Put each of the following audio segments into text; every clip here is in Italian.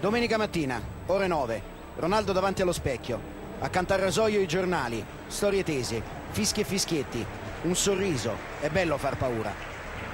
Domenica mattina, ore 9, Ronaldo davanti allo specchio, accanto al rasoio i giornali, storie tese, fischi e fischietti, un sorriso, è bello far paura.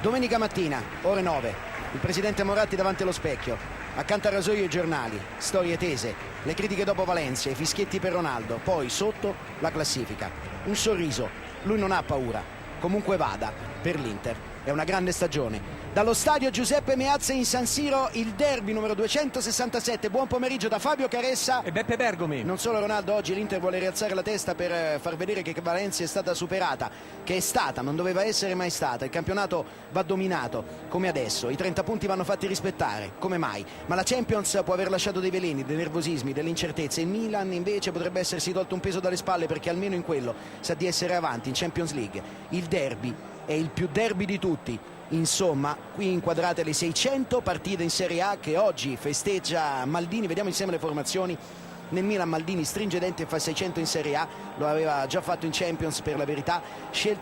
Domenica mattina, ore 9, il presidente Moratti davanti allo specchio, accanto al rasoio i giornali, storie tese, le critiche dopo Valencia, i fischietti per Ronaldo, poi sotto la classifica. Un sorriso, lui non ha paura, comunque vada, per l'Inter è una grande stagione. Dallo stadio Giuseppe Meazza in San Siro, il derby numero 267. Buon pomeriggio da Fabio Caressa e Beppe Bergomi. Non solo Ronaldo, oggi l'Inter vuole rialzare la testa per far vedere che Valencia è stata superata, che è stata, non doveva essere mai stata. Il campionato va dominato come adesso, i 30 punti vanno fatti rispettare come mai, ma la Champions può aver lasciato dei veleni, dei nervosismi, delle incertezze. Il Milan invece potrebbe essersi tolto un peso dalle spalle, perché almeno in quello sa di essere avanti in Champions League. Il derby è il più derby di tutti. Insomma, qui inquadrate le 600 partite in Serie A che oggi festeggia Maldini. Vediamo insieme le formazioni. Nel Milan Maldini stringe i denti e fa 600 in Serie A, lo aveva già fatto in Champions per la verità. Scelto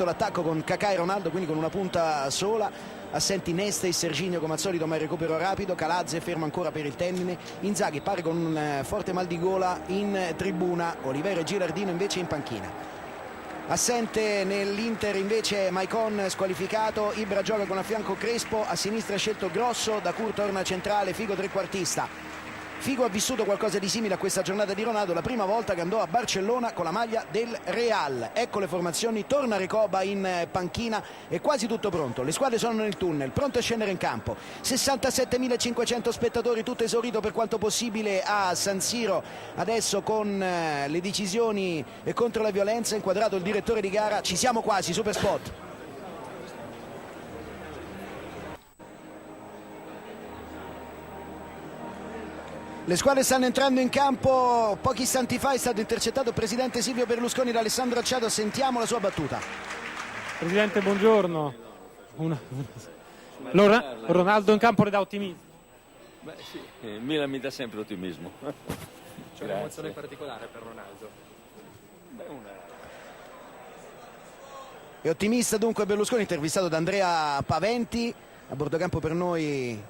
l'attacco con Kaká e Ronaldo, quindi con una punta sola. Assenti Nesta e Serginho come al solito, ma il recupero rapido. Calazze fermo ancora per il tendine. Inzaghi pare con un forte mal di gola in tribuna. Olivero e Gilardino invece in panchina. Assente nell'Inter invece Maicon squalificato. Ibra gioca con a fianco Crespo, a sinistra ha scelto Grosso, Dacour torna centrale, Figo trequartista. Figo ha vissuto qualcosa di simile a questa giornata di Ronaldo, la prima volta che andò a Barcellona con la maglia del Real. Ecco le formazioni, torna Recoba in panchina, è quasi tutto pronto, le squadre sono nel tunnel, pronte a scendere in campo. 67.500 spettatori, tutto esaurito per quanto possibile a San Siro, adesso con le decisioni contro la violenza, inquadrato il direttore di gara. Ci siamo quasi, super spot. Le squadre stanno entrando in campo. Pochi istanti fa è stato intercettato il presidente Silvio Berlusconi da Alessandro Acciado. Sentiamo la sua battuta. Presidente, buongiorno. Ronaldo in campo le dà ottimismo? Beh sì, Milan mi dà sempre ottimismo. C'è un'emozione particolare per Ronaldo? Beh, È ottimista dunque Berlusconi, intervistato da Andrea Paventi. A bordo campo per noi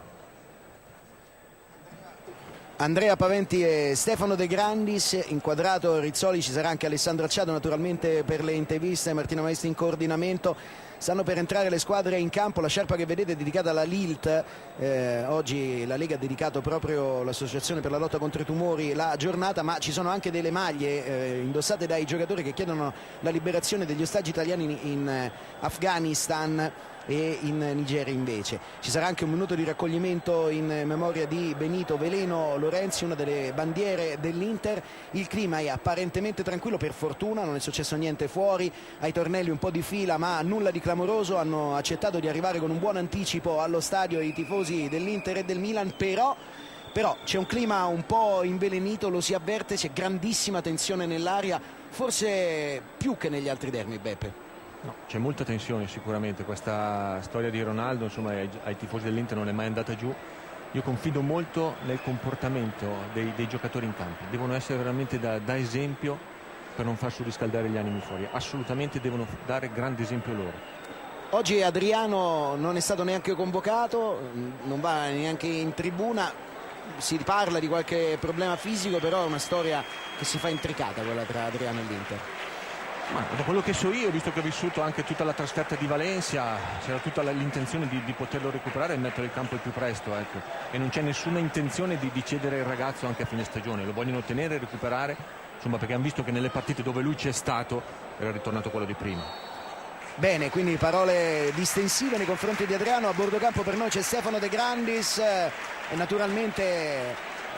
Andrea Paventi e Stefano De Grandis, inquadrato Rizzoli, ci sarà anche Alessandro Acciado naturalmente per le interviste, Martino Maestri in coordinamento. Stanno per entrare le squadre in campo, la sciarpa che vedete è dedicata alla Lilt, oggi la Lega ha dedicato proprio l'Associazione per la lotta contro i tumori la giornata, ma ci sono anche delle maglie indossate dai giocatori che chiedono la liberazione degli ostaggi italiani in Afghanistan e in Nigeria invece. Ci sarà anche un minuto di raccoglimento in memoria di Benito Veleno Lorenzi, una delle bandiere dell'Inter. Il clima è apparentemente tranquillo, per fortuna non è successo niente fuori, ai tornelli un po' di fila ma nulla di clamoroso. Hanno accettato di arrivare con un buon anticipo allo stadio i tifosi dell'Inter e del Milan, però c'è un clima un po' invelenito, lo si avverte, c'è grandissima tensione nell'aria, forse più che negli altri derby, Beppe. No, c'è molta tensione sicuramente, questa storia di Ronaldo insomma ai tifosi dell'Inter non è mai andata giù. Io confido molto nel comportamento dei giocatori in campo, devono essere veramente da esempio per non far surriscaldare gli animi fuori, assolutamente devono dare grande esempio loro. Oggi Adriano non è stato neanche convocato, non va neanche in tribuna, si parla di qualche problema fisico, però è una storia che si fa intricata quella tra Adriano e l'Inter. Ma da quello che so io, visto che ho vissuto anche tutta la trasferta di Valencia, c'era tutta l'intenzione di poterlo recuperare e mettere il campo il più presto, ecco. E non c'è nessuna intenzione di cedere il ragazzo anche a fine stagione, lo vogliono tenere e recuperare, insomma, perché hanno visto che nelle partite dove lui c'è stato era ritornato quello di prima. Bene, quindi parole distensive nei confronti di Adriano. A bordo campo per noi c'è Stefano De Grandis e naturalmente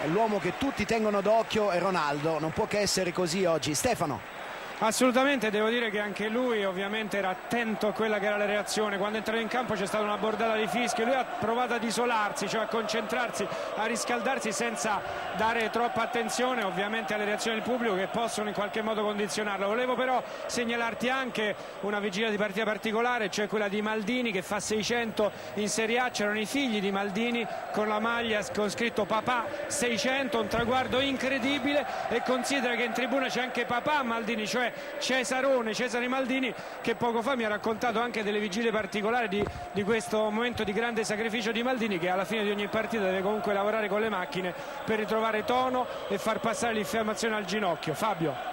l'uomo che tutti tengono d'occhio è Ronaldo, non può che essere così oggi. Stefano. Assolutamente, devo dire che anche lui ovviamente era attento a quella che era la reazione. Quando è entrato in campo c'è stata una bordata di fischio, lui ha provato ad isolarsi, cioè a concentrarsi, a riscaldarsi senza dare troppa attenzione ovviamente alle reazioni del pubblico che possono in qualche modo condizionarlo. Volevo però segnalarti anche una vigilia di partita particolare, cioè quella di Maldini che fa 600 in Serie A. C'erano i figli di Maldini con la maglia con scritto papà 600, un traguardo incredibile, e considera che in tribuna c'è anche papà Maldini, cioè cioè Cesare Maldini, che poco fa mi ha raccontato anche delle vigilie particolari di questo momento di grande sacrificio di Maldini, che alla fine di ogni partita deve comunque lavorare con le macchine per ritrovare tono e far passare l'infiammazione al ginocchio. Fabio.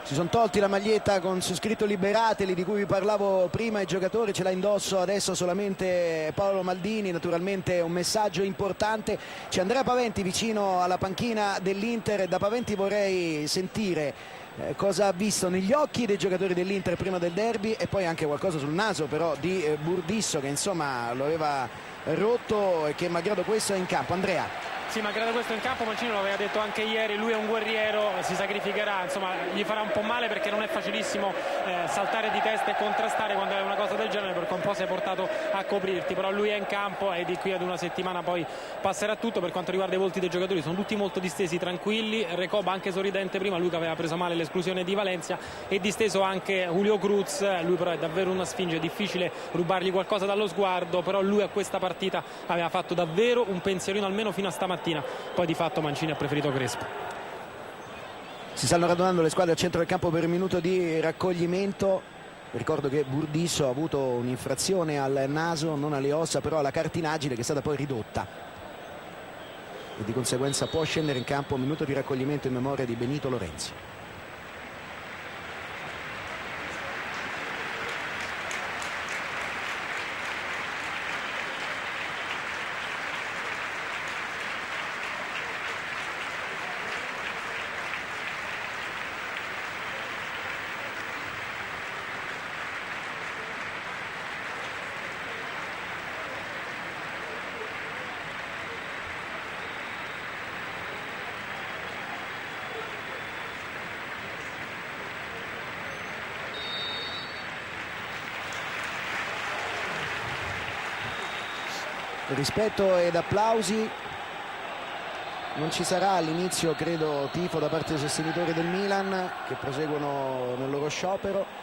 Si sono tolti la maglietta con su scritto Liberateli, di cui vi parlavo prima, i giocatori, ce l'ha indosso adesso solamente Paolo Maldini. Naturalmente un messaggio importante. C'è Andrea Paventi vicino alla panchina dell'Inter e da Paventi vorrei sentire cosa ha visto negli occhi dei giocatori dell'Inter prima del derby e poi anche qualcosa sul naso però di Burdisso, che insomma lo aveva rotto e che malgrado questo è in campo. Andrea. Sì, malgrado questo in campo Mancini lo aveva detto anche ieri, lui è un guerriero, si sacrificherà, insomma gli farà un po' male perché non è facilissimo saltare di testa e contrastare quando è una cosa del genere, perché un po' sei portato a coprirti, però lui è in campo e di qui ad una settimana poi passerà tutto. Per quanto riguarda i volti dei giocatori sono tutti molto distesi, tranquilli, Recoba anche sorridente prima, lui che aveva preso male l'esclusione di Valencia, e disteso anche Julio Cruz, lui però è davvero una sfinge, è difficile rubargli qualcosa dallo sguardo, però lui a questa partita aveva fatto davvero un pensierino almeno fino a stamattina. Poi di fatto Mancini ha preferito Crespo. Si stanno radunando le squadre al centro del campo per un minuto di raccoglimento. Ricordo che Burdisso ha avuto un'infrazione al naso, non alle ossa, però alla cartilagine, che è stata poi ridotta e di conseguenza può scendere in campo. Un minuto di raccoglimento in memoria di Benito Lorenzi. Rispetto ed applausi. Non ci sarà all'inizio, credo, tifo da parte dei sostenitori del Milan, che proseguono nel loro sciopero.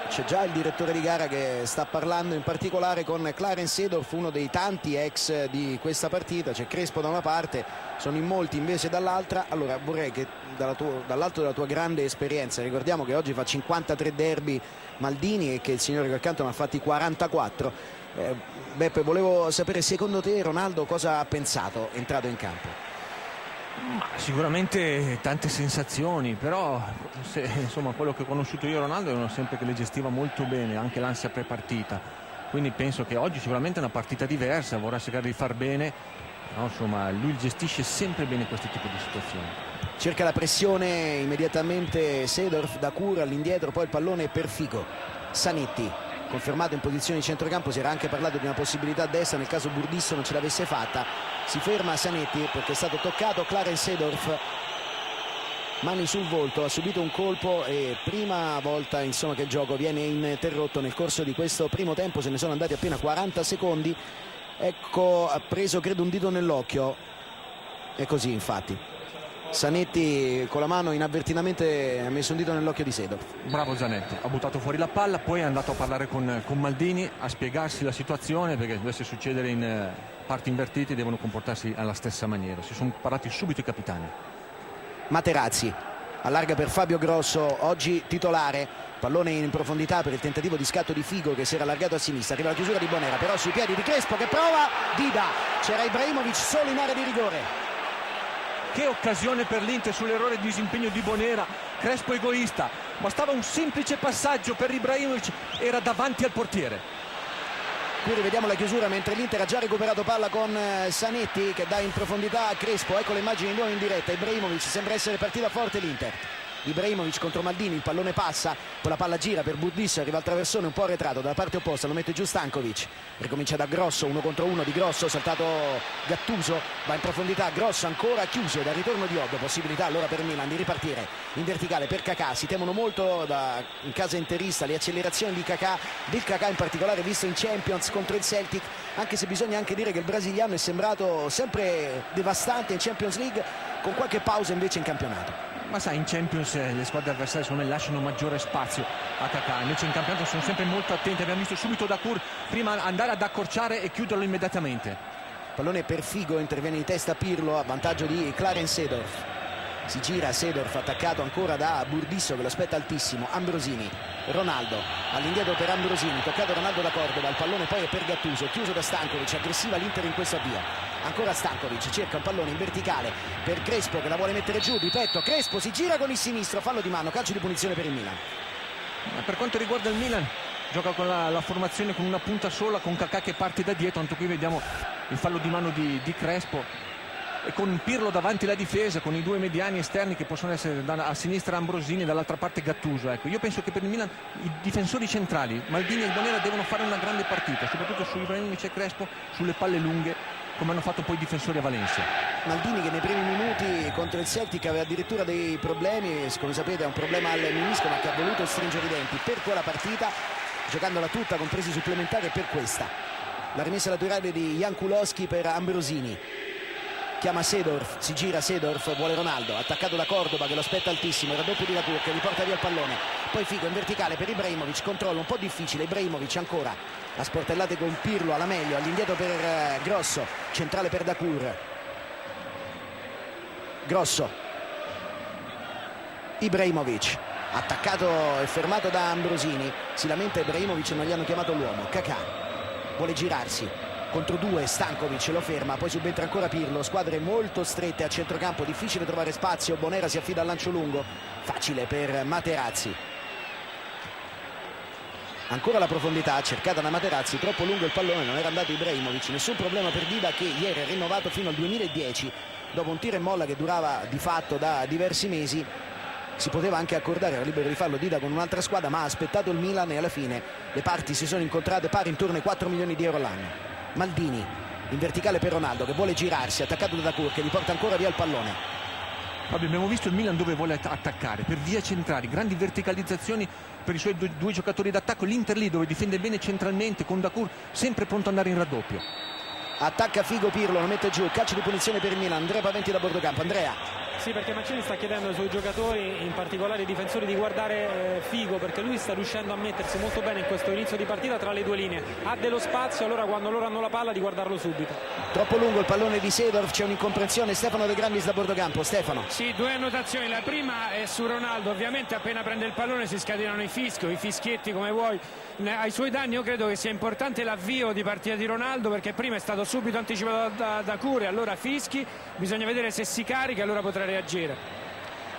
C'è già il direttore di gara che sta parlando, in particolare con Clarence Seedorf, uno dei tanti ex di questa partita. C'è Crespo da una parte, sono in molti invece dall'altra. Allora vorrei che dall'alto della tua grande esperienza, ricordiamo che oggi fa 53 derby Maldini e che il signore che accanto ne ha fatti 44. Beppe, volevo sapere secondo te Ronaldo cosa ha pensato entrato in campo? Ma sicuramente tante sensazioni, però insomma quello che ho conosciuto io Ronaldo è uno sempre che le gestiva molto bene, anche l'ansia prepartita, quindi penso che oggi sicuramente è una partita diversa, vorrà cercare di far bene, no, insomma lui gestisce sempre bene questo tipo di situazioni. Cerca la pressione immediatamente Seedorf da cura all'indietro, poi il pallone per Figo. Zanetti confermato in posizione di centrocampo, si era anche parlato di una possibilità a destra nel caso Burdisso non ce l'avesse fatta. Si ferma Zanetti perché è stato toccato. Clarence Seedorf, mani sul volto, ha subito un colpo e prima volta insomma che il gioco viene interrotto nel corso di questo primo tempo. Se ne sono andati appena 40 secondi. Ecco, ha preso credo un dito nell'occhio, è così infatti. Zanetti con la mano inavvertitamente ha messo un dito nell'occhio di Seedorf. Bravo Zanetti, ha buttato fuori la palla, poi è andato a parlare con Maldini, a spiegarsi la situazione, perché dovesse succedere in parti invertiti devono comportarsi alla stessa maniera. Si sono parlati subito i capitani. Materazzi allarga per Fabio Grosso, oggi titolare, pallone in profondità per il tentativo di scatto di Figo che si era allargato a sinistra. Arriva la chiusura di Bonera, però sui piedi di Crespo che prova, Dida, c'era Ibrahimovic solo in area di rigore. Che occasione per l'Inter sull'errore di disimpegno di Bonera. Crespo egoista, bastava un semplice passaggio per Ibrahimovic, era davanti al portiere. Qui rivediamo la chiusura mentre l'Inter ha già recuperato palla con Zanetti che dà in profondità a Crespo. Ecco le immagini di nuovo in diretta. Ibrahimovic, sembra essere partita forte l'Inter. Ibrahimovic contro Maldini, il pallone passa, poi la palla gira per Burdisso, arriva al traversone un po' arretrato dalla parte opposta, lo mette giù Stankovic, ricomincia da Grosso, 1 contro 1 di Grosso, saltato Gattuso, va in profondità, Grosso ancora chiuso dal ritorno di Oddo, possibilità allora per Milan di ripartire in verticale per Kakà. Si temono molto in casa interista le accelerazioni di Kakà, del Kakà in particolare visto in Champions contro il Celtic, anche se bisogna anche dire che il brasiliano è sembrato sempre devastante in Champions League, con qualche pausa invece in campionato. Ma sai, in Champions le squadre avversarie secondo me lasciano maggiore spazio a Kakà, invece in campionato sono sempre molto attenti. Abbiamo visto subito Dacour prima andare ad accorciare e chiuderlo immediatamente. pallone per Figo, interviene di testa Pirlo a vantaggio di Clarence Seedorf. Si gira Seedorf, attaccato ancora da Burdisso che lo aspetta altissimo. Ambrosini, Ronaldo all'indietro per Ambrosini, toccato Ronaldo da Cordova, il pallone poi è per Gattuso, chiuso da Stankovic, aggressiva l'Inter in questo avvio. Ancora Stankovic, cerca un pallone in verticale per Crespo che la vuole mettere giù di petto. Crespo si gira con il sinistro, fallo di mano, calcio di punizione per il Milan. Per quanto riguarda il Milan, gioca con la formazione con una punta sola, con Kakà che parte da dietro. Tanto qui vediamo il fallo di mano di Crespo, e con Pirlo davanti la difesa, con i due mediani esterni che possono essere a sinistra Ambrosini e dall'altra parte Gattuso. Ecco, io penso che per il Milan i difensori centrali Maldini e Bonera devono fare una grande partita, soprattutto su Ibrahimovic e Crespo, sulle palle lunghe, come hanno fatto poi i difensori a Valencia. Maldini che nei primi minuti contro il Celtic aveva addirittura dei problemi, come sapete è un problema al menisco, ma che ha voluto stringere i denti per quella partita, giocandola tutta, compresi i supplementari, e per questa. La rimessa laterale di Jan Kulowski per Ambrosini. Chiama Seedorf, si gira Seedorf, vuole Ronaldo, attaccato da Cordova che lo aspetta altissimo, il raddoppio di Dacour che gli porta via il pallone, poi Figo in verticale per Ibrahimovic, controllo un po' difficile, Ibrahimovic ancora a sportellate con Pirlo alla meglio, all'indietro per Grosso, centrale per Dacour, Grosso, Ibrahimovic, attaccato e fermato da Ambrosini, si lamenta Ibrahimovic, non gli hanno chiamato l'uomo. Kakà vuole girarsi contro due, Stankovic lo ferma, poi subentra ancora Pirlo, squadre molto strette a centrocampo, difficile trovare spazio, Bonera si affida al lancio lungo, facile per Materazzi, ancora la profondità cercata da Materazzi, troppo lungo il pallone, non era andato Ibrahimovic, nessun problema per Dida che ieri è rinnovato fino al 2010 dopo un tiro e molla che durava di fatto da diversi mesi. Si poteva anche accordare, era libero di farlo Dida con un'altra squadra, ma ha aspettato il Milan e alla fine le parti si sono incontrate, pari intorno ai 4 milioni di euro all'anno. Maldini in verticale per Ronaldo che vuole girarsi, attaccato da Dacour che gli porta ancora via il pallone. Abbiamo visto il Milan dove vuole attaccare, per vie centrali, grandi verticalizzazioni per i suoi due giocatori d'attacco, l'Inter lì dove difende bene centralmente con Dacour sempre pronto ad andare in raddoppio. Attacca Figo, Pirlo lo mette giù, calcio di punizione per il Milan. Andrea Paventi da bordo campo. Andrea. Sì, perché Mancini sta chiedendo ai suoi giocatori, in particolare ai difensori, di guardare Figo, perché lui sta riuscendo a mettersi molto bene in questo inizio di partita tra le due linee, ha dello spazio, allora quando loro hanno la palla di guardarlo subito. Troppo lungo il pallone di Seedorf, c'è un'incomprensione. Stefano De Grandis da bordo campo. Stefano. Sì, due annotazioni, la prima è su Ronaldo, ovviamente appena prende il pallone si scatenano i fischietti come vuoi ai suoi danni. Io credo che sia importante l'avvio di partita di Ronaldo, perché prima è stato subito anticipato da Cure, allora fischi, bisogna vedere se si carica, allora potrà reagire.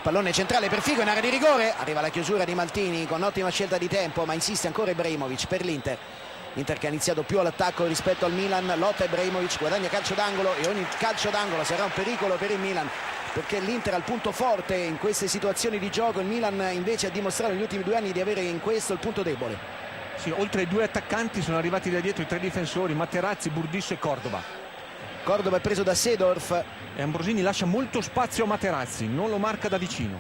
Pallone centrale per Figo in area di rigore, arriva la chiusura di Maltini con ottima scelta di tempo, ma insiste ancora Ibrahimovic per l'Inter. L'Inter che ha iniziato più all'attacco rispetto al Milan, lotta Ibrahimovic, guadagna calcio d'angolo e ogni calcio d'angolo sarà un pericolo per il Milan, perché l'Inter ha il punto forte in queste situazioni di gioco, il Milan invece ha dimostrato negli ultimi 2 anni di avere in questo il punto debole. Sì, oltre ai due attaccanti sono arrivati da dietro i 3 difensori, Materazzi, Burdisso e Cordova. Cordova è preso da Seedorf e Ambrosini lascia molto spazio a Materazzi, non lo marca da vicino.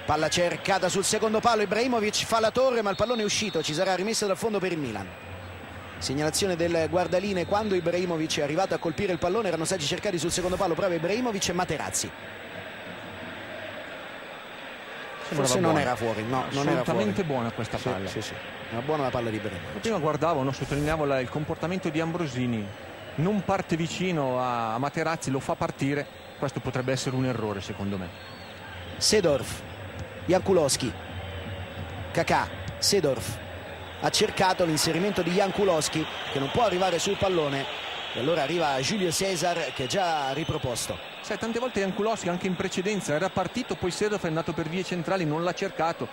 Palla cercata sul secondo palo, Ibrahimovic fa la torre ma il pallone è uscito, ci sarà rimessa dal fondo per il Milan. Segnalazione del guardaline, quando Ibrahimovic è arrivato a colpire il pallone erano stati cercati sul secondo palo proprio Ibrahimovic e Materazzi. Forse non era fuori, no, non era fuori. Assolutamente buona questa palla. Sì, sì. Una buona la palla di Ibrahimovic. Prima guardavo, sottolineavo il comportamento di Ambrosini, non parte vicino a Materazzi, lo fa partire, questo potrebbe essere un errore secondo me. Seedorf, Jan Kulowski, Kakà, Seedorf ha cercato l'inserimento di Jan Kulowski che non può arrivare sul pallone e allora arriva Giulio Cesar che è già riproposto. Sai, tante volte Jan Kulowski anche in precedenza era partito, poi Seedorf è andato per vie centrali, non l'ha cercato,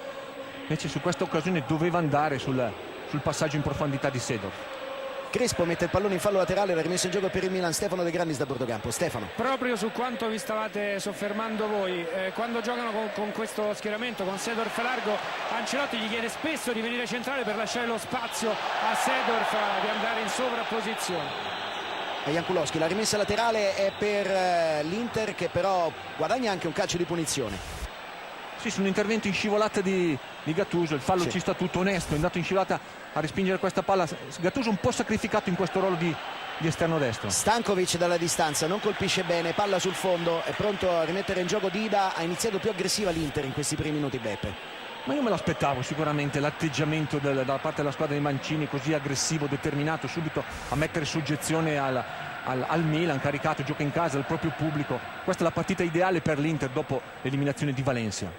invece su questa occasione doveva andare sul passaggio in profondità di Seedorf. Crespo mette il pallone in fallo laterale, la rimessa in gioco per il Milan. Stefano De Grandis da bordocampo. Stefano. Proprio su quanto vi stavate soffermando voi, quando giocano con questo schieramento, con Seedorf largo, Ancelotti gli chiede spesso di venire centrale per lasciare lo spazio a Seedorf di andare in sovrapposizione. A Jan Kulowski, la rimessa laterale è per l'Inter che però guadagna anche un calcio di punizione. Sì, su un intervento in scivolata di Gattuso, il fallo ci sta tutto, onesto, è andato in scivolata a respingere questa palla. Gattuso un po' sacrificato in questo ruolo di esterno destro. Stankovic dalla distanza non colpisce bene, palla sul fondo, è pronto a rimettere in gioco Dida. Ha iniziato più aggressiva l'Inter in questi primi minuti, Beppe. Ma io me l'aspettavo sicuramente da parte della squadra di Mancini, così aggressivo, determinato, subito a mettere soggezione al al Milan, caricato, gioca in casa, il proprio pubblico. Questa è la partita ideale per l'Inter dopo l'eliminazione di Valencia.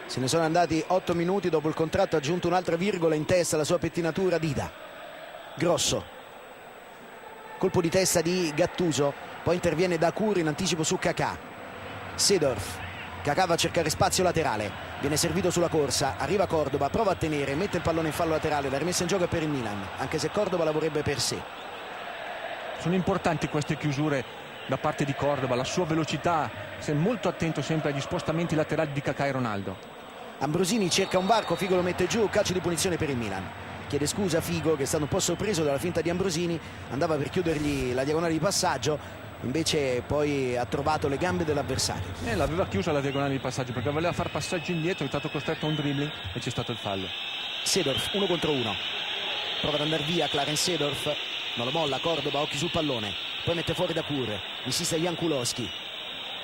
Se ne sono andati 8 minuti, dopo il contratto ha aggiunto un'altra virgola in testa alla sua pettinatura Dida. Grosso, colpo di testa di Gattuso, poi interviene Dacour in anticipo su Kaká. Seedorf, Kaká va a cercare spazio laterale, viene servito sulla corsa, arriva Cordoba, prova a tenere, mette il pallone in fallo laterale, la rimessa in gioco è per il Milan, anche se Cordoba la vorrebbe per sé. Sono importanti queste chiusure da parte di Cordoba, la sua velocità, sei molto attento sempre agli spostamenti laterali di Kaká e Ronaldo. Ambrosini cerca un varco, Figo lo mette giù, calcio di punizione per il Milan. Chiede scusa Figo, che è stato un po' sorpreso dalla finta di Ambrosini, andava per chiudergli la diagonale di passaggio, invece poi ha trovato le gambe dell'avversario. L'aveva chiusa la diagonale di passaggio perché voleva far passaggio indietro, è stato costretto a un dribbling e c'è stato il fallo. Seedorf 1 contro 1, prova ad andare via Clarence Seedorf, non lo molla Cordoba, occhi sul pallone, poi mette fuori Dacour, insiste Jan Kulowski,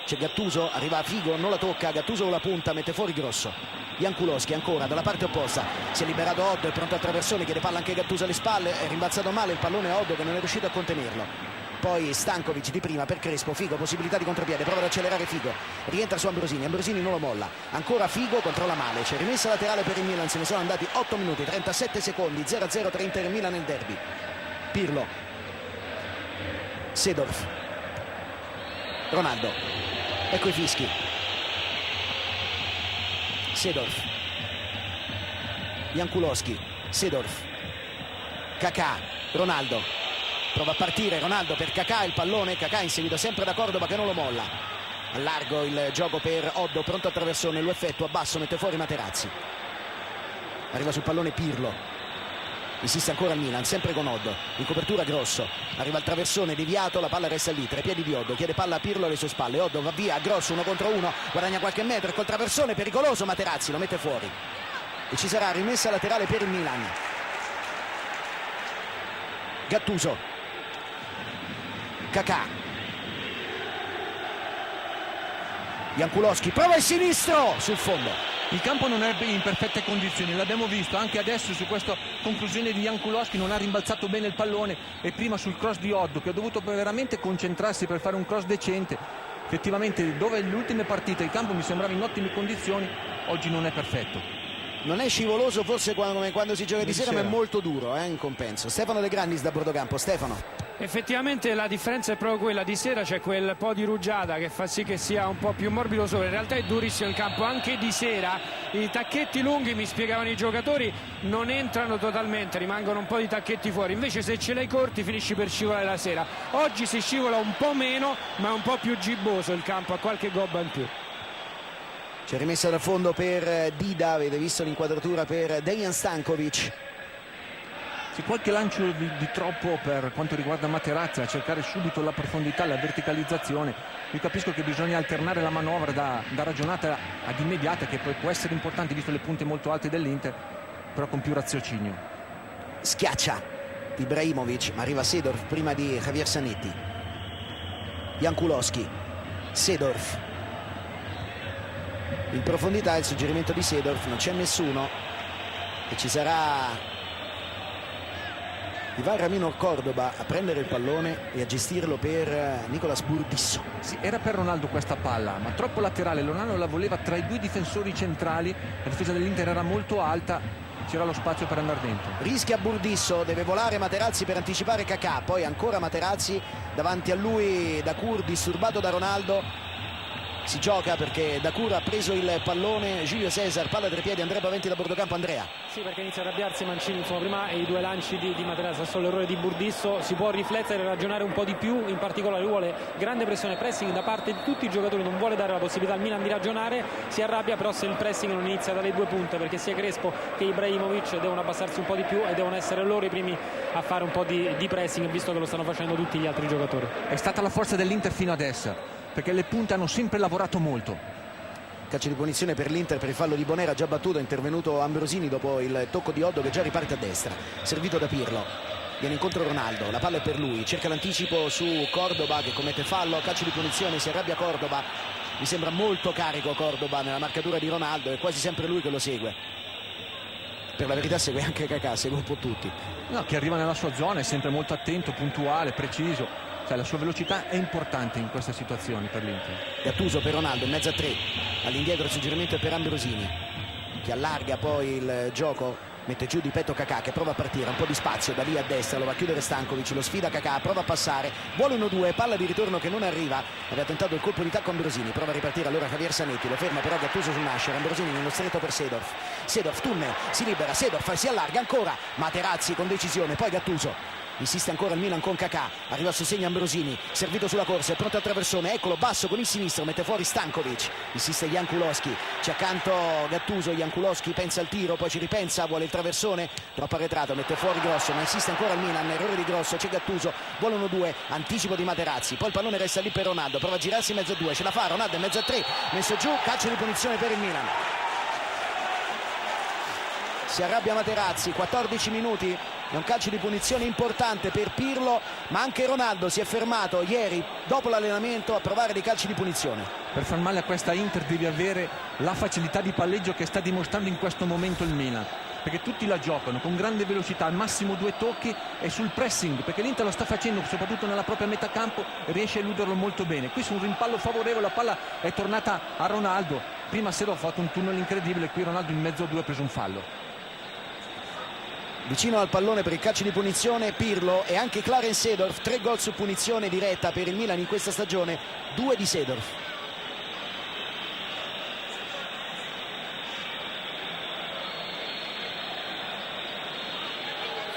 c'è Gattuso, arriva a Figo, non la tocca, Gattuso con la punta, mette fuori Grosso. Jan Kulowski ancora dalla parte opposta, si è liberato Oddo, è pronto a traversone, chiede palla anche Gattuso alle spalle, è rimbalzato male il pallone a Oddo che non è riuscito a contenerlo. Poi Stankovic di prima per Crespo, Figo, possibilità di contropiede, prova ad accelerare Figo, rientra su Ambrosini, Ambrosini non lo molla, ancora Figo, controlla male, c'è rimessa laterale per il Milan, se ne sono andati 8 minuti, 37 secondi, 0-0 tra Inter e Milan nel derby. Pirlo, Seedorf, Ronaldo, ecco i fischi. Seedorf, Jan Kulowski, Seedorf, Kaká, Ronaldo, prova a partire Ronaldo per Kaká, il pallone, Kaká inseguito sempre da Cordoba che non lo molla, a largo il gioco per Oddo, pronto a traversone, lo effettua, basso, mette fuori Materazzi, arriva sul pallone Pirlo, insiste ancora il Milan, sempre con Oddo, in copertura Grosso, arriva il traversone deviato, la palla resta lì, tra i piedi di Oddo, chiede palla a Pirlo alle sue spalle, Oddo va via, Grosso 1 contro 1, guadagna qualche metro e col traversone pericoloso Materazzi lo mette fuori e ci sarà rimessa laterale per il Milan. Gattuso, Kaká, Jan Kulowski, prova il sinistro sul fondo. Il campo non è in perfette condizioni, l'abbiamo visto anche adesso su questa conclusione di Jan Kulowski, non ha rimbalzato bene il pallone e prima sul cross di Oddo che ha dovuto veramente concentrarsi per fare un cross decente. Effettivamente dove le ultime partite il campo mi sembrava in ottime condizioni, oggi non è perfetto. Non è scivoloso forse come quando si gioca di sera, ma è molto duro in compenso. Stefano De Grandis da Bordocampo. Stefano. Effettivamente la differenza è proprio quella, di sera c'è quel po' di rugiada che fa sì che sia un po' più morbido sopra, in realtà è durissimo il campo, anche di sera i tacchetti lunghi, mi spiegavano i giocatori, non entrano totalmente, rimangono un po' di tacchetti fuori, invece se ce l'hai corti finisci per scivolare la sera. Oggi si scivola un po' meno ma è un po' più gibboso il campo, ha qualche gobba in più. C'è rimessa da fondo per Dida, avete visto l'inquadratura per Dejan Stankovic. C'è qualche lancio di troppo per quanto riguarda Materazzi, a cercare subito la profondità, la verticalizzazione. Io capisco che bisogna alternare la manovra da ragionata ad immediata, che poi può essere importante visto le punte molto alte dell'Inter, però con più raziocinio. Schiaccia Ibrahimovic, ma arriva Seedorf prima di Javier Zanetti. Jan Kulowski, Seedorf in profondità, il suggerimento di Seedorf, non c'è nessuno e ci sarà Ivan Ramiro Cordoba a prendere il pallone e a gestirlo per Nicolas Burdisso. Sì, era per Ronaldo questa palla, ma troppo laterale, Ronaldo la voleva tra i due difensori centrali, la difesa dell'Inter era molto alta, c'era lo spazio per andare dentro. Rischia Burdisso, deve volare Materazzi per anticipare Kaká, poi ancora Materazzi, davanti a lui Dacour disturbato da Ronaldo. Si gioca perché Dacour ha preso il pallone, Giulio Cesar, palla tra i piedi, Andrea Paventi da Bordocampo. Andrea. Sì, perché inizia a arrabbiarsi Mancini, insomma prima i due lanci di Materazzi, solo l'errore di Burdisso, si può riflettere e ragionare un po' di più, in particolare vuole grande pressione, pressing da parte di tutti i giocatori, non vuole dare la possibilità al Milan di ragionare, si arrabbia però se il pressing non inizia dalle due punte, perché sia Crespo che Ibrahimovic devono abbassarsi un po' di più e devono essere loro i primi a fare un po' di pressing, visto che lo stanno facendo tutti gli altri giocatori. È stata la forza dell'Inter fino adesso, perché le punte hanno sempre lavorato molto. Calcio di punizione per l'Inter per il fallo di Bonera, già battuto, è intervenuto Ambrosini dopo il tocco di Oddo che già riparte a destra, servito da Pirlo, viene incontro Ronaldo, la palla è per lui, cerca l'anticipo su Cordoba che commette fallo, calcio di punizione, si arrabbia Cordoba, mi sembra molto carico Cordoba nella marcatura di Ronaldo, è quasi sempre lui che lo segue, per la verità segue anche Kaká, segue un po' tutti. No, che arriva nella sua zona, è sempre molto attento, puntuale, preciso. Sai, la sua velocità è importante in queste situazioni per l'Inter. Gattuso per Ronaldo in mezzo a 3, all'indietro il suggerimento è per Ambrosini, che allarga poi il gioco, mette giù di petto Kakà che prova a partire, un po' di spazio da lì a destra, lo va a chiudere Stankovic, lo sfida Kakà, prova a passare, vuole 1-2, palla di ritorno che non arriva, aveva tentato il colpo di tacco Ambrosini, prova a ripartire allora Javier Zanetti, lo ferma però Gattuso sul Nascer, Ambrosini nello stretto per Seedorf, tunnel, si libera, Seedorf si allarga ancora, Materazzi con decisione, poi Gattuso. Insiste ancora il Milan con Kakà, arriva a sostegno Ambrosini, servito sulla corsa, è pronto al traversone, eccolo basso con il sinistro, mette fuori Stankovic, insiste Jankulowski, c'è accanto Gattuso, Jankulowski pensa al tiro, poi ci ripensa, vuole il traversone, troppo arretrato, mette fuori Grosso, ma insiste ancora il Milan, errore di Grosso, c'è Gattuso, vuole 1-2, anticipo di Materazzi, poi il pallone resta lì per Ronaldo, prova a girarsi in mezzo a 2, ce la fa Ronaldo in mezzo a 3, messo giù, calcio di punizione per il Milan. Si arrabbia Materazzi, 14 minuti, è un calcio di punizione importante per Pirlo, ma anche Ronaldo si è fermato ieri dopo l'allenamento a provare dei calci di punizione. Per far male a questa Inter devi avere la facilità di palleggio che sta dimostrando in questo momento il Milan, perché tutti la giocano con grande velocità, al massimo 2 tocchi e sul pressing, perché l'Inter lo sta facendo soprattutto nella propria metà campo e riesce a eluderlo molto bene. Qui su un rimpallo favorevole la palla è tornata a Ronaldo, prima Seedorf ha fatto un tunnel incredibile, qui Ronaldo in mezzo a 2 ha preso un fallo. Vicino al pallone per il calcio di punizione Pirlo e anche Clarence Seedorf, 3 gol su punizione diretta per il Milan in questa stagione, 2 di Seedorf.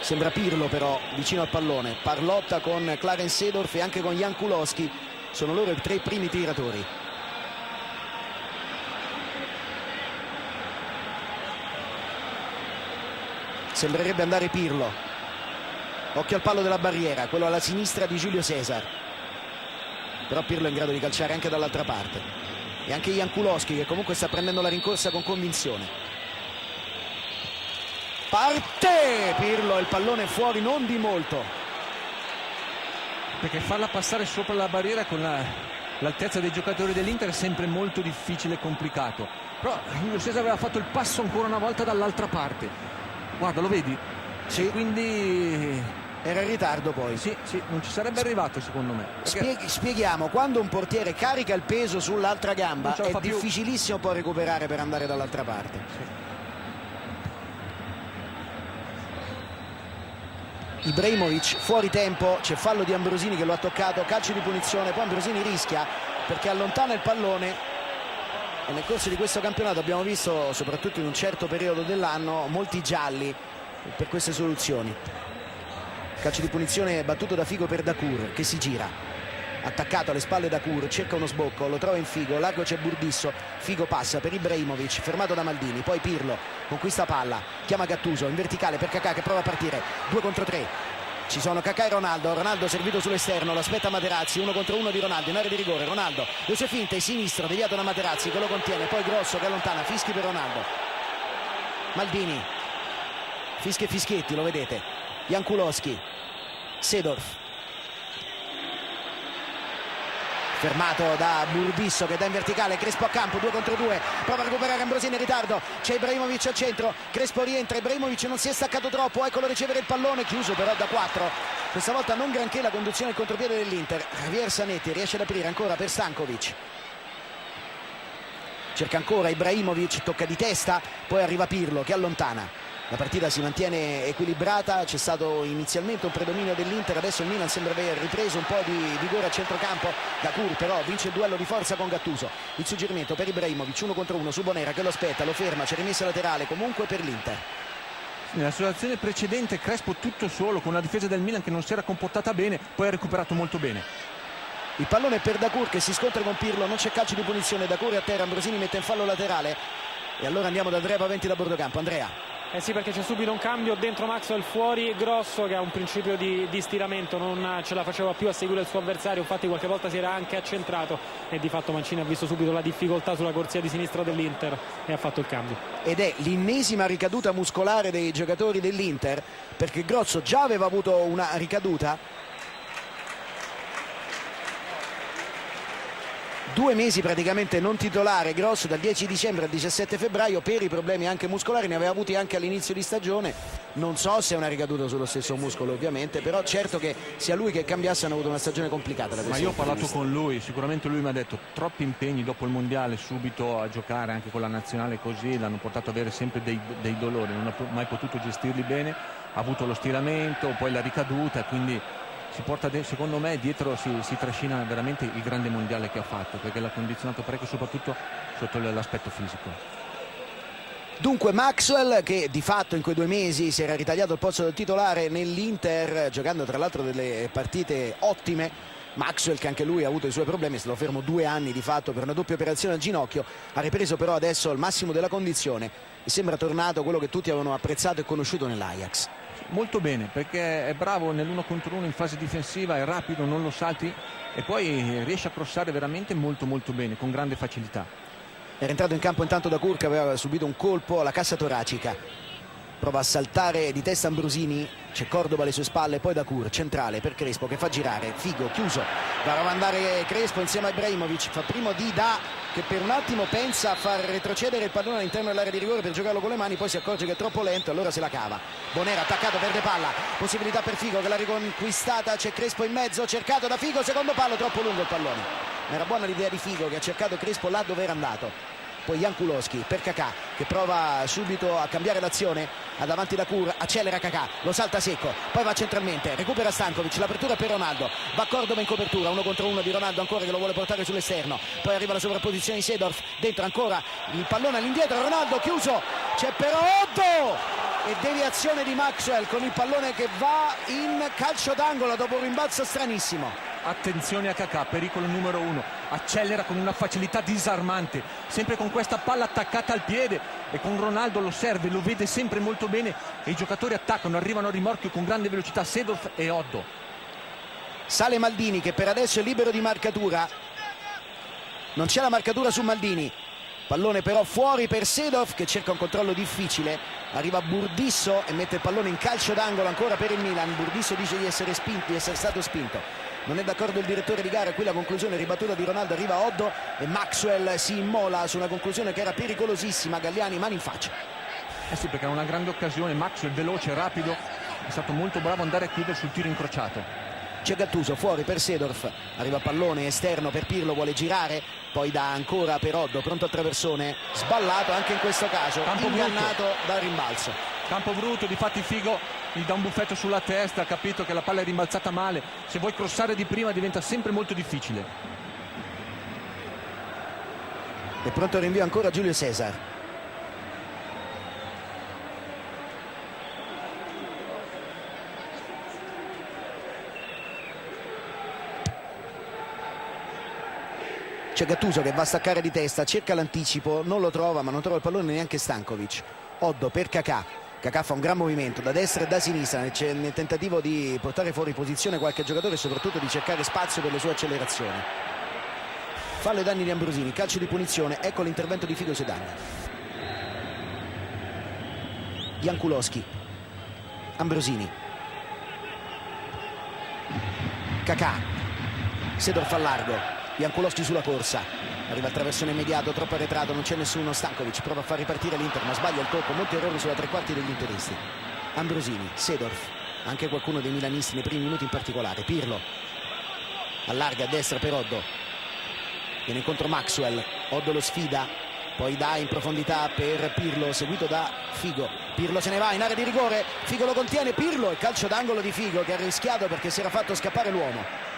Sembra Pirlo però vicino al pallone, parlotta con Clarence Seedorf e anche con Jankulowski, sono loro i 3 primi tiratori. Sembrerebbe andare Pirlo, occhio al palo della barriera, quello alla sinistra di Giulio Cesar, però Pirlo è in grado di calciare anche dall'altra parte, e anche Jankulowski che comunque sta prendendo la rincorsa con convinzione. Parte Pirlo, il pallone è fuori non di molto, perché farla passare sopra la barriera con l'altezza dei giocatori dell'Inter è sempre molto difficile e complicato, però Giulio Cesar aveva fatto il passo ancora una volta dall'altra parte. Guarda, lo vedi? Sì. Quindi era in ritardo poi. Sì, non ci sarebbe arrivato secondo me. Spieghiamo, quando un portiere carica il peso sull'altra gamba è difficilissimo poi recuperare per andare dall'altra parte. Sì. Ibrahimovic fuori tempo, c'è fallo di Ambrosini che lo ha toccato, calcio di punizione, poi Ambrosini rischia perché allontana il pallone. E nel corso di questo campionato abbiamo visto, soprattutto in un certo periodo dell'anno, molti gialli per queste soluzioni. Calcio di punizione battuto da Figo per Dacour che si gira, attaccato alle spalle Dacour, cerca uno sbocco, lo trova in Figo, largo c'è Burdisso, Figo passa per Ibrahimovic, fermato da Maldini, poi Pirlo conquista palla, chiama Gattuso in verticale per Kakà che prova a partire, 2 contro 3. Ci sono Kakà e Ronaldo servito sull'esterno, lo aspetta Materazzi, 1 contro 1 di Ronaldo in area di rigore, Ronaldo le sue finte, sinistro, deviato da Materazzi che lo contiene, poi Grosso che allontana, fischi per Ronaldo, Maldini, fischi e fischietti, lo vedete, Jankulowski, Seedorf, fermato da Burdisso che dà in verticale, Crespo a campo, 2 contro 2, prova a recuperare Ambrosini in ritardo, c'è Ibrahimovic al centro, Crespo rientra, Ibrahimovic non si è staccato troppo, eccolo ricevere il pallone, chiuso però da 4, questa volta non granché la conduzione del contropiede dell'Inter. Javier Zanetti riesce ad aprire ancora per Stankovic, cerca ancora Ibrahimovic, tocca di testa, poi arriva Pirlo che allontana. La partita si mantiene equilibrata, c'è stato inizialmente un predominio dell'Inter, adesso il Milan sembra aver ripreso un po' di vigore a centrocampo. Dacour però vince il duello di forza con Gattuso, il suggerimento per Ibrahimovic, 1 contro 1 su Bonera che lo aspetta, lo ferma, c'è rimessa laterale comunque per l'Inter. Nella situazione precedente Crespo tutto solo con una difesa del Milan che non si era comportata bene, poi ha recuperato molto bene. Il pallone per Dacour che si scontra con Pirlo, non c'è calcio di punizione, Dacour è a terra, Ambrosini mette in fallo laterale e allora andiamo da Andrea Paventi da bordo campo. Andrea. Sì, perché c'è subito un cambio, dentro Maxwell, fuori Grosso che ha un principio di stiramento, non ce la faceva più a seguire il suo avversario, infatti qualche volta si era anche accentrato e di fatto Mancini ha visto subito la difficoltà sulla corsia di sinistra dell'Inter e ha fatto il cambio. Ed è l'ennesima ricaduta muscolare dei giocatori dell'Inter, perché Grosso già aveva avuto una ricaduta 2 mesi praticamente non titolare Grosso, dal 10 dicembre al 17 febbraio per i problemi anche muscolari, ne aveva avuti anche all'inizio di stagione, non so se è una ricaduta sullo stesso muscolo ovviamente, però certo che sia lui che Cambiasso hanno avuto una stagione complicata. Ma io ho parlato con lui, sicuramente lui mi ha detto troppi impegni dopo il mondiale, subito a giocare anche con la nazionale, così l'hanno portato ad avere sempre dei dolori, non ha mai potuto gestirli bene, ha avuto lo stiramento, poi la ricaduta, quindi si porta, secondo me dietro si trascina veramente il grande mondiale che ha fatto, perché l'ha condizionato parecchio soprattutto sotto l'aspetto fisico. Dunque Maxwell, che di fatto in quei 2 mesi si era ritagliato il posto del titolare nell'Inter, giocando tra l'altro delle partite ottime. Maxwell, che anche lui ha avuto i suoi problemi, è stato fermo 2 anni di fatto per una doppia operazione al ginocchio, ha ripreso però adesso il massimo della condizione e sembra tornato quello che tutti avevano apprezzato e conosciuto nell'Ajax. Molto bene, perché è bravo nell'1 contro 1 in fase difensiva, è rapido, non lo salti e poi riesce a crossare veramente molto bene, con grande facilità. Era entrato in campo intanto da Kur, che aveva subito un colpo alla cassa toracica. Prova a saltare di testa Ambrosini, c'è Cordoba alle sue spalle, poi da Kur, centrale per Crespo che fa girare, Figo chiuso, va a mandare Crespo insieme a Ibrahimovic, fa primo Dida che per un attimo pensa a far retrocedere il pallone all'interno dell'area di rigore per giocarlo con le mani, poi si accorge che è troppo lento, allora se la cava. Bonera attaccato, perde palla, possibilità per Figo che l'ha riconquistata, c'è Crespo in mezzo, cercato da Figo, secondo palo, troppo lungo il pallone. Era buona l'idea di Figo che ha cercato Crespo là dove era andato. Poi Jankulowski per Kakà che prova subito a cambiare l'azione, davanti da Kur, accelera Kakà, lo salta secco, poi va centralmente, recupera Stankovic, l'apertura per Ronaldo, va Cordoba in copertura, 1 contro 1 di Ronaldo ancora che lo vuole portare sull'esterno, poi arriva la sovrapposizione di Seedorf, dentro ancora il pallone all'indietro, Ronaldo chiuso, c'è però Oddo e deviazione di Maxwell con il pallone che va in calcio d'angolo dopo un rimbalzo stranissimo. Attenzione a Kakà, pericolo numero 1, accelera con una facilità disarmante, sempre con questa palla attaccata al piede e con Ronaldo lo serve, lo vede sempre molto bene e i giocatori attaccano, arrivano a rimorchio con grande velocità, Seedorf e Oddo. Sale Maldini che per adesso è libero di marcatura, non c'è la marcatura su Maldini, pallone però fuori per Seedorf che cerca un controllo difficile, arriva Burdisso e mette il pallone in calcio d'angolo ancora per il Milan. Burdisso dice di essere stato spinto, non è d'accordo il direttore di gara, qui la conclusione ribattuta di Ronaldo, arriva Oddo e Maxwell si immola su una conclusione che era pericolosissima, Galliani mani in faccia. Sì, perché ha una grande occasione, Maxwell veloce, rapido, è stato molto bravo ad andare a chiudere sul tiro incrociato. C'è Gattuso fuori per Seedorf, arriva pallone esterno per Pirlo, vuole girare, poi dà ancora per Oddo, pronto al traversone, sballato anche in questo caso, ingannato dal rimbalzo. Campo brutto, difatti Figo gli dà un buffetto sulla testa, ha capito che la palla è rimbalzata male, se vuoi crossare di prima diventa sempre molto difficile. E pronto il rinvio ancora Giulio Cesar. C'è Gattuso che va a staccare di testa, cerca l'anticipo, non lo trova, ma non trova il pallone neanche Stankovic. Oddo per Kakà. Kakà fa un gran movimento da destra e da sinistra nel tentativo di portare fuori posizione qualche giocatore e soprattutto di cercare spazio per le sue accelerazioni. Fallo ai danni di Ambrosini, calcio di punizione, ecco l'intervento di Figo Sedani. Jankulowski, Ambrosini, Kakà, Seedorf al largo, Jankulowski sulla corsa. Arriva il traversone immediato, troppo arretrato, non c'è nessuno, Stankovic prova a far ripartire l'Inter ma sbaglia il tocco, molti errori sulla 3/4 degli interisti. Ambrosini, Seedorf, anche qualcuno dei milanisti nei primi minuti in particolare. Pirlo allarga a destra per Oddo, viene incontro Maxwell, Oddo lo sfida, poi dà in profondità per Pirlo seguito da Figo. Pirlo se ne va in area di rigore, Figo lo contiene, Pirlo e calcio d'angolo di Figo che ha rischiato perché si era fatto scappare l'uomo.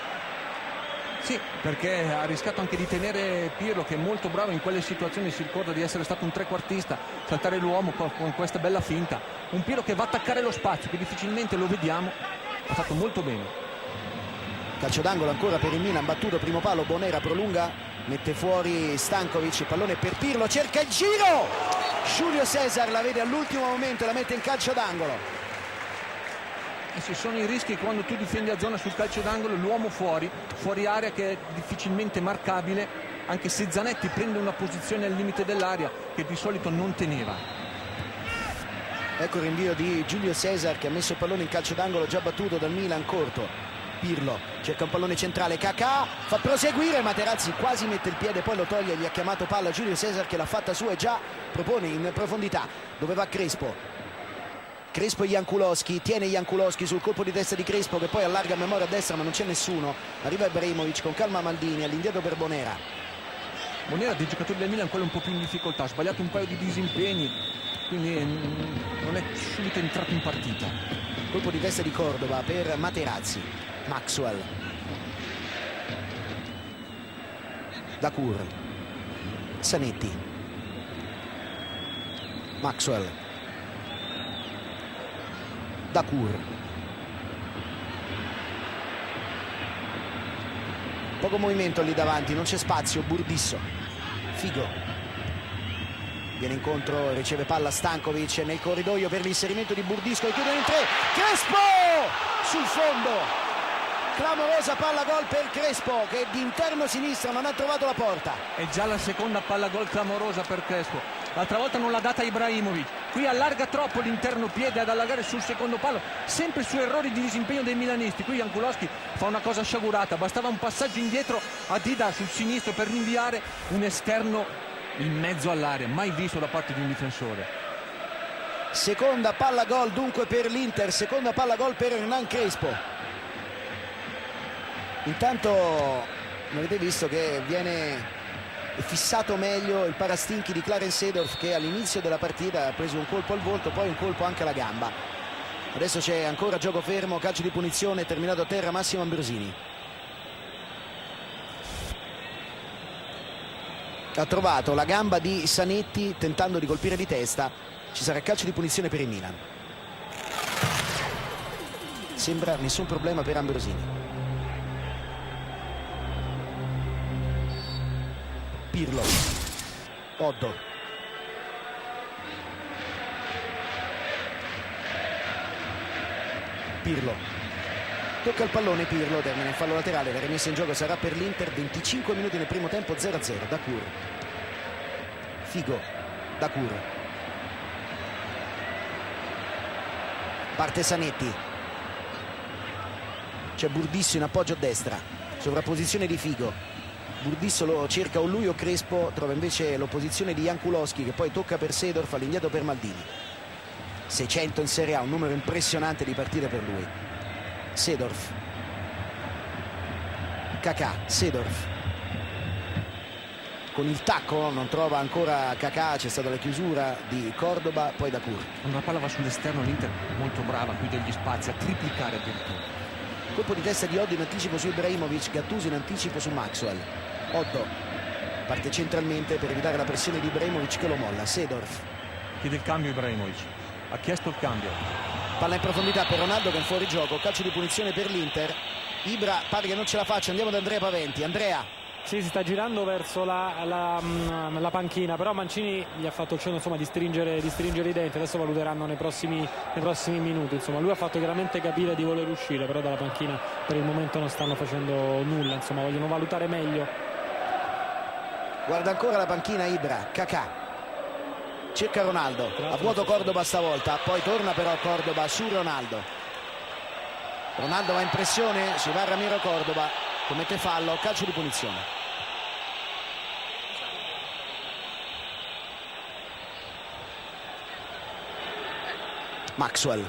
Sì, perché ha rischiato anche di tenere Pirlo, che è molto bravo in quelle situazioni, si ricorda di essere stato un trequartista, saltare l'uomo con questa bella finta. Un Pirlo che va a attaccare lo spazio, che difficilmente lo vediamo, ha fatto molto bene. Calcio d'angolo ancora per il Milan, battuto primo palo, Bonera prolunga, mette fuori Stankovic, pallone per Pirlo, cerca il giro! Giulio Cesar la vede all'ultimo momento e la mette in calcio d'angolo. Ci sono i rischi quando tu difendi a zona sul calcio d'angolo, l'uomo fuori area che è difficilmente marcabile, anche se Zanetti prende una posizione al limite dell'area che di solito non teneva. Ecco il rinvio di Giulio Cesar che ha messo il pallone in calcio d'angolo già battuto dal Milan corto. Pirlo cerca un pallone centrale, Kaká fa proseguire, Materazzi quasi mette il piede, poi lo toglie, gli ha chiamato palla Giulio Cesar che l'ha fatta sua e già propone in profondità dove va Crespo e Jankulowski, tiene Jankulowski sul colpo di testa di Crespo che poi allarga a memoria a destra ma non c'è nessuno, arriva Ibrahimovic con calma Maldini, all'indietro per Bonera. Bonera dei giocatori del Milan quello un po' più in difficoltà, ha sbagliato un paio di disimpegni, quindi non è subito entrato in partita. Colpo di testa di Cordova per Materazzi, Maxwell, Dacour, Zanetti, Maxwell, Dacour, poco movimento lì davanti, non c'è spazio, Burdisso, Figo viene incontro, riceve palla Stankovic nel corridoio per l'inserimento di Burdisco e chiude in 3, Crespo sul fondo, clamorosa palla gol per Crespo che di interno sinistra non ha trovato la porta. È già la seconda palla gol clamorosa per Crespo, l'altra volta non l'ha data Ibrahimovic, qui allarga troppo l'interno piede ad allargare sul secondo palo, sempre su errori di disimpegno dei milanisti. Qui Jankulowski fa una cosa sciagurata, bastava un passaggio indietro a Dida sul sinistro per rinviare un esterno in mezzo all'area, mai visto da parte di un difensore. Seconda palla gol dunque per l'Inter, seconda palla gol per Hernan Crespo. Intanto avete visto che viene fissato meglio il parastinchi di Clarence Seedorf che all'inizio della partita ha preso un colpo al volto, poi un colpo anche alla gamba. Adesso c'è ancora gioco fermo, calcio di punizione, terminato a terra Massimo Ambrosini. Ha trovato la gamba di Zanetti tentando di colpire di testa, ci sarà calcio di punizione per il Milan. Sembra nessun problema per Ambrosini. Pirlo, Oddo, Pirlo, tocca il pallone Pirlo, termina in fallo laterale, la rimessa in gioco sarà per l'Inter, 25 minuti nel primo tempo, 0-0, Dacour, Figo, Dacour, parte Zanetti, c'è Burdisso in appoggio a destra, sovrapposizione di Figo, Burdisso lo cerca o lui o Crespo, trova invece l'opposizione di Jankulowski che poi tocca per Seedorf, all'indietro per Maldini. 600 in Serie A, un numero impressionante di partite per lui. Seedorf, Kaká, Seedorf con il tacco non trova ancora Kaká, c'è stata la chiusura di Cordoba, poi Dacour. Quando la palla va sull'esterno l'Inter molto brava, qui degli spazi a triplicare addirittura. Colpo di testa di Oddo in anticipo su Ibrahimovic, Gattuso in anticipo su Maxwell. Oddo parte centralmente per evitare la pressione di Ibrahimovic che lo molla. Seedorf Chiede il cambio Ibrahimovic, ha chiesto il cambio. Palla in profondità per Ronaldo che è in fuorigioco, calcio di punizione per l'Inter. Ibra pare che non ce la faccia, andiamo da Andrea Paventi. Andrea. Sì, si sta girando verso la panchina, però Mancini gli ha fatto cenno insomma di stringere i denti, adesso valuteranno nei prossimi minuti. Insomma, lui ha fatto chiaramente capire di voler uscire, però dalla panchina per il momento non stanno facendo nulla, insomma vogliono valutare meglio. Guarda ancora la panchina Ibra, Kaká cerca Ronaldo, a vuoto Cordoba stavolta, poi torna però Cordoba su Ronaldo. Ronaldo va in pressione, si va Ramiro Cordoba, commette fallo, calcio di punizione. Maxwell,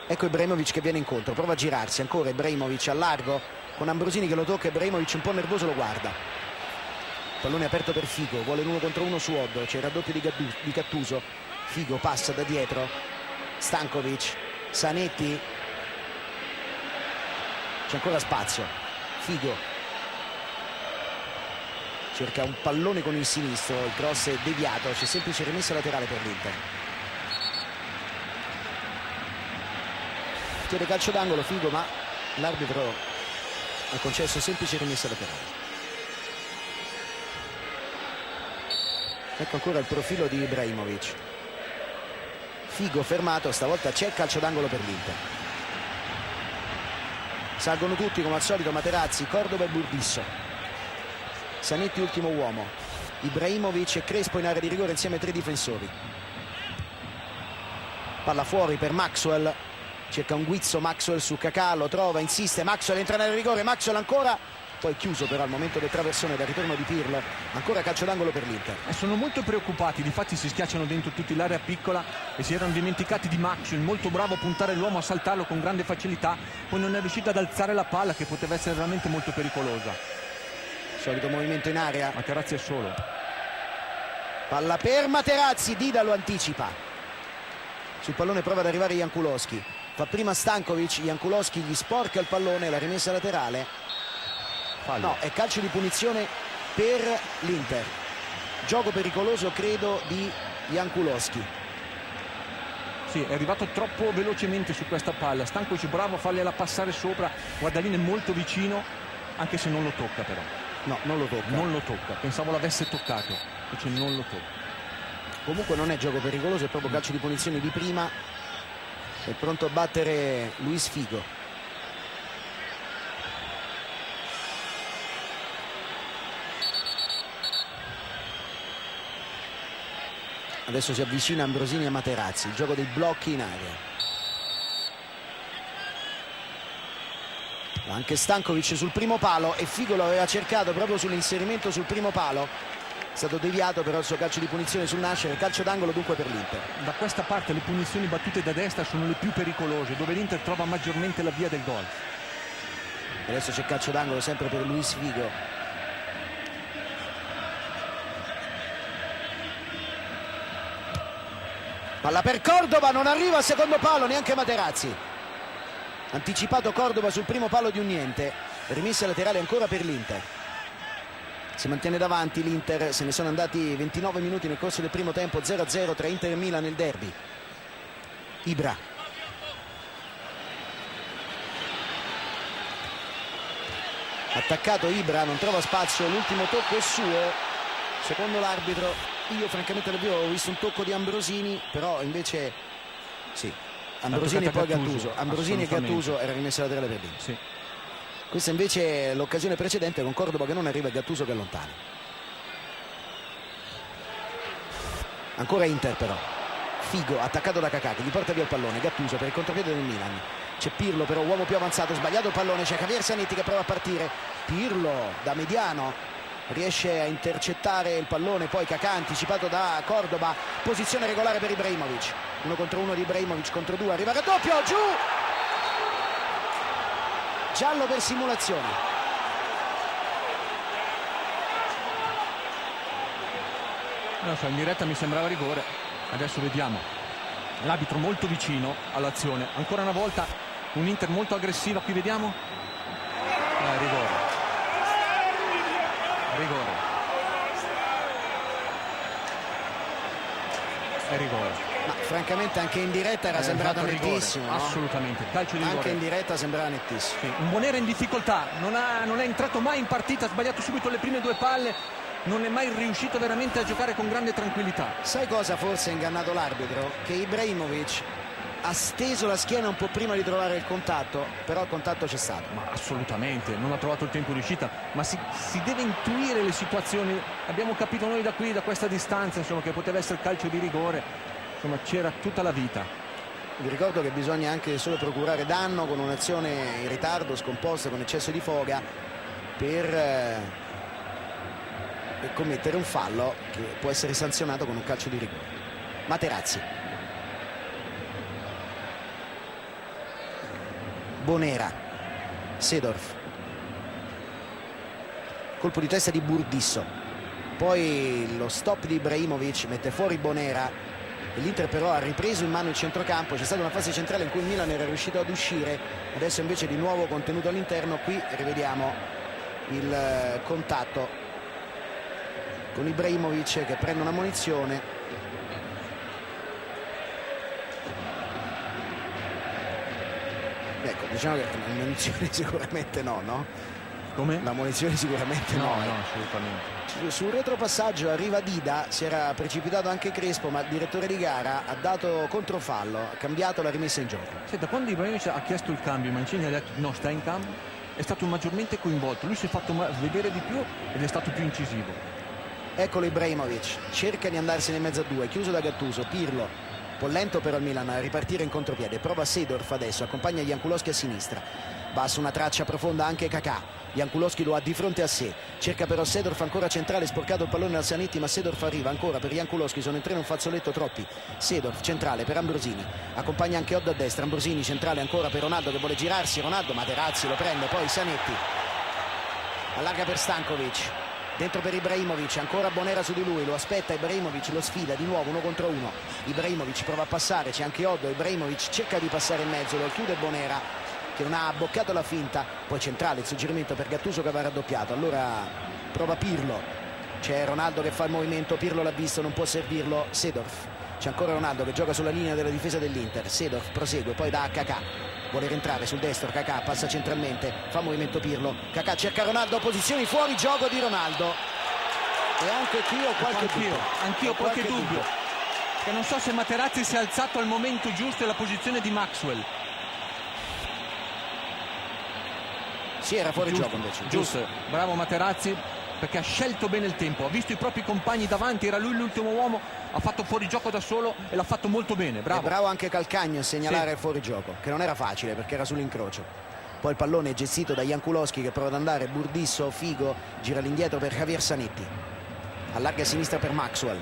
ecco Ibrahimovic che viene incontro, prova a girarsi ancora Ibrahimovic al largo con Ambrosini che lo tocca, Ibrahimovic un po' nervoso lo guarda, pallone aperto per Figo, vuole l'uno contro uno su Oddo, c'è il raddoppio di Gattuso, Figo passa da dietro, Stankovic, Zanetti, c'è ancora spazio, Figo cerca un pallone con il sinistro, il cross è deviato, c'è semplice rimessa laterale per l'Inter. Chiede calcio d'angolo Figo, ma l'arbitro ha concesso semplice rimessa laterale. Ecco ancora il profilo di Ibrahimovic. Figo fermato, stavolta c'è calcio d'angolo per l'Inter. Salgono tutti come al solito Materazzi, Cordoba e Burdisso. Zanetti ultimo uomo, Ibrahimovic e Crespo in area di rigore insieme ai tre difensori. Palla fuori per Maxwell, cerca un guizzo Maxwell su Kakà, lo trova, insiste, Maxwell entra nel rigore, Maxwell ancora, poi chiuso però al momento del traversone dal ritorno di Pirlo, ancora calcio d'angolo per l'Inter. Sono molto preoccupati, difatti si schiacciano dentro tutti l'area piccola e si erano dimenticati di Maxwell, molto bravo a puntare l'uomo, a saltarlo con grande facilità, poi non è riuscito ad alzare la palla che poteva essere veramente molto pericolosa. Solito movimento in area, Materazzi è solo. palla per Materazzi, Dida lo anticipa, sul pallone prova ad arrivare Jankulowski, fa prima Stankovic, Jankulowski gli sporca il pallone, la rimessa laterale. Fallo. No, è calcio di punizione per l'Inter. Gioco pericoloso credo di Jankulowski. Sì, è arrivato troppo velocemente su questa palla. Stankovic bravo a fargliela passare sopra. Guardalini è molto vicino, anche se non lo tocca però. No, non lo tocca. Non lo tocca, pensavo l'avesse toccato, invece non lo tocca. Comunque non è gioco pericoloso, è proprio calcio di punizione di prima. È pronto a battere Luis Figo. Adesso si avvicina Ambrosini a Materazzi, il gioco dei blocchi in aria. Anche Stankovic sul primo palo e Figo lo aveva cercato proprio sull'inserimento sul primo palo. È stato deviato però il suo calcio di punizione sul nascere, calcio d'angolo dunque per l'Inter. Da questa parte le punizioni battute da destra sono le più pericolose, dove l'Inter trova maggiormente la via del gol. Adesso c'è calcio d'angolo sempre per Luis Figo. Palla per Cordova, non arriva al secondo palo neanche Materazzi. Anticipato Cordova sul primo palo di un niente. Rimessa laterale ancora per l'Inter. Si mantiene davanti l'Inter, se ne sono andati 29 minuti nel corso del primo tempo, 0-0 tra Inter e Milan nel derby. Ibra. Attaccato Ibra, non trova spazio, l'ultimo tocco è suo. Secondo l'arbitro, io francamente avevo visto un tocco di Ambrosini, però invece sì, Ambrosini e poi Gattuso. Ambrosini e Gattuso era rimessa laterale per l'Inter. Sì. Questa invece è l'occasione precedente con Cordova che non arriva e Gattuso che allontana. Ancora Inter però. Figo attaccato da Kakà che gli porta via il pallone, Gattuso per il contropiede del Milan. C'è Pirlo però, uomo più avanzato, sbagliato il pallone, c'è Javier Zanetti che prova a partire. Pirlo da mediano riesce a intercettare il pallone, poi Kakà anticipato da Cordova, posizione regolare per Ibrahimovic, 1 contro 1 di Ibrahimovic contro 2, arriva il raddoppio, giù, giallo per simulazione. Non so, in diretta mi sembrava rigore, adesso vediamo. L'arbitro molto vicino all'azione, ancora una volta un Inter molto aggressiva, qui vediamo. Rigore. Rigore. È rigore. Ma francamente anche in diretta era sembrato nettissimo, no? Assolutamente, calcio di rigore. Anche in diretta sembrava nettissimo. Sì, un Bonera in difficoltà, non è entrato mai in partita, ha sbagliato subito le prime 2 palle, non è mai riuscito veramente a giocare con grande tranquillità. Sai cosa forse ha ingannato l'arbitro? Che Ibrahimovic ha steso la schiena un po' prima di trovare il contatto, però il contatto c'è stato. Ma assolutamente, non ha trovato il tempo di uscita, ma si deve intuire le situazioni. Abbiamo capito noi da qui, da questa distanza, insomma, che poteva essere calcio di rigore, insomma c'era tutta la vita. Vi ricordo che bisogna anche solo procurare danno con un'azione in ritardo, scomposta, con eccesso di foga, per commettere un fallo che può essere sanzionato con un calcio di rigore. Materazzi. Bonera, Seedorf, colpo di testa di Burdisso, poi lo stop di Ibrahimovic mette fuori Bonera e l'Inter però ha ripreso in mano il centrocampo. C'è stata una fase centrale in cui il Milan era riuscito ad uscire, adesso invece di nuovo contenuto all'interno. Qui rivediamo il contatto con Ibrahimovic che prende una munizione. Ecco, diciamo che la munizione sicuramente no, no? Come? La munizione sicuramente no. No, assolutamente. Sul retropassaggio arriva Dida, si era precipitato anche Crespo, ma il direttore di gara ha dato controfallo, ha cambiato la rimessa in gioco. Sì, da quando Ibrahimovic ha chiesto il cambio, Mancini ha detto no, sta in campo, è stato maggiormente coinvolto, lui si è fatto vedere di più ed è stato più incisivo. Eccolo Ibrahimovic, cerca di andarsene in mezzo a due, chiuso da Gattuso, Pirlo un po' lento però il Milan a ripartire in contropiede. Prova Seedorf adesso, accompagna Jankulovski a sinistra, va su una traccia profonda anche Kakà. Jankulovski lo ha di fronte a sé, cerca però Seedorf ancora centrale, sporcato il pallone al Zanetti, ma Seedorf arriva ancora per Jankulovski, sono in tre, un fazzoletto troppi. Seedorf centrale per Ambrosini, accompagna anche Oddo a destra, Ambrosini centrale ancora per Ronaldo che vuole girarsi, Ronaldo, Materazzi lo prende, poi Zanetti allarga per Stankovic, dentro per Ibrahimovic, ancora Bonera su di lui, lo aspetta Ibrahimovic, lo sfida di nuovo 1 contro 1. Ibrahimovic prova a passare, c'è anche Oddo, Ibrahimovic cerca di passare in mezzo, lo chiude Bonera che non ha boccato la finta, poi centrale il suggerimento per Gattuso che aveva raddoppiato, allora prova Pirlo, c'è Ronaldo che fa il movimento, Pirlo l'ha visto, non può servirlo Seedorf, c'è ancora Ronaldo che gioca sulla linea della difesa dell'Inter, Seedorf prosegue, poi da Kakà, vuole rientrare sul destro, Kakà passa centralmente, fa movimento Pirlo, Kakà cerca Ronaldo, posizioni fuori gioco di Ronaldo e anche qui ho qualche dubbio. Anch'io ho qualche dubbio, che non so se Materazzi si è alzato al momento giusto e la posizione di Maxwell. Sì, era fuori gioco invece. Giusto, bravo Materazzi, perché ha scelto bene il tempo, ha visto i propri compagni davanti, era lui l'ultimo uomo, ha fatto fuori gioco da solo e l'ha fatto molto bene, bravo. E bravo anche Calcagno a segnalare il fuori gioco, che non era facile perché era sull'incrocio. Poi il pallone è gestito da Jankulovski che prova ad andare, Burdisso, Figo, gira all'indietro per Javier Zanetti, allarga a sinistra per Maxwell.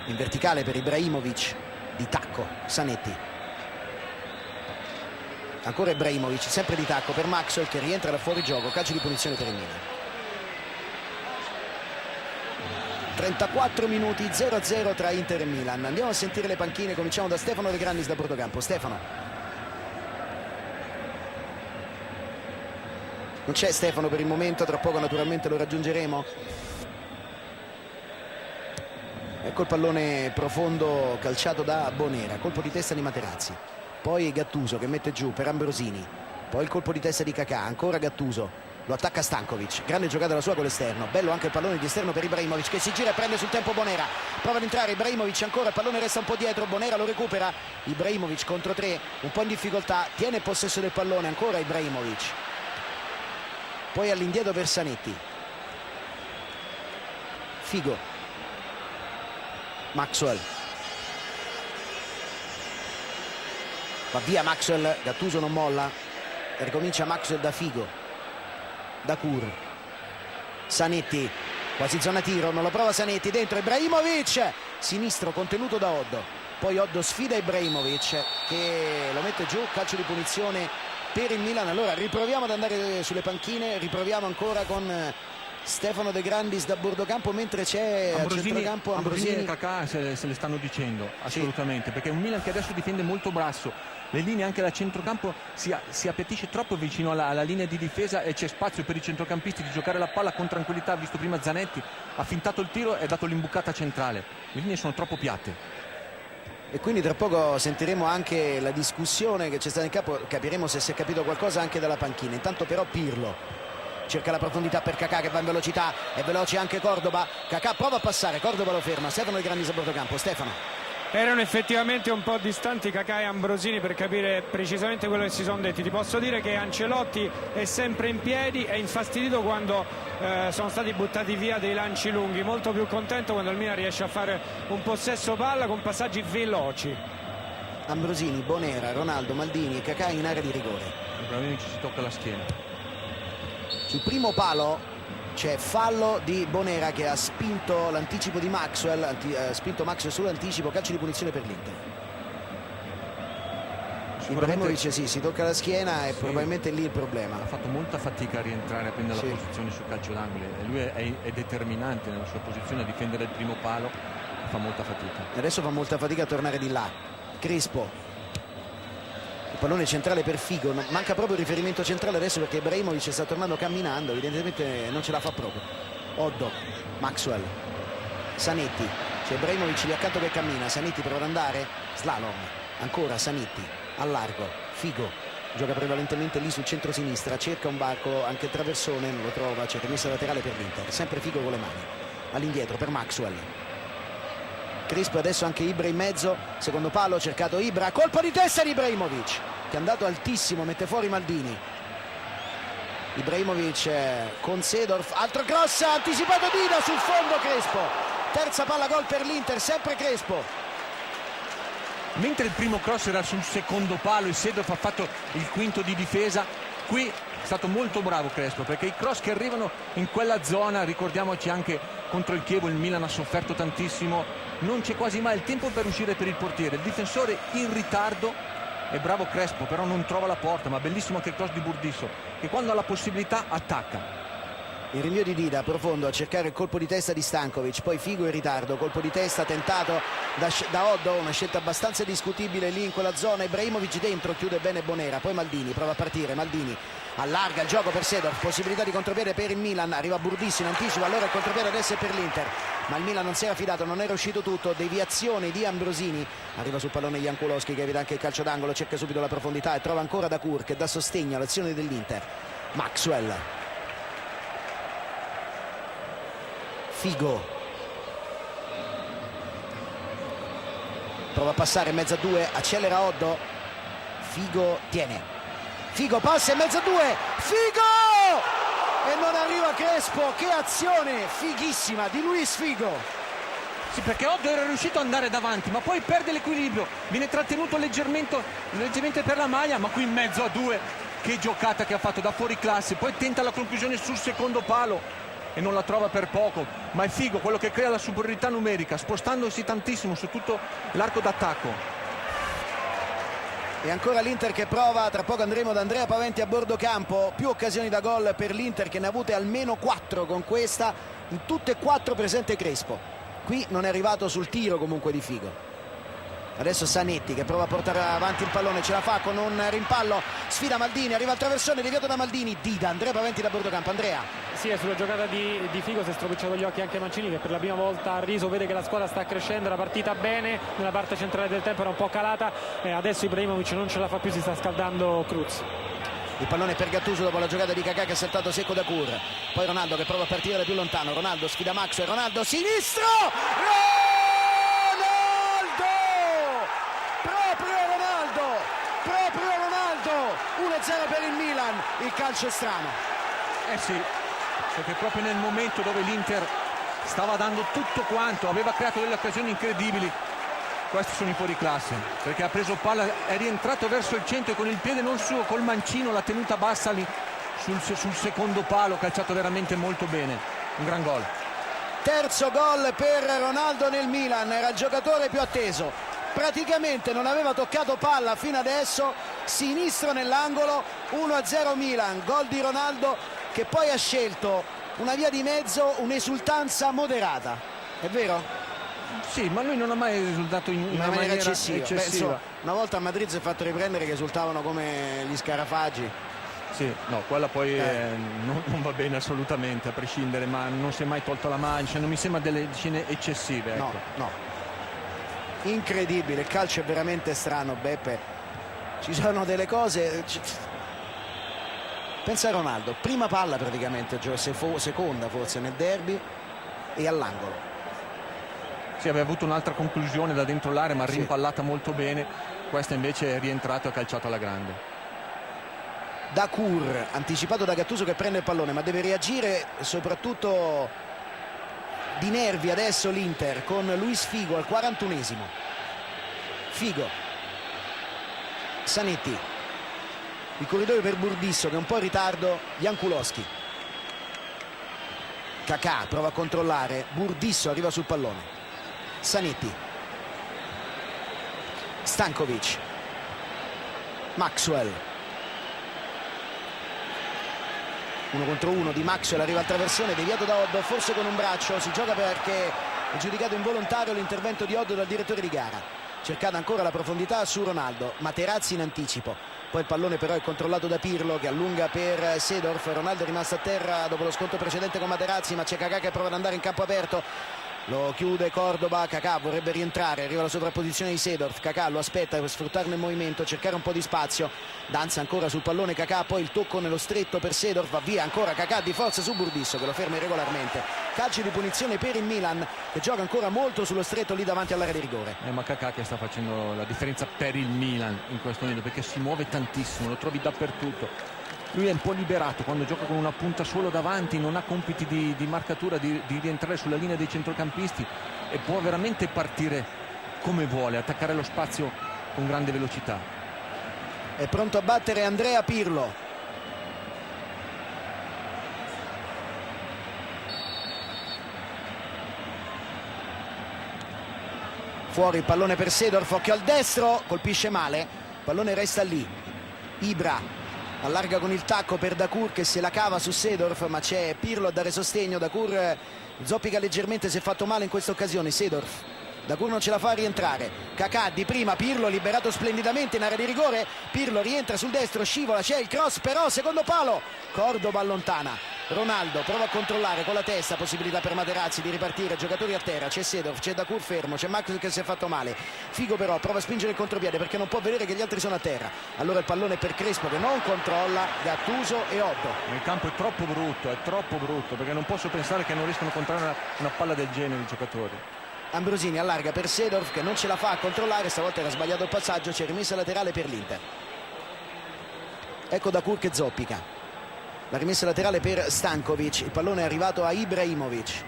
In verticale per Ibrahimovic, di tacco, Zanetti. Ancora Ibrahimovic, sempre di tacco per Maxwell che rientra da fuori gioco, calcio di punizione per il Milan. 34 minuti, 0-0 tra Inter e Milan. Andiamo a sentire le panchine, cominciamo da Stefano De Grandis da Bordocampo. Stefano. Non c'è Stefano per il momento, tra poco naturalmente lo raggiungeremo. Ecco il pallone profondo calciato da Bonera, colpo di testa di Materazzi. Poi Gattuso che mette giù per Ambrosini, poi il colpo di testa di Kakà, ancora Gattuso, lo attacca Stankovic, grande giocata la sua con l'esterno, bello anche il pallone di esterno per Ibrahimovic che si gira e prende sul tempo Bonera, prova ad entrare Ibrahimovic ancora, il pallone resta un po' dietro, Bonera lo recupera, Ibrahimovic contro 3, un po' in difficoltà, tiene possesso del pallone, ancora Ibrahimovic, poi all'indietro per Zanetti, Figo, Maxwell. Va via Maxwell, Gattuso non molla, ricomincia Maxwell da Figo, da Kur, Zanetti, quasi zona tiro, non lo prova Zanetti, dentro Ibrahimovic, sinistro contenuto da Oddo, poi Oddo sfida Ibrahimovic che lo mette giù, calcio di punizione per il Milan. Allora riproviamo ad andare sulle panchine, riproviamo ancora con Stefano De Grandis da Bordocampo, mentre c'è a centrocampo Ambrosini e Kakà se le stanno dicendo assolutamente, sì. Perché è un Milan che adesso difende molto basso, le linee anche da centrocampo si appiattisce troppo vicino alla linea di difesa e c'è spazio per i centrocampisti di giocare la palla con tranquillità. Visto prima Zanetti ha fintato il tiro e ha dato l'imbucata centrale, le linee sono troppo piatte. E quindi tra poco sentiremo anche la discussione che c'è stata in campo, capiremo se si è capito qualcosa anche dalla panchina. Intanto però Pirlo cerca la profondità per Kakà che va in velocità, è veloce anche Cordoba, Kakà prova a passare, Cordoba lo ferma, Stefano De Grandis a Bordocampo. Stefano. Erano effettivamente un po' distanti Kakà e Ambrosini per capire precisamente quello che si sono detti. Ti posso dire che Ancelotti è sempre in piedi, è infastidito quando sono stati buttati via dei lanci lunghi, molto più contento quando il Milan riesce a fare un possesso palla con passaggi veloci. Ambrosini, Bonera, Ronaldo, Maldini e Kakà in area di rigore. Ibrahimovic si tocca la schiena. Sul primo palo c'è fallo di Bonera che ha spinto l'anticipo di Maxwell, ha spinto Maxwell sull'anticipo, calcio di punizione per l'Inter. Ibrahimovic si tocca la schiena e probabilmente lì il problema. Ha fatto molta fatica a rientrare a prendere la posizione sul calcio d'angolo e lui è determinante nella sua posizione a difendere il primo palo, fa molta fatica. E adesso fa molta fatica a tornare di là. Crispo. Il pallone centrale per Figo, manca proprio il riferimento centrale adesso perché Ibrahimovic sta tornando camminando, evidentemente non ce la fa proprio. Oddo, Maxwell, Zanetti, c'è Ibrahimovic lì accanto che cammina, Zanetti prova ad andare, slalom, ancora Zanetti, al largo, Figo, gioca prevalentemente lì sul centro-sinistra, cerca un varco, anche il traversone non lo trova, c'è rimessa laterale per l'Inter, sempre Figo con le mani, all'indietro per Maxwell. Crispo, adesso anche Ibra in mezzo, secondo palo, cercato Ibra, colpo di testa di Ibrahimovic che è andato altissimo, mette fuori Maldini. Ibrahimovic con Seedorf, altro cross anticipato Dida sul fondo, Crespo, terza palla gol per l'Inter, sempre Crespo. Mentre il primo cross era sul secondo palo, il Seedorf ha fatto il quinto di difesa, qui è stato molto bravo Crespo, perché i cross che arrivano in quella zona, ricordiamoci anche contro il Chievo il Milan ha sofferto tantissimo, non c'è quasi mai il tempo per uscire per il portiere, il difensore in ritardo. È bravo Crespo, però non trova la porta, ma bellissimo anche il cross di Burdisso, che quando ha la possibilità attacca. Il rinvio di Dida profondo a cercare il colpo di testa di Stankovic, poi Figo in ritardo, colpo di testa tentato da Oddo, una scelta abbastanza discutibile lì in quella zona. Ibrahimovic dentro, chiude bene Bonera, poi Maldini prova a partire, Maldini allarga il gioco per Seedorf, possibilità di contropiede per il Milan, arriva Burdisso in anticipo, allora il contropiede adesso è per l'Inter, ma il Milan non si era fidato, non era uscito tutto, deviazione di Ambrosini, arriva sul pallone Jankulowski che evita anche il calcio d'angolo, cerca subito la profondità e trova ancora Dacour che dà sostegno all'azione dell'Inter. Maxwell, Figo prova a passare in mezzo a due, accelera Oddo, Figo tiene, Figo passa in mezzo a due, Figo e non arriva Crespo. Che azione fighissima di Luis Figo. Sì, perché Oddo era riuscito ad andare davanti, ma poi perde l'equilibrio, viene trattenuto leggermente per la maglia, ma qui in mezzo a due, che giocata che ha fatto da fuori classe, poi tenta la conclusione sul secondo palo e non la trova per poco, ma è Figo quello che crea la superiorità numerica, spostandosi tantissimo su tutto l'arco d'attacco. E ancora l'Inter che prova, tra poco andremo da Andrea Paventi a bordo campo, più occasioni da gol per l'Inter che ne ha avute almeno 4 con questa, in tutte e 4 presente Crespo, qui non è arrivato sul tiro comunque di Figo. Adesso Zanetti che prova a portare avanti il pallone, ce la fa con un rimpallo, sfida Maldini, arriva al traversone, deviato da Maldini, Dida, Andrea Paventi da bordo campo. Andrea. Sì, è sulla giocata di Figo si è stropicciato gli occhi anche Mancini che per la prima volta ha riso, vede che la squadra sta crescendo, la partita bene, nella parte centrale del tempo era un po' calata, adesso Ibrahimovic non ce la fa più, si sta scaldando Cruz. Il pallone per Gattuso dopo la giocata di Kakà che è saltato secco da Cur, poi Ronaldo che prova a partire da più lontano, Ronaldo sfida Maxwell, Ronaldo sinistro, proprio Ronaldo, 1-0 per il Milan, il calcio è strano. Sì, perché proprio nel momento dove l'Inter stava dando tutto quanto, aveva creato delle occasioni incredibili, questi sono i fuoriclasse, perché ha preso palla, è rientrato verso il centro e con il piede non suo, col mancino, la tenuta bassa lì sul secondo palo, calciato veramente molto bene, un gran gol. Terzo gol per Ronaldo nel Milan, era il giocatore più atteso, praticamente non aveva toccato palla fino adesso, sinistro nell'angolo, 1-0 Milan, gol di Ronaldo che poi ha scelto una via di mezzo, un'esultanza moderata, è vero? Sì, ma lui non ha mai risultato in una maniera eccessiva. Beh, insomma, una volta a Madrid si è fatto riprendere che esultavano come gli scarafaggi. Sì, no, quella poi non va bene assolutamente, a prescindere, ma non si è mai tolto la mancia, non mi sembra delle scene eccessive. Ecco. No. Incredibile, il calcio è veramente strano, Beppe. Ci sono delle cose. Pensa a Ronaldo, prima palla praticamente, cioè seconda forse nel derby e all'angolo. Sì, aveva avuto un'altra conclusione da dentro l'area, ma rimpallata molto bene. Questa invece è rientrato e ha calciato alla grande. Dacour, anticipato da Gattuso che prende il pallone, ma deve reagire soprattutto di nervi adesso l'Inter con Luis Figo al 41esimo. Figo, Zanetti, il corridoio per Burdisso che è un po' in ritardo, Jankulowski, Kakà prova a controllare, Burdisso arriva sul pallone, Zanetti, Stankovic, Maxwell, 1 contro 1 di Maxwell, arriva al traversone, deviato da Oddo, forse con un braccio, si gioca perché è giudicato involontario l'intervento di Oddo dal direttore di gara, cercata ancora la profondità su Ronaldo, Materazzi in anticipo, poi il pallone però è controllato da Pirlo che allunga per Seedorf, Ronaldo è rimasto a terra dopo lo scontro precedente con Materazzi, ma c'è Kakà che prova ad andare in campo aperto, lo chiude Cordoba, Kakà vorrebbe rientrare, arriva la sovrapposizione di Seedorf, Kakà lo aspetta per sfruttarne il movimento, cercare un po' di spazio, danza ancora sul pallone Kakà, poi il tocco nello stretto per Seedorf, va via ancora Kakà di forza su Burdisso che lo ferma irregolarmente, calcio di punizione per il Milan che gioca ancora molto sullo stretto lì davanti all'area di rigore. Ma Kakà che sta facendo la differenza per il Milan in questo momento, perché si muove tantissimo, lo trovi dappertutto. lui è un po' liberato quando gioca con una punta solo davanti, non ha compiti di marcatura, di rientrare sulla linea dei centrocampisti e può veramente partire come vuole, attaccare lo spazio con grande velocità. È pronto a battere Andrea Pirlo. Fuori il pallone per Seedorf, occhio al destro, colpisce male, il pallone resta lì. Ibra allarga con il tacco per Dacour che se la cava su Seedorf, ma c'è Pirlo a dare sostegno. Dacour zoppica leggermente, si è fatto male in questa occasione Seedorf. Dacour non ce la fa a rientrare. Kakà di prima, Pirlo liberato splendidamente in area di rigore, Pirlo rientra sul destro, scivola, c'è il cross però, secondo palo, Cordoba allontana. Ronaldo prova a controllare con la testa, possibilità per Materazzi di ripartire, giocatori a terra, c'è Seedorf, c'è Dacour fermo, c'è Max che si è fatto male. Figo però prova a spingere il contropiede perché non può vedere che gli altri sono a terra. Allora il pallone per Crespo che non controlla, Gattuso e Otto. Il campo è troppo brutto perché non posso pensare che non riescano a controllare una palla del genere i giocatori. Ambrosini allarga per Seedorf che non ce la fa a controllare, stavolta era sbagliato il passaggio, c'è rimessa laterale per l'Inter. Ecco Dacour che zoppica. La rimessa laterale per Stankovic, il pallone è arrivato a Ibrahimovic.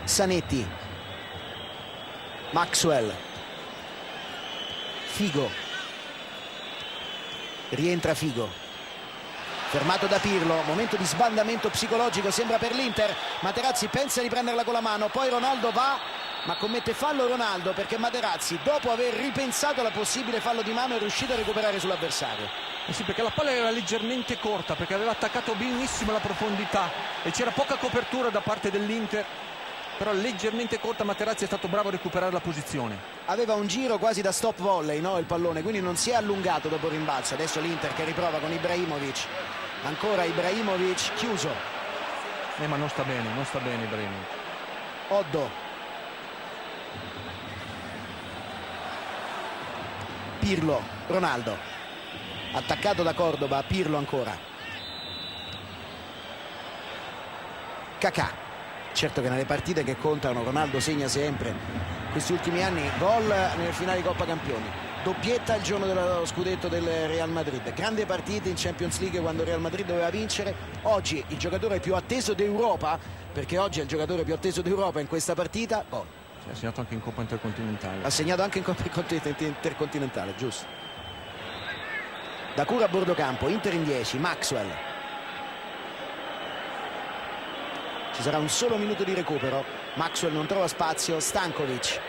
Zanetti, Maxwell, Figo, rientra Figo, fermato da Pirlo, momento di sbandamento psicologico sembra per l'Inter. Materazzi pensa di prenderla con la mano, poi Ronaldo va, ma commette fallo Ronaldo perché Materazzi, dopo aver ripensato alla possibile fallo di mano, è riuscito a recuperare sull'avversario. Sì, perché la palla era leggermente corta, perché aveva attaccato benissimo la profondità e c'era poca copertura da parte dell'Inter, però leggermente corta. Materazzi è stato bravo a recuperare la posizione. Aveva un giro quasi da stop volley, no, il pallone, quindi non si è allungato dopo il rimbalzo. Adesso l'Inter che riprova con Ibrahimovic, ancora Ibrahimovic chiuso. Ma non sta bene Ibrahimovic. Oddo, Pirlo, Ronaldo attaccato da Cordoba, Pirlo ancora, Kakà. Certo che nelle partite che contano Ronaldo segna sempre, questi ultimi anni gol nel finale di Coppa Campioni, doppietta il giorno dello scudetto del Real Madrid, grande partita in Champions League quando il Real Madrid doveva vincere. Oggi il giocatore più atteso d'Europa, perché oggi è il giocatore più atteso d'Europa in questa partita. Ha segnato anche in Coppa Intercontinentale. Ha segnato anche in Coppa Intercontinentale, giusto. Dacour a bordo campo, Inter in 10, Maxwell. Ci sarà un solo minuto di recupero, Maxwell non trova spazio, Stankovic.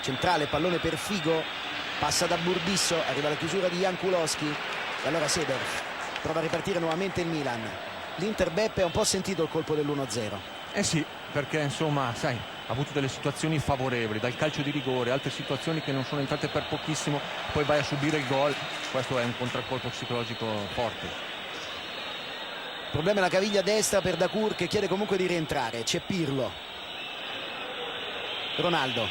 Centrale, pallone per Figo, passa da Burdisso, arriva la chiusura di Jankulowski e allora Seedorf prova a ripartire nuovamente il Milan. L'Inter Beppe ha un po' sentito il colpo dell'1-0. Sì, perché insomma, sai, ha avuto delle situazioni favorevoli, dal calcio di rigore, altre situazioni che non sono entrate per pochissimo, poi vai a subire il gol, questo è un contraccolpo psicologico forte. Il problema è la caviglia destra per Dacour che chiede comunque di rientrare, c'è Pirlo. Ronaldo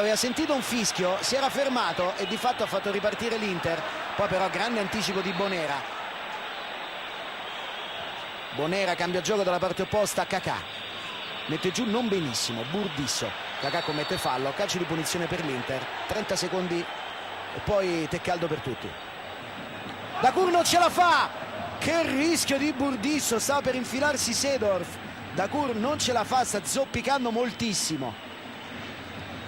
aveva sentito un fischio, si era fermato e di fatto ha fatto ripartire l'Inter, poi però grande anticipo di Bonera. Bonera cambia gioco dalla parte opposta a Kakà, mette giù non benissimo Burdisso, Kakà commette fallo, calcio di punizione per l'Inter, 30 secondi e poi tè caldo per tutti. Dacour non ce la fa, che rischio di Burdisso, stava per infilarsi Seedorf, Dacour non ce la fa, sta zoppicando moltissimo,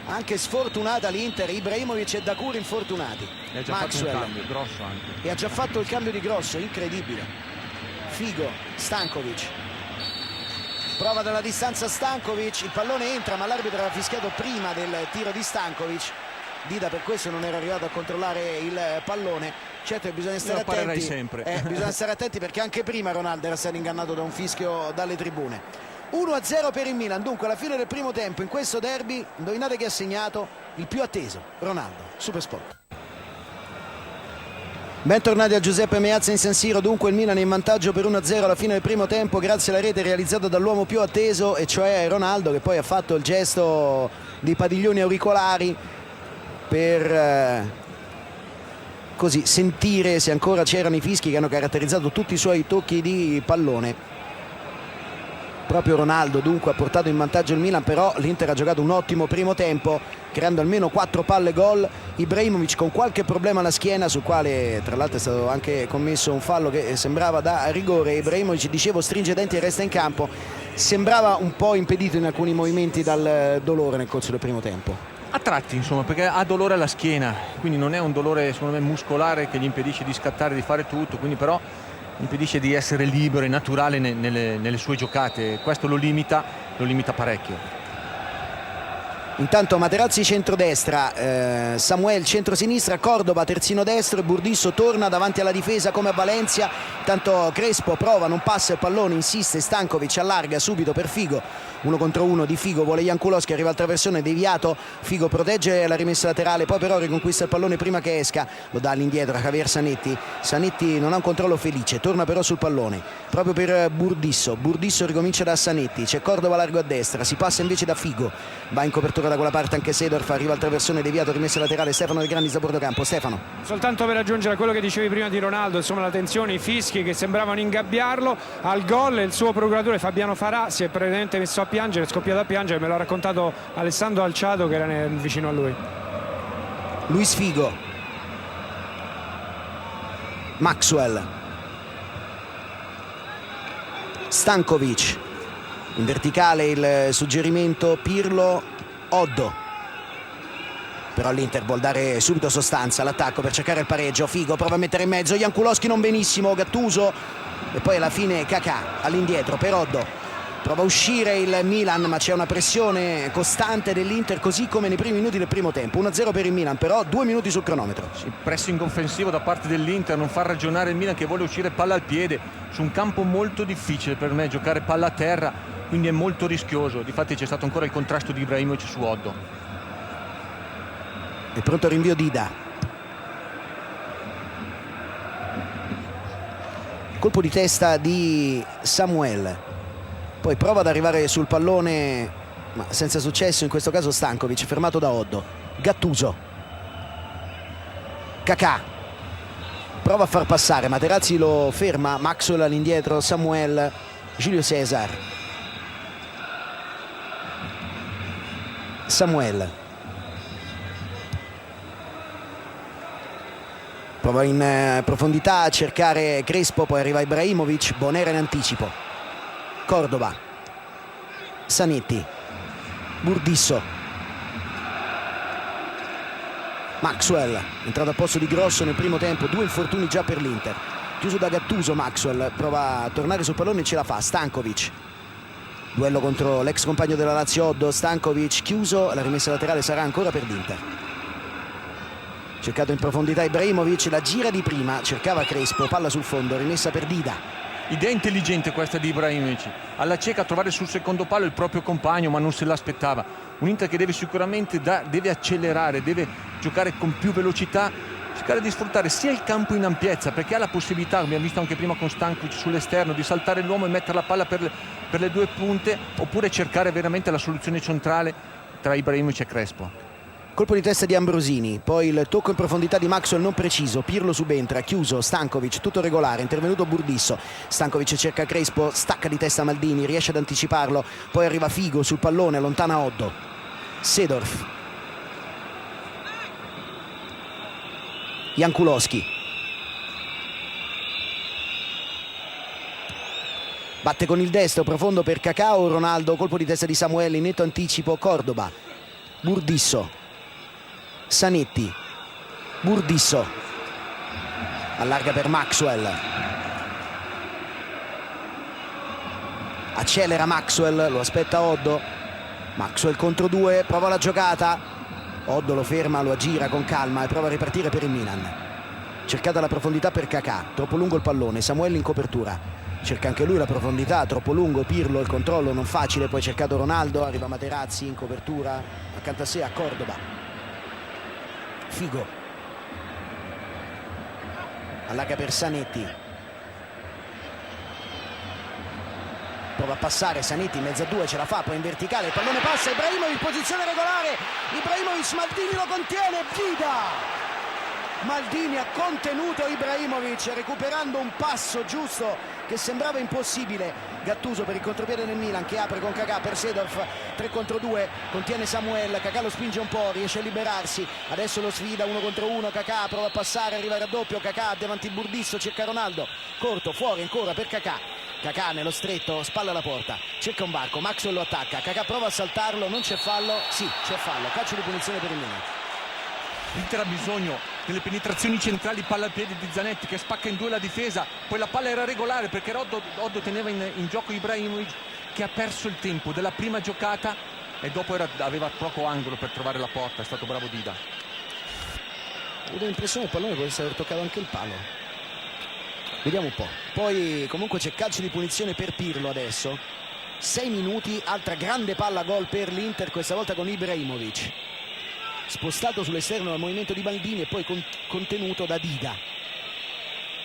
anche sfortunata l'Inter, Ibrahimovic e Dacour infortunati. E ha già fatto un cambio grosso anche. E ha già fatto il cambio di Grosso, incredibile. Figo, Stankovic, prova dalla distanza Stankovic, il pallone entra ma l'arbitro aveva fischiato prima del tiro di Stankovic. Dida per questo non era arrivato a controllare il pallone. Certo che bisogna stare attenti, sempre. Bisogna stare attenti perché anche prima Ronaldo era stato ingannato da un fischio dalle tribune. 1-0 per il Milan, dunque alla fine del primo tempo in questo derby, indovinate chi ha segnato? Il più atteso, Ronaldo, Supersport. Bentornati a Giuseppe Meazza in San Siro, dunque il Milan è in vantaggio per 1-0 alla fine del primo tempo grazie alla rete realizzata dall'uomo più atteso, e cioè Ronaldo, che poi ha fatto il gesto di padiglioni auricolari per così sentire se ancora c'erano i fischi che hanno caratterizzato tutti i suoi tocchi di pallone. Proprio Ronaldo dunque ha portato in vantaggio il Milan, però l'Inter ha giocato un ottimo primo tempo, creando almeno 4 palle gol. Ibrahimovic con qualche problema alla schiena, sul quale tra l'altro è stato anche commesso un fallo che sembrava da rigore. Ibrahimovic, dicevo, stringe i denti e resta in campo, sembrava un po' impedito in alcuni movimenti dal dolore nel corso del primo tempo. A tratti, insomma, perché ha dolore alla schiena, quindi non è un dolore secondo me muscolare che gli impedisce di scattare, di fare tutto, quindi però impedisce di essere libero e naturale nelle sue giocate. Questo lo limita parecchio. Intanto Materazzi centrodestra, Samuel centrosinistra, Cordova terzino destro e Burdisso torna davanti alla difesa come a Valencia. Intanto Crespo prova, non passa il pallone, insiste Stankovic, allarga subito per Figo, 1 contro 1 di Figo, vuole Jankulovski, arriva al traversone, deviato, Figo protegge la rimessa laterale, poi però riconquista il pallone prima che esca, lo dà all'indietro a Javier Zanetti. Zanetti non ha un controllo felice, torna però sul pallone proprio per Burdisso ricomincia da Zanetti, c'è Cordova largo a destra, si passa invece da Figo, va in copertura da quella parte anche Seedorf, arriva al traversone, deviato, rimessa laterale, Stefano De Grandis da bordocampo. Stefano, soltanto per aggiungere a quello che dicevi prima di Ronaldo, insomma la tensione, i fischi che sembravano ingabbiarlo al gol, il suo procuratore Fabiano Farà si è praticamente messo a piangere, è scoppiato a piangere, me l'ha raccontato Alessandro Alciado che era vicino a lui. Luis Figo, Maxwell, Stankovic, in verticale il suggerimento Pirlo, Oddo, però l'Inter vuol dare subito sostanza all'attacco per cercare il pareggio. Figo prova a mettere in mezzo, Jankulovski non benissimo, Gattuso e poi alla fine Kakà all'indietro per Oddo, prova a uscire il Milan ma c'è una pressione costante dell'Inter così come nei primi minuti del primo tempo. 1-0 per il Milan, però 2 minuti sul cronometro. Sì, pressing offensivo da parte dell'Inter, non far ragionare il Milan che vuole uscire palla al piede su un campo molto difficile per me, giocare palla a terra, quindi è molto rischioso. Difatti c'è stato ancora il contrasto di Ibrahimovic su Oddo. È pronto il rinvio Dida, colpo di testa di Samuel, poi prova ad arrivare sul pallone ma senza successo, in questo caso Stankovic fermato da Oddo. Gattuso, Kakà prova a far passare, Materazzi lo ferma, Maxwell all'indietro, Samuel, Giulio Cesar, Samuel prova in profondità a cercare Crespo, poi arriva Ibrahimovic, Bonera in anticipo, Cordova, Zanetti, Burdisso, Maxwell entrato a posto di Grosso nel primo tempo, 2 infortuni già per l'Inter, chiuso da Gattuso. Maxwell prova a tornare sul pallone e ce la fa. Stankovic, duello contro l'ex compagno della Lazio Oddo, Stankovic chiuso, la rimessa laterale sarà ancora per l'Inter. Cercato in profondità Ibrahimovic, la gira di prima, cercava Crespo, palla sul fondo, rimessa per Dida. Idea intelligente questa di Ibrahimovic, alla cieca a trovare sul secondo palo il proprio compagno ma non se l'aspettava. Un Inter che deve sicuramente deve accelerare, deve giocare con più velocità, cercare di sfruttare sia il campo in ampiezza perché ha la possibilità, abbiamo visto anche prima con Stankovic sull'esterno, di saltare l'uomo e mettere la palla per le 2 punte, oppure cercare veramente la soluzione centrale tra Ibrahimovic e Crespo. Colpo di testa di Ambrosini, poi il tocco in profondità di Maxwell non preciso, Pirlo subentra, chiuso, Stankovic tutto regolare, intervenuto Burdisso, Stankovic cerca Crespo, stacca di testa Maldini, riesce ad anticiparlo, poi arriva Figo sul pallone, allontana Oddo, Seedorf, Jankulovski, batte con il destro, profondo per Cacao, Ronaldo, colpo di testa di Samuel, in netto anticipo, Cordova, Burdisso, Zanetti, Burdisso, allarga per Maxwell, accelera Maxwell, lo aspetta Oddo, Maxwell contro 2, prova la giocata, Oddo lo ferma, lo aggira con calma e prova a ripartire per il Milan. Cercata la profondità per Kakà, troppo lungo il pallone, Samuel in copertura, cerca anche lui la profondità, troppo lungo, Pirlo il controllo non facile, poi cercato Ronaldo, arriva Materazzi in copertura, accanto a sé a Cordova, Figo, allarga per Zanetti, prova a passare Zanetti in mezzo a 2, ce la fa, poi in verticale il pallone passa, Ibrahimovic posizione regolare, Ibrahimovic, Maldini lo contiene, Dida, Maldini ha contenuto Ibrahimovic recuperando un passo giusto che sembrava impossibile. Gattuso per il contropiede del Milan che apre con Kakà per Seedorf, 3 contro 2, contiene Samuel, Kakà lo spinge un po', riesce a liberarsi, adesso lo sfida 1 contro 1, Kakà prova a passare, arriva al raddoppio, Kakà davanti il Burdisso, cerca Ronaldo, corto, fuori ancora per Kakà, Kakà nello stretto, spalla alla porta, cerca un varco, Maxwell lo attacca, Kakà prova a saltarlo, non c'è fallo, sì c'è fallo, calcio di punizione per il Milan. L'Inter ha bisogno delle penetrazioni centrali, palla al piede di Zanetti che spacca in 2 la difesa, poi la palla era regolare perché Oddo teneva in gioco Ibrahimovic che ha perso il tempo della prima giocata e dopo aveva poco angolo per trovare la porta, è stato bravo Dida. Ho avuto l'impressione che il pallone potesse aver toccato anche il palo, vediamo un po'. Poi comunque c'è calcio di punizione per Pirlo adesso, 6 minuti, altra grande palla gol per l'Inter, questa volta con Ibrahimovic, spostato sull'esterno dal movimento di Maldini e poi contenuto da Dida,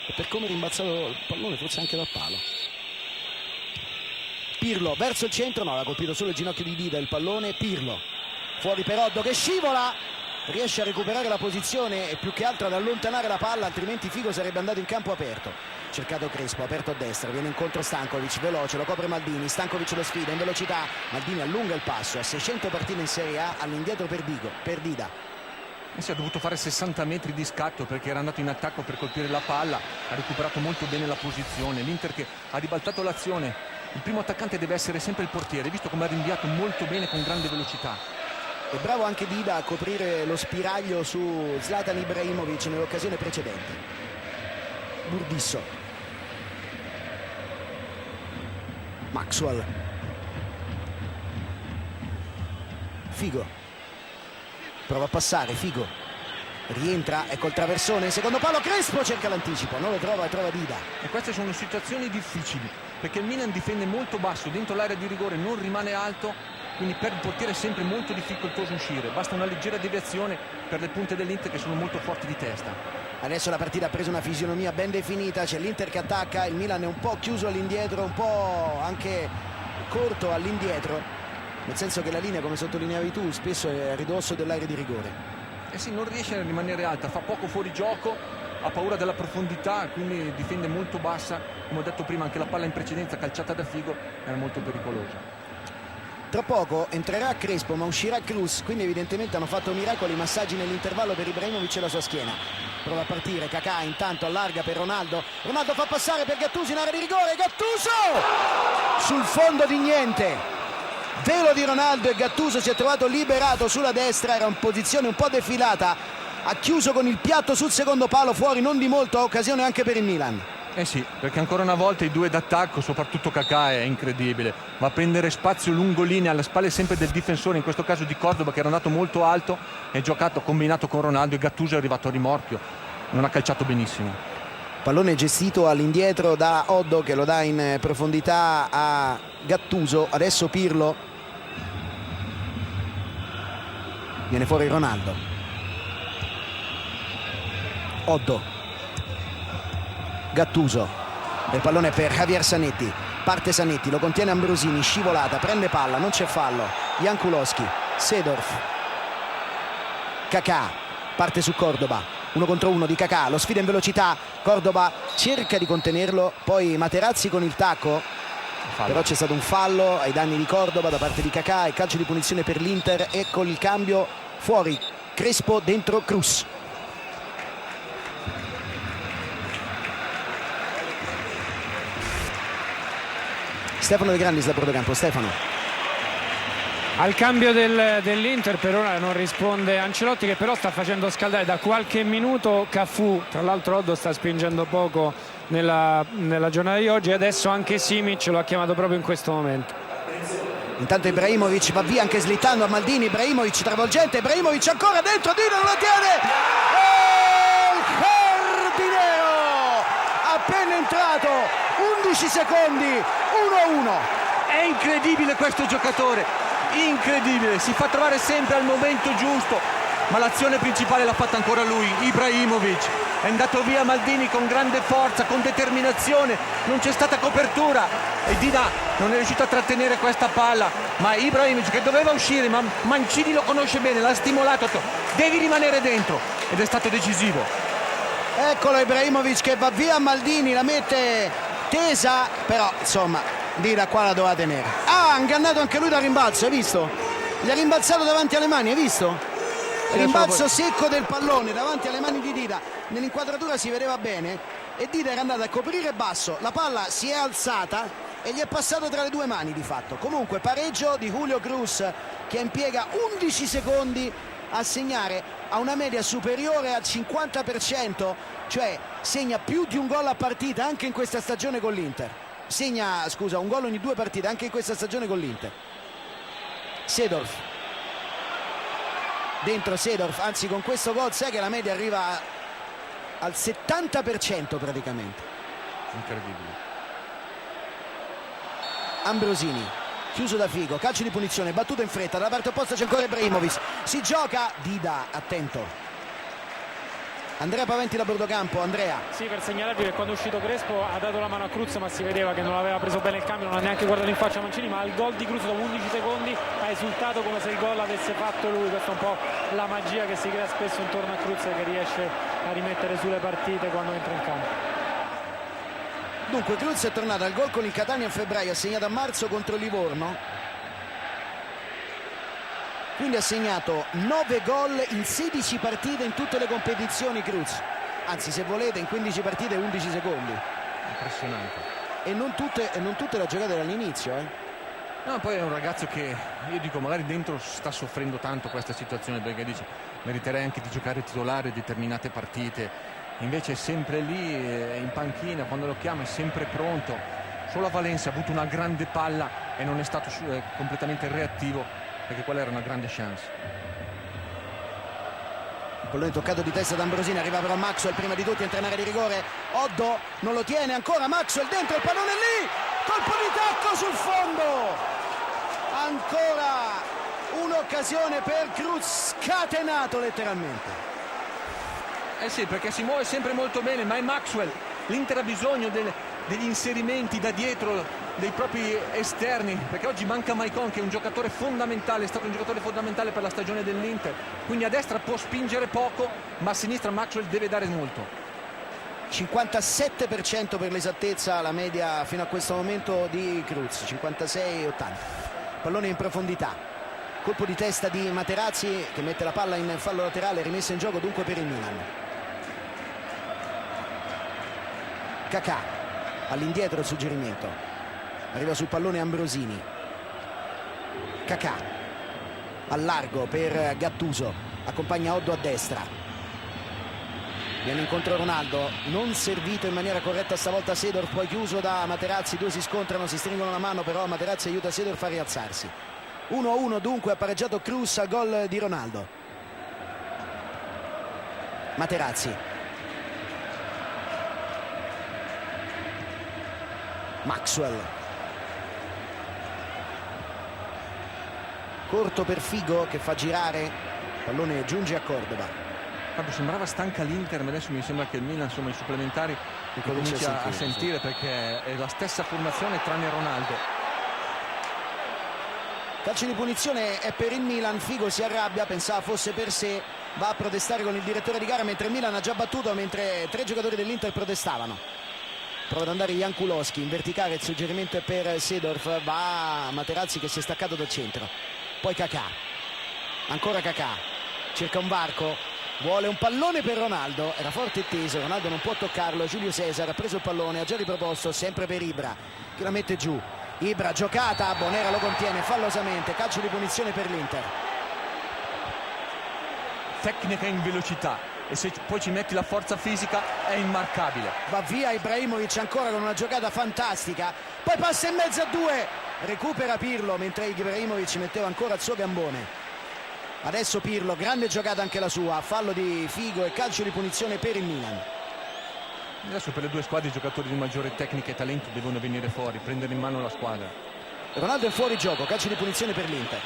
e per come è rimbalzato il pallone forse anche dal palo. Pirlo verso il centro, no, l'ha colpito solo il ginocchio di Dida il pallone. Pirlo fuori per Oddo che scivola, riesce a recuperare la posizione e più che altro ad allontanare la palla, altrimenti Figo sarebbe andato in campo aperto. Cercato Crespo, aperto a destra, viene incontro Stankovic, veloce, lo copre Maldini, Stankovic lo sfida in velocità, Maldini allunga il passo, a 600 partite in Serie A, all'indietro per Dida. Si è dovuto fare 60 metri di scatto perché era andato in attacco per colpire la palla, ha recuperato molto bene la posizione, l'Inter che ha ribaltato l'azione, il primo attaccante deve essere sempre il portiere, visto come ha rinviato molto bene con grande velocità. E bravo anche Dida a coprire lo spiraglio su Zlatan Ibrahimovic nell'occasione precedente. Burdisso, Maxwell, Figo prova a passare, Figo rientra, ecco il traversone, secondo palo, Crespo cerca l'anticipo, non lo trova e trova Dida. E queste sono situazioni difficili perché il Milan difende molto basso, dentro l'area di rigore non rimane alto, quindi per il portiere è sempre molto difficoltoso uscire, basta una leggera deviazione per le punte dell'Inter che sono molto forti di testa. Adesso la partita ha preso una fisionomia ben definita, c'è l'Inter che attacca, il Milan è un po' chiuso all'indietro, un po' anche corto all'indietro, nel senso che la linea, come sottolineavi tu, spesso è a ridosso dell'area di rigore. Eh sì, non riesce a rimanere alta, fa poco fuori gioco, ha paura della profondità, quindi difende molto bassa, come ho detto prima anche la palla in precedenza calciata da Figo era molto pericolosa. Tra poco entrerà Crespo ma uscirà Cruz, quindi evidentemente hanno fatto miracoli, massaggi nell'intervallo per Ibrahimovic e la sua schiena. Prova a partire Kakà, intanto allarga per Ronaldo fa passare per Gattuso in area di rigore, Gattuso sul fondo di niente, velo di Ronaldo e Gattuso si è trovato liberato sulla destra, era in posizione un po' defilata, ha chiuso con il piatto sul secondo palo, fuori non di molto, occasione anche per il Milan. Eh sì, perché ancora una volta i due d'attacco, soprattutto Kakà, è incredibile, va a prendere spazio lungo linea alle spalle sempre del difensore, in questo caso di Cordoba che era andato molto alto, è giocato combinato con Ronaldo e Gattuso è arrivato a rimorchio, non ha calciato benissimo. Pallone gestito all'indietro da Oddo che lo dà in profondità a Gattuso, adesso Pirlo, viene fuori Ronaldo, Oddo, Gattuso, il pallone per Javier Zanetti, parte Zanetti, lo contiene Ambrosini, scivolata, prende palla, non c'è fallo, Jankulowski, Seedorf, Kakà, parte su Cordoba, 1 contro 1 di Kakà, lo sfida in velocità, Cordoba cerca di contenerlo, poi Materazzi con il tacco, però c'è stato un fallo ai danni di Cordoba da parte di Kakà e calcio di punizione per l'Inter, e con il cambio fuori Crespo, dentro Cruz. Stefano De Grandis da Protocampo. Stefano. Al cambio dell'Inter per ora non risponde Ancelotti, che però sta facendo scaldare da qualche minuto Cafu, tra l'altro Oddo sta spingendo poco nella giornata di oggi, e adesso anche Simic lo ha chiamato proprio in questo momento. Intanto Ibrahimovic va via anche slittando a Maldini, Ibrahimovic travolgente, Ibrahimovic ancora dentro, Dino non la tiene, e il Cardinero appena entrato, 11 secondi, 1-1. È incredibile questo giocatore, incredibile, si fa trovare sempre al momento giusto, ma l'azione principale l'ha fatta ancora lui, Ibrahimovic. È andato via Maldini con grande forza, con determinazione, non c'è stata copertura e Dida non è riuscito a trattenere questa palla, ma Ibrahimovic che doveva uscire, ma Mancini lo conosce bene, l'ha stimolato, devi rimanere dentro, ed è stato decisivo. Eccolo Ibrahimovic che va via a Maldini, la mette attesa, però insomma Dida qua la doveva tenere. Ha ingannato anche lui da rimbalzo, hai visto? Gli ha rimbalzato davanti alle mani, hai visto? Rimbalzo secco del pallone davanti alle mani di Dida. Nell'inquadratura si vedeva bene e Dida era andato a coprire basso, la palla si è alzata e gli è passato tra le due mani di fatto. Comunque pareggio di Julio Cruz, che impiega 11 secondi a segnare a una media superiore al 50%, cioè segna più di un gol a partita anche in questa stagione con l'Inter. Segna, scusa, un gol ogni 2 partite anche in questa stagione con l'Inter. Seedorf, dentro Seedorf, anzi con questo gol sai che la media arriva al 70% praticamente. Incredibile. Ambrosini, chiuso da Figo, calcio di punizione, battuta in fretta, dalla parte opposta c'è ancora Ibrahimovic, si gioca, Dida, attento. Andrea Paventi da bordocampo. Andrea. Sì, per segnalarvi che quando è uscito Crespo ha dato la mano a Cruz, ma si vedeva che non aveva preso bene il cambio, non ha neanche guardato in faccia Mancini, ma al gol di Cruz dopo 11 secondi ha esultato come se il gol l'avesse fatto lui. Questa è un po' la magia che si crea spesso intorno a Cruz, che riesce a rimettere sulle partite quando entra in campo. Dunque Cruz è tornato al gol con il Catania a febbraio, ha segnato a marzo contro Livorno, quindi ha segnato 9 gol in 16 partite in tutte le competizioni Cruz, anzi se volete in 15 partite 11 secondi. Impressionante. E non tutte le giocate dall'inizio, No, poi è un ragazzo che io dico magari dentro sta soffrendo tanto questa situazione, perché dice meriterei anche di giocare titolare determinate partite, invece è sempre lì in panchina, quando lo chiama è sempre pronto. Solo a Valencia ha avuto una grande palla e non è stato completamente reattivo, perché quella era una grande chance. Il pallone toccato di testa da Ambrosini, arriva però Maxwell prima di tutti, entra in area di rigore, Oddo non lo tiene ancora, Maxwell dentro, il pallone lì, colpo di tacco sul fondo, ancora un'occasione per Cruz, scatenato letteralmente. Sì, perché si muove sempre molto bene, ma è Maxwell. L'Inter ha bisogno degli inserimenti da dietro dei propri esterni, perché oggi manca Maicon, che è un giocatore fondamentale, è stato un giocatore fondamentale per la stagione dell'Inter, quindi a destra può spingere poco, ma a sinistra Maxwell deve dare molto. 57% per l'esattezza la media fino a questo momento di Cruz, 56-80. Pallone in profondità, colpo di testa di Materazzi che mette la palla in fallo laterale, rimessa in gioco dunque per il Milan. Kakà all'indietro il suggerimento, arriva sul pallone Ambrosini, Kakà al largo per Gattuso, accompagna Oddo a destra, viene incontro Ronaldo, non servito in maniera corretta stavolta Seedorf, poi chiuso da Materazzi, due si scontrano, si stringono la mano, però Materazzi aiuta Seedorf a rialzarsi. 1-1 dunque, ha pareggiato Cruz al gol di Ronaldo. Materazzi, Maxwell, corto per Figo che fa girare, pallone giunge a Cordova. Sembrava stanca l'Inter, ma adesso mi sembra che il Milan, insomma, i supplementari comincia a sentire, perché è la stessa formazione tranne Ronaldo. Calcio di punizione è per il Milan, Figo si arrabbia, pensava fosse per sé, va a protestare con il direttore di gara, mentre il Milan ha già battuto, mentre 3 giocatori dell'Inter protestavano. Prova ad andare Jankulowski in verticale, il suggerimento è per Seedorf, va Materazzi che si è staccato dal centro, poi Kakà, ancora Kakà, cerca un varco, vuole un pallone per Ronaldo, era forte e teso, Ronaldo non può toccarlo, Giulio Cesar ha preso il pallone, ha già riproposto, sempre per Ibra che la mette giù, Ibra giocata, Bonera lo contiene fallosamente, calcio di punizione per l'Inter. Tecnica in velocità, e se poi ci metti la forza fisica è immarcabile. Va via Ibrahimovic ancora con una giocata fantastica, poi passa in mezzo a 2, recupera Pirlo mentre Ibrahimovic metteva ancora il suo gambone. Adesso Pirlo, grande giocata anche la sua, fallo di Figo e calcio di punizione per il Milan. Adesso per le due squadre i giocatori di maggiore tecnica e talento devono venire fuori, prendere in mano la squadra. Ronaldo è fuori gioco, calcio di punizione per l'Inter.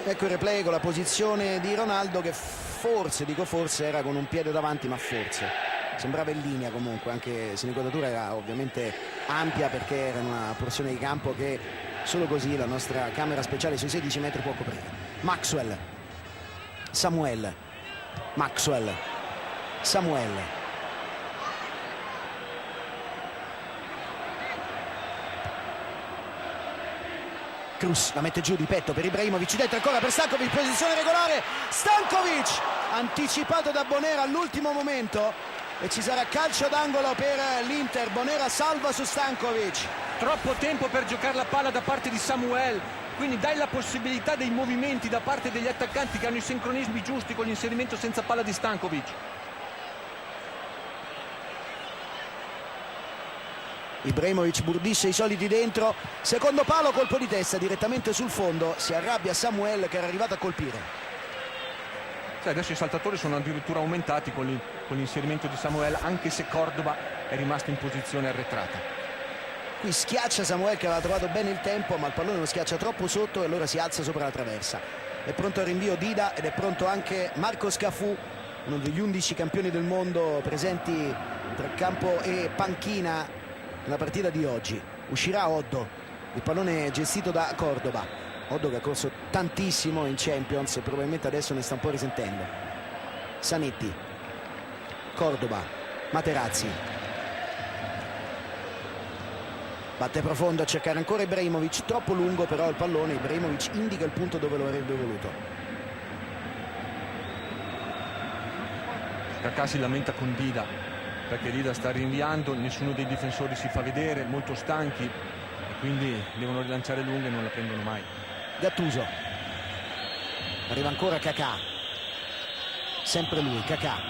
Ecco il replay con la posizione di Ronaldo che forse, dico forse, era con un piede davanti, ma forse sembrava in linea comunque, anche se l'inquadratura era ovviamente ampia perché era in una porzione di campo che solo così la nostra camera speciale sui 16 metri può coprire. Maxwell Samuel, Maxwell, Samuel, Cruz la mette giù di petto per Ibrahimovic, dentro ancora per Stankovic, posizione regolare, Stankovic anticipato da Bonera all'ultimo momento e ci sarà calcio d'angolo per l'Inter. Bonera salva su Stankovic. Troppo tempo per giocare la palla da parte di Samuel, quindi dai la possibilità dei movimenti da parte degli attaccanti che hanno i sincronismi giusti con l'inserimento senza palla di Stankovic. Ibrahimovic burdisce i soliti dentro, secondo palo, colpo di testa direttamente sul fondo, si arrabbia Samuel che era arrivato a colpire. Adesso i saltatori sono addirittura aumentati con l'inserimento di Samuel, anche se Cordoba è rimasto in posizione arretrata. Qui schiaccia Samuel che aveva trovato bene il tempo, ma il pallone lo schiaccia troppo sotto e allora si alza sopra la traversa. È pronto al rinvio Dida ed è pronto anche Marcos Cafu, uno degli 11 campioni del mondo presenti tra campo e panchina nella partita di oggi. Uscirà Oddo, il pallone è gestito da Cordoba. Oddo che ha corso tantissimo in Champions e probabilmente adesso ne sta un po' risentendo. Zanetti, Cordoba, Materazzi, batte profondo a cercare ancora Ibrahimovic, troppo lungo però il pallone. Ibrahimovic indica il punto dove lo avrebbe voluto. Kakà si lamenta con Dida perché Dida sta rinviando, nessuno dei difensori si fa vedere, molto stanchi e quindi devono rilanciare lunghe e non la prendono mai. Gattuso, arriva ancora Kakà, sempre lui, Kakà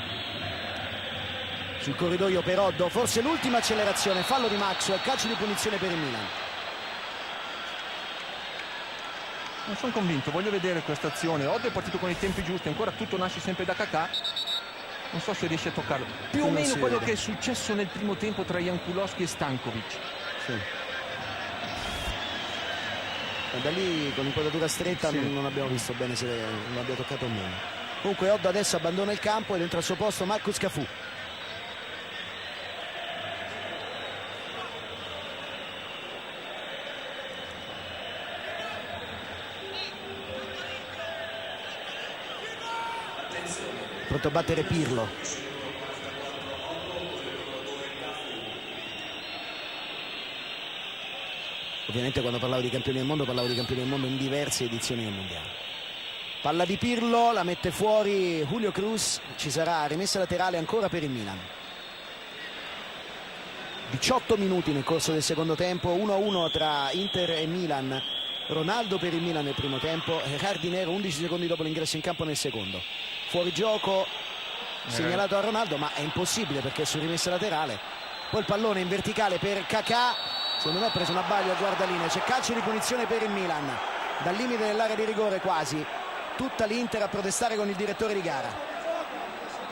sul corridoio per Oddo, forse l'ultima accelerazione, fallo di Maxwell, calcio di punizione per il Milan. Non sono convinto, voglio vedere questa azione. Oddo è partito con i tempi giusti, ancora tutto nasce sempre da Kakà, non so se riesce a toccarlo, più o meno quello che è successo nel primo tempo tra Jankulovski e Stankovic. Sì. Da lì con inquadratura stretta sì, non abbiamo visto bene se lo abbia toccato o meno. Comunque Oddo adesso abbandona il campo ed entra al suo posto Marcus Cafu. Pronto a battere Pirlo. Ovviamente quando parlavo di campioni del mondo parlavo di campioni del mondo in diverse edizioni del mondiale. Palla di Pirlo, la mette fuori Julio Cruz, ci sarà rimessa laterale ancora per il Milan. 18 minuti nel corso del secondo tempo, 1-1 tra Inter e Milan. Ronaldo per il Milan nel primo tempo, Gerardi Nero 11 secondi dopo l'ingresso in campo nel secondo. Fuori gioco segnalato a Ronaldo, ma è impossibile perché è su rimessa laterale. Poi il pallone in verticale per Kakà. Secondo me ha preso una baglia a guardalinea, c'è calcio di punizione per il Milan dal limite dell'area di rigore quasi, tutta l'Inter a protestare con il direttore di gara.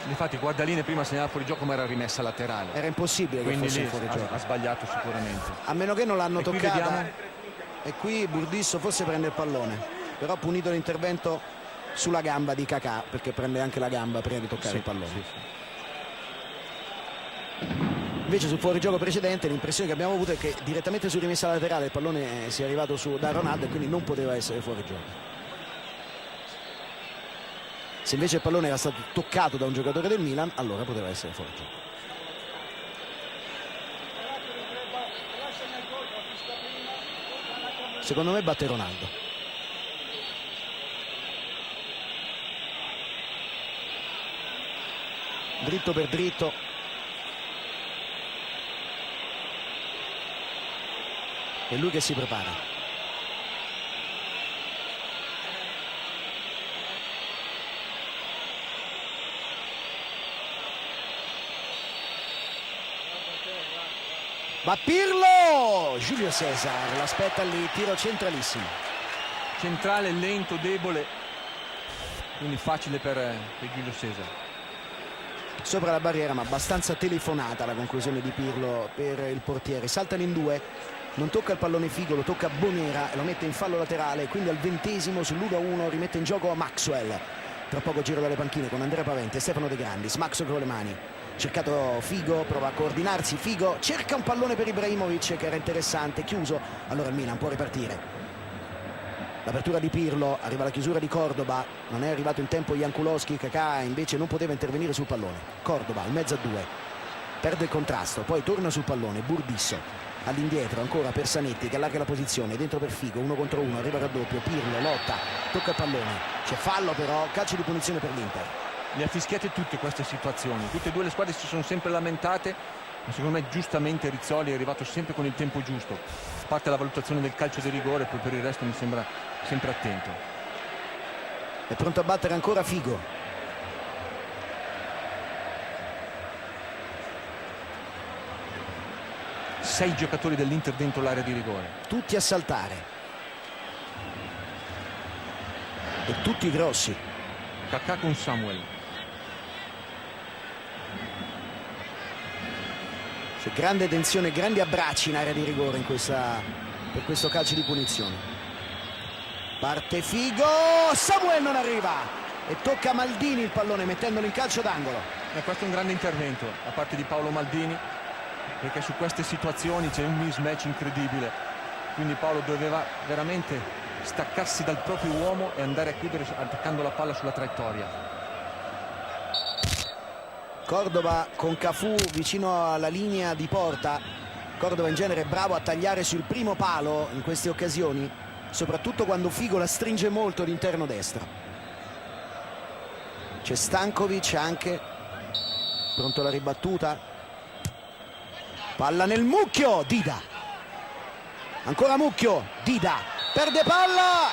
Infatti guardaline prima segnava fuori gioco ma era rimessa laterale, era impossibile che quindi fosse fuori gioco. Ha sbagliato sicuramente, a meno che non l'hanno toccata. Qui e qui Burdisso forse prende il pallone, però ha punito l'intervento sulla gamba di Kakà perché prende anche la gamba prima di toccare il pallone. Sì. Invece sul fuorigioco precedente l'impressione che abbiamo avuto è che direttamente su rimessa laterale il pallone sia arrivato da Ronaldo e quindi non poteva essere fuorigioco. Se invece il pallone era stato toccato da un giocatore del Milan, allora poteva essere fuorigioco. Secondo me batte Ronaldo. Dritto per dritto. È lui che si prepara. Va Pirlo! Giulio Cesar l'aspetta lì, tiro centralissimo. Centrale, lento, debole, quindi facile per Giulio Cesar. Sopra la barriera ma abbastanza telefonata la conclusione di Pirlo per il portiere. Saltano in due. Non tocca il pallone Figo, lo tocca Bonera e lo mette in fallo laterale, quindi al 20° sull'1-1 rimette in gioco Maxwell. Tra poco giro dalle panchine con Andrea Pavente e Stefano De Grandis. Maxwell con le mani, cercato Figo, prova a coordinarsi, Figo cerca un pallone per Ibrahimovic che era interessante, chiuso, allora il Milan può ripartire. L'apertura di Pirlo, arriva la chiusura di Cordoba, non è arrivato in tempo Jankulowski, Kakà invece non poteva intervenire sul pallone. Cordoba in mezzo a due, perde il contrasto, poi torna sul pallone, Burdisso all'indietro ancora per Zanetti che allarga la posizione, dentro per Figo, 1 contro 1, arriva il raddoppio, Pirlo lotta, tocca il pallone, c'è fallo però, calcio di punizione per l'Inter. Le ha fischiate tutte queste situazioni, tutte e due le squadre si sono sempre lamentate, ma secondo me giustamente Rizzoli è arrivato sempre con il tempo giusto. A parte la valutazione del calcio di rigore, poi per il resto mi sembra sempre attento. È pronto a battere ancora Figo. Sei giocatori dell'Inter dentro l'area di rigore. Tutti a saltare. E tutti grossi. Kakà con Samuel. C'è grande tensione, grandi abbracci in area di rigore per questo calcio di punizione. Parte Figo, Samuel non arriva e tocca a Maldini il pallone mettendolo in calcio d'angolo. Questo è un grande intervento da parte di Paolo Maldini, perché su queste situazioni c'è un mismatch incredibile, quindi Paolo doveva veramente staccarsi dal proprio uomo e andare a chiudere attaccando la palla sulla traiettoria. Cordoba con Cafù vicino alla linea di porta. Cordoba in genere è bravo a tagliare sul primo palo in queste occasioni, soprattutto quando Figo la stringe molto l'interno destro. C'è Stankovic anche, pronto alla ribattuta, palla nel mucchio, Dida, ancora mucchio, Dida perde palla,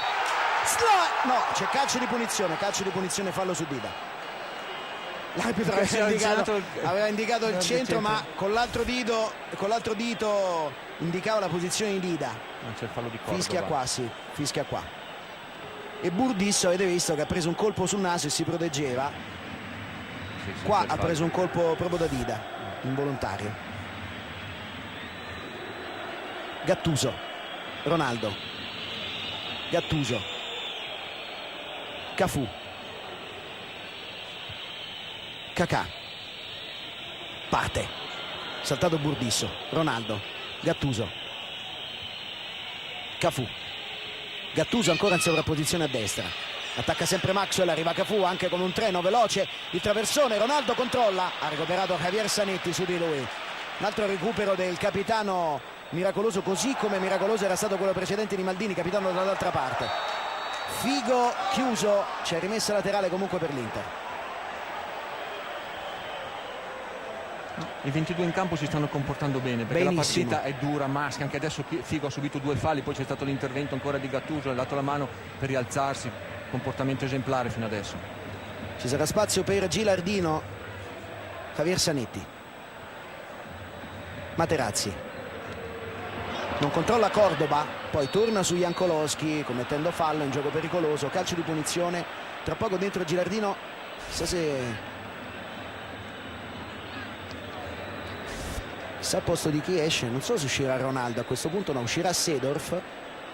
no, c'è calcio di punizione, fallo su Dida. L'arbitro aveva indicato il centro, ma con l'altro dito indicava la posizione di Dida. Non c'è il fallo di Cordoba. Fischia qua, sì, fischia qua. E Burdisso avete visto che ha preso un colpo sul naso e si proteggeva. Sì, qua ha preso un colpo proprio da Dida, involontario. Gattuso, Ronaldo, Gattuso, Cafù, Kakà, parte, saltato Burdisso, Ronaldo, Gattuso, Cafù, Gattuso ancora in sovrapposizione a destra, attacca sempre Maxwell, arriva Cafù anche con un treno veloce, il traversone, Ronaldo controlla, ha recuperato Javier Zanetti su di lui, un altro recupero del capitano miracoloso, così come miracoloso era stato quello precedente di Maldini, capitano dall'altra parte. Figo chiuso, c'è rimessa laterale comunque per l'Inter. I 22 in campo si stanno comportando bene, perché benissimo. La partita è dura, masca, anche adesso Figo ha subito 2 falli, poi c'è stato l'intervento ancora di Gattuso, ha dato la mano per rialzarsi, comportamento esemplare fino adesso. Ci sarà spazio per Gilardino, Javier Zanetti, Materazzi, non controlla Cordoba, poi torna su Jankulowski commettendo fallo, in gioco pericoloso, calcio di punizione, tra poco dentro Gilardino, chissà a posto di chi esce, non so se uscirà Ronaldo a questo punto, no, uscirà Seedorf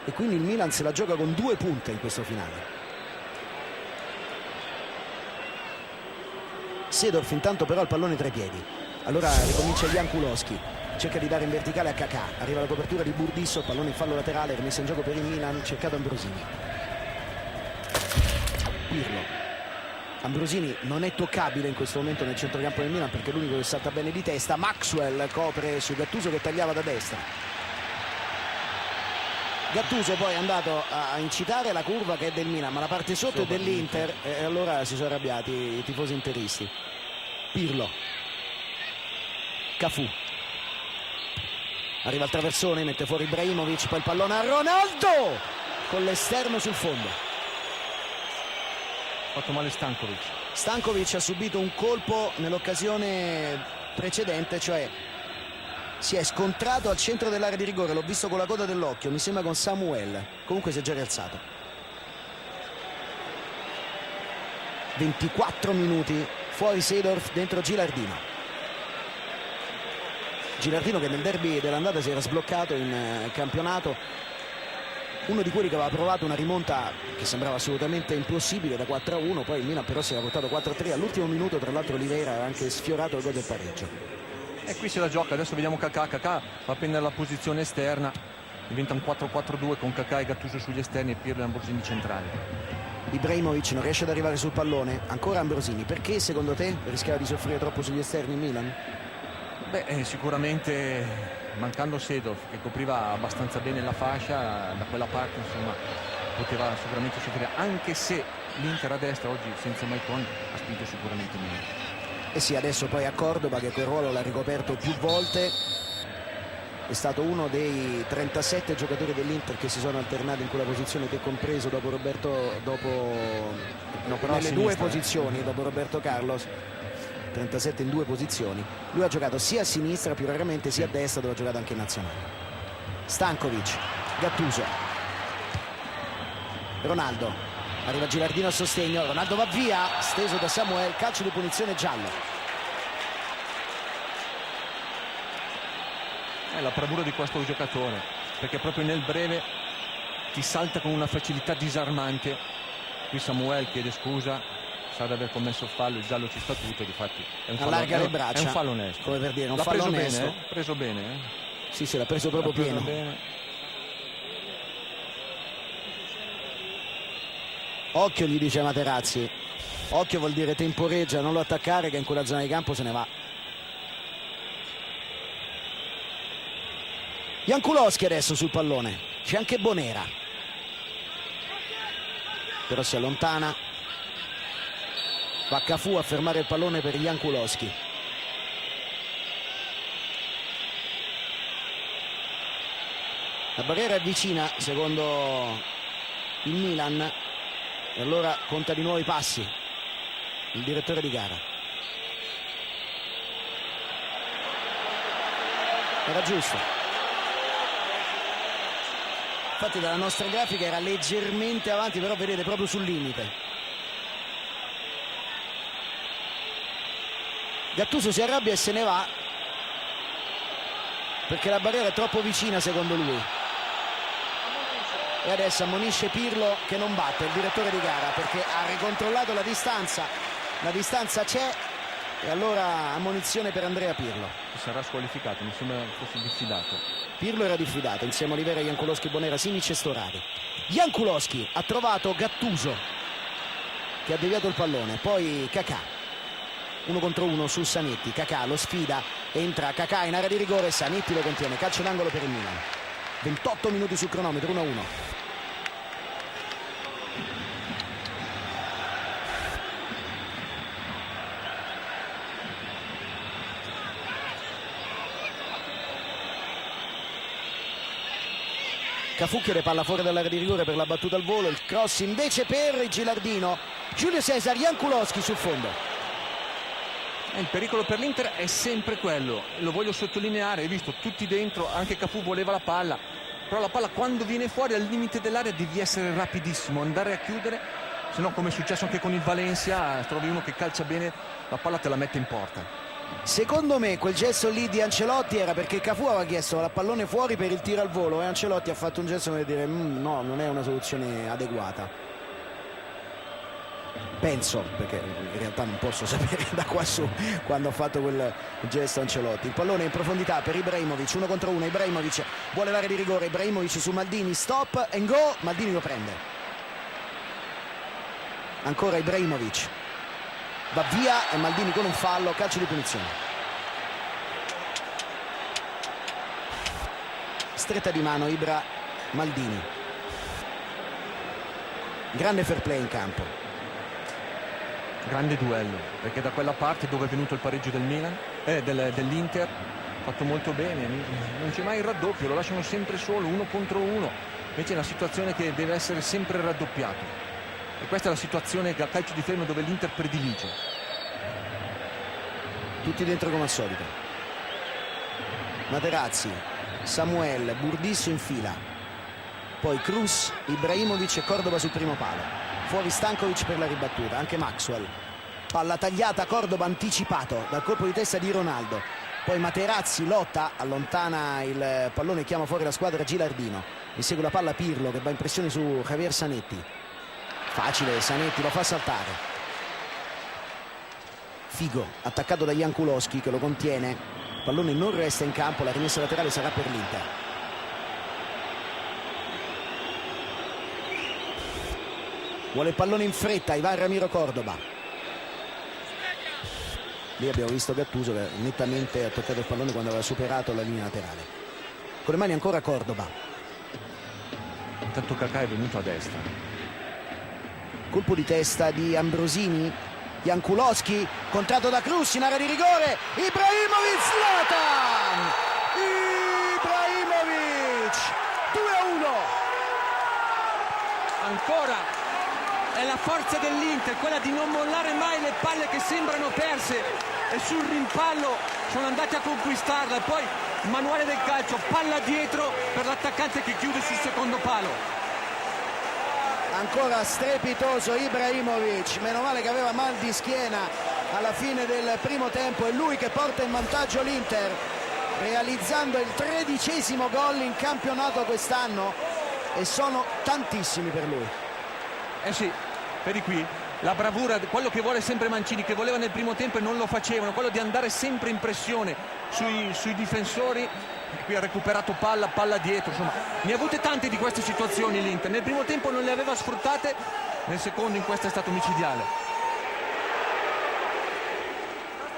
e quindi il Milan se la gioca con 2 punte in questo finale. Seedorf intanto però il pallone tra i piedi, allora ricomincia Jankulowski, cerca di dare in verticale a Kakà, arriva la copertura di Burdisso, il pallone in fallo laterale, rimessa in gioco per il Milan, cercato Ambrosini. Pirlo, Ambrosini non è toccabile in questo momento nel centrocampo del Milan perché è l'unico che salta bene di testa. Maxwell copre su Gattuso che tagliava da destra. Gattuso poi è andato a incitare la curva che è del Milan, ma la parte sotto è dell'Inter e allora si sono arrabbiati i tifosi interisti. Pirlo, Cafù, arriva al traversone, mette fuori Ibrahimovic, poi il pallone a Ronaldo con l'esterno sul fondo. Ha fatto male Stankovic. Stankovic ha subito un colpo nell'occasione precedente, cioè si è scontrato al centro dell'area di rigore, l'ho visto con la coda dell'occhio, mi sembra con Samuel, comunque si è già rialzato. 24 minuti, fuori Seedorf, dentro Gilardino. Gilardino che nel derby dell'andata si era sbloccato in campionato, uno di quelli che aveva provato una rimonta che sembrava assolutamente impossibile da 4-1, poi il Milan però si era portato 4-3 all'ultimo minuto, tra l'altro Oliveira aveva anche sfiorato il gol del pareggio. E qui se la gioca, adesso vediamo Kakà va a prendere la posizione esterna, diventa un 4-4-2 con Kaká e Gattuso sugli esterni e Pirlo e Ambrosini centrali. Ibrahimovic non riesce ad arrivare sul pallone, ancora Ambrosini. Perché secondo te rischiava di soffrire troppo sugli esterni il Milan? Sicuramente mancando Seedorf, che copriva abbastanza bene la fascia, da quella parte insomma poteva sicuramente soffrire, anche se l'Inter a destra oggi senza Maicon ha spinto sicuramente meno. E sì, adesso poi a Cordoba, che quel ruolo l'ha ricoperto più volte, è stato uno dei 37 giocatori dell'Inter che si sono alternati in quella posizione, te compreso, dopo nelle due posizioni, dopo Roberto Carlos. 37 in due posizioni. Lui ha giocato sia a sinistra più raramente, sia a destra, dove ha giocato anche in nazionale. Stankovic, Gattuso, Ronaldo, arriva Gilardino a sostegno, Ronaldo va via, steso da Samuel, calcio di punizione giallo. È la bravura di questo giocatore, perché proprio nel breve ti salta con una facilità disarmante. Qui Samuel chiede scusa, sa di aver commesso il fallo, il giallo ci sta tutto, difatti è un fallo, allarga le braccia, è un fallo onesto, come per dire, un l'ha fallo preso onesto. bene, preso bene. Sì, l'ha preso proprio pieno. Bene. Occhio, gli dice Materazzi, occhio vuol dire temporeggia, non lo attaccare, che in quella zona di campo se ne va. Jankulowski adesso sul pallone, c'è anche Bonera, però si allontana, va Cafù a fermare il pallone per Jankulowski. La barriera è vicina secondo il Milan e allora conta di nuovo i passi il direttore di gara. Era giusto, infatti dalla nostra grafica era leggermente avanti, però vedete proprio sul limite. Gattuso si arrabbia e se ne va perché la barriera è troppo vicina secondo lui, e adesso ammonisce Pirlo che non batte, il direttore di gara, perché ha ricontrollato la distanza c'è, e allora ammonizione per Andrea Pirlo. Sarà squalificato, mi sembra fosse diffidato. Pirlo era diffidato insieme a Olivera, Jankulowski, Bonera, Simic e Storari. Jankulowski ha trovato Gattuso che ha deviato il pallone, poi Kaká 1 contro 1 su Zanetti. Kaká lo sfida, entra Kaká in area di rigore, Zanetti lo contiene, calcio d'angolo per il Milan. 28 minuti sul cronometro, 1-1. Cafù chiede palla fuori dall'area di rigore per la battuta al volo, il cross invece per Gilardino, Giulio Cesar, Jankulowski sul fondo. Il pericolo per l'Inter è sempre quello, lo voglio sottolineare, hai visto tutti dentro, anche Cafù voleva la palla, però la palla quando viene fuori al limite dell'area devi essere rapidissimo, andare a chiudere, se no come è successo anche con il Valencia, trovi uno che calcia bene, la palla te la mette in porta. Secondo me quel gesto lì di Ancelotti era perché Cafù aveva chiesto la pallone fuori per il tiro al volo e Ancelotti ha fatto un gesto per dire no, non è una soluzione adeguata. Penso, perché in realtà non posso sapere da qua su quando ha fatto quel gesto Ancelotti. Il pallone in profondità per Ibrahimovic, 1 contro 1, Ibrahimovic vuole l'area di rigore, Ibrahimovic su Maldini, stop and go, Maldini lo prende. Ancora Ibrahimovic, va via e Maldini con un fallo, calcio di punizione. Stretta di mano Ibra Maldini. Grande fair play in campo. Grande duello, perché da quella parte dove è venuto il pareggio del Milan, dell'Inter, fatto molto bene, non c'è mai il raddoppio, lo lasciano sempre solo, 1 contro 1, invece è una situazione che deve essere sempre raddoppiato, e questa è la situazione a calcio di fermo dove l'Inter predilige. Tutti dentro come al solito. Materazzi, Samuel, Burdisso in fila, poi Cruz, Ibrahimovic e Cordoba sul primo palo. Fuori Stankovic per la ribattuta, anche Maxwell. Palla tagliata, Cordoba anticipato dal colpo di testa di Ronaldo. Poi Materazzi lotta, allontana il pallone, chiama fuori la squadra Gilardino. Insegue la palla Pirlo che va in pressione su Javier Zanetti. Facile, Zanetti lo fa saltare. Figo, attaccato da Jankulowski che lo contiene. Il pallone non resta in campo, la rimessa laterale sarà per l'Inter. vuole il pallone in fretta Ivan Ramiro Cordoba. Lì abbiamo visto Gattuso che nettamente ha toccato il pallone quando aveva superato la linea laterale. Con le mani ancora Cordoba. Intanto Kakà è venuto a destra. Colpo di testa di Ambrosini. Jankulowski, contratto da Kroos in area di rigore. Ibrahimovic, Zlatan! Ibrahimovic 2-1. Ancora è la forza dell'Inter, quella di non mollare mai le palle che sembrano perse, e sul rimpallo sono andati a conquistarla. E poi manuale del calcio, palla dietro per l'attaccante che chiude sul secondo palo. Ancora strepitoso Ibrahimovic, meno male che aveva mal di schiena alla fine del primo tempo. È lui che porta in vantaggio l'Inter, realizzando il 13° gol in campionato quest'anno, e sono tantissimi per lui. Eh sì, vedi qui la bravura, quello che vuole sempre Mancini, che voleva nel primo tempo e non lo facevano, quello di andare sempre in pressione sui difensori. Qui ha recuperato palla dietro, insomma ne ha avute tante di queste situazioni l'Inter. Nel primo tempo non le aveva sfruttate, nel secondo in questo è stato micidiale.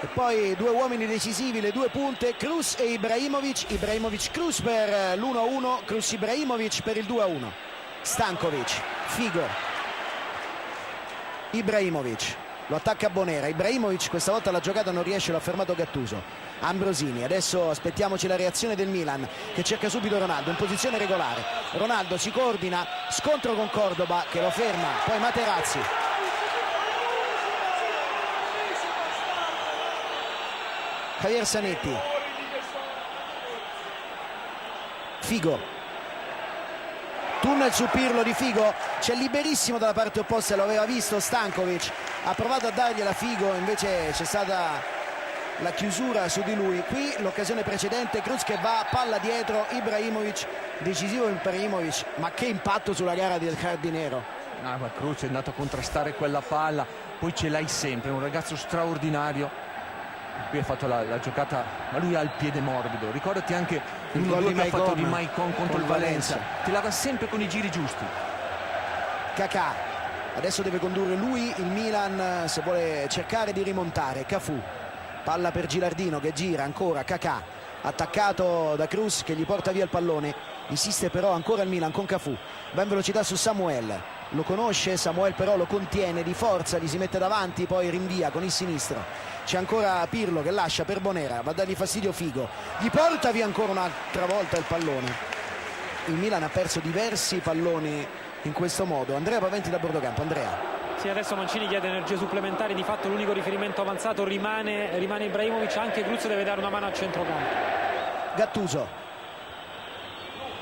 E poi due uomini decisivi, le due punte, Kroos e Ibrahimovic. Ibrahimovic Kroos per l'1-1, Kroos Ibrahimovic per il 2-1. Stankovic, Figo, Ibrahimovic, lo attacca Bonera. Ibrahimovic questa volta la giocata non riesce, l'ha fermato Gattuso. Ambrosini, adesso aspettiamoci la reazione del Milan, che cerca subito Ronaldo in posizione regolare. Ronaldo si coordina, scontro con Cordoba che lo ferma, poi Materazzi. Javier Zanetti, Figo, tunnel su Pirlo di Figo, c'è liberissimo dalla parte opposta, lo aveva visto Stankovic, ha provato a dargliela Figo, invece c'è stata la chiusura su di lui. Qui l'occasione precedente, Kroos che va, palla dietro, Ibrahimovic, decisivo Ibrahimovic, ma che impatto sulla gara del giardinero. Ma Kroos è andato a contrastare quella palla, poi ce l'hai sempre, è un ragazzo straordinario. Qui ha fatto la giocata, ma lui ha il piede morbido. Ricordati anche il gol che ha fatto di Maicon contro il Valencia, ti la dà sempre con i giri giusti. Kakà, adesso deve condurre lui il Milan se vuole cercare di rimontare. Cafù, palla per Gilardino che gira ancora. Kakà attaccato da Kroos che gli porta via il pallone, insiste però ancora il Milan con Cafù, va in velocità su Samuel, lo conosce Samuel, però lo contiene di forza, gli si mette davanti, poi rinvia con il sinistro. C'è ancora Pirlo che lascia per Bonera, va a dargli fastidio Figo, gli porta via ancora un'altra volta il pallone. Il Milan ha perso diversi palloni in questo modo. Andrea Paventi da Bordocampo. Andrea. Sì, adesso Mancini chiede energie supplementari, di fatto l'unico riferimento avanzato rimane Ibrahimovic, anche Kroos deve dare una mano a centrocampo. Gattuso,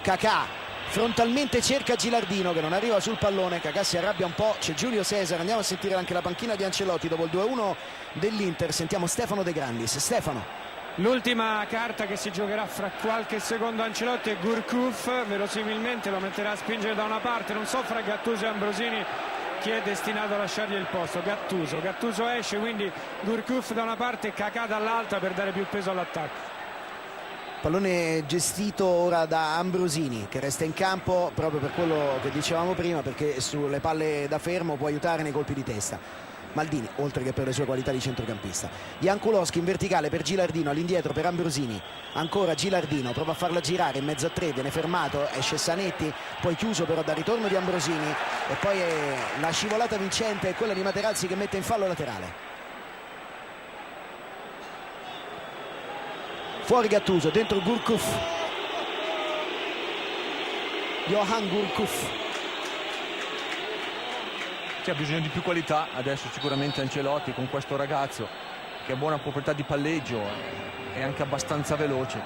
Kakà frontalmente cerca Gilardino che non arriva sul pallone, Kakà si arrabbia un po', c'è Giulio Cesar, andiamo a sentire anche la panchina di Ancelotti dopo il 2-1 dell'Inter. Sentiamo Stefano De Grandis. Stefano. L'ultima carta che si giocherà fra qualche secondo Ancelotti è Gourcuff, verosimilmente lo metterà a spingere da una parte, non so fra Gattuso e Ambrosini chi è destinato a lasciargli il posto. Gattuso esce, quindi Gourcuff da una parte e Kakà dall'altra per dare più peso all'attacco. Pallone gestito ora da Ambrosini che resta in campo proprio per quello che dicevamo prima, perché sulle palle da fermo può aiutare nei colpi di testa. Maldini, oltre che per le sue qualità di centrocampista. Jankulowski in verticale per Gilardino, all'indietro per Ambrosini, ancora Gilardino, prova a farla girare in mezzo a tre, viene fermato, esce Zanetti, poi chiuso però dal ritorno di Ambrosini, e poi la scivolata vincente è quella di Materazzi che mette in fallo laterale. Fuori Gattuso, dentro Gourcuff, Johan Gourcuff. C'è bisogno di più qualità adesso sicuramente Ancelotti con questo ragazzo che ha buona proprietà di palleggio, è anche abbastanza veloce,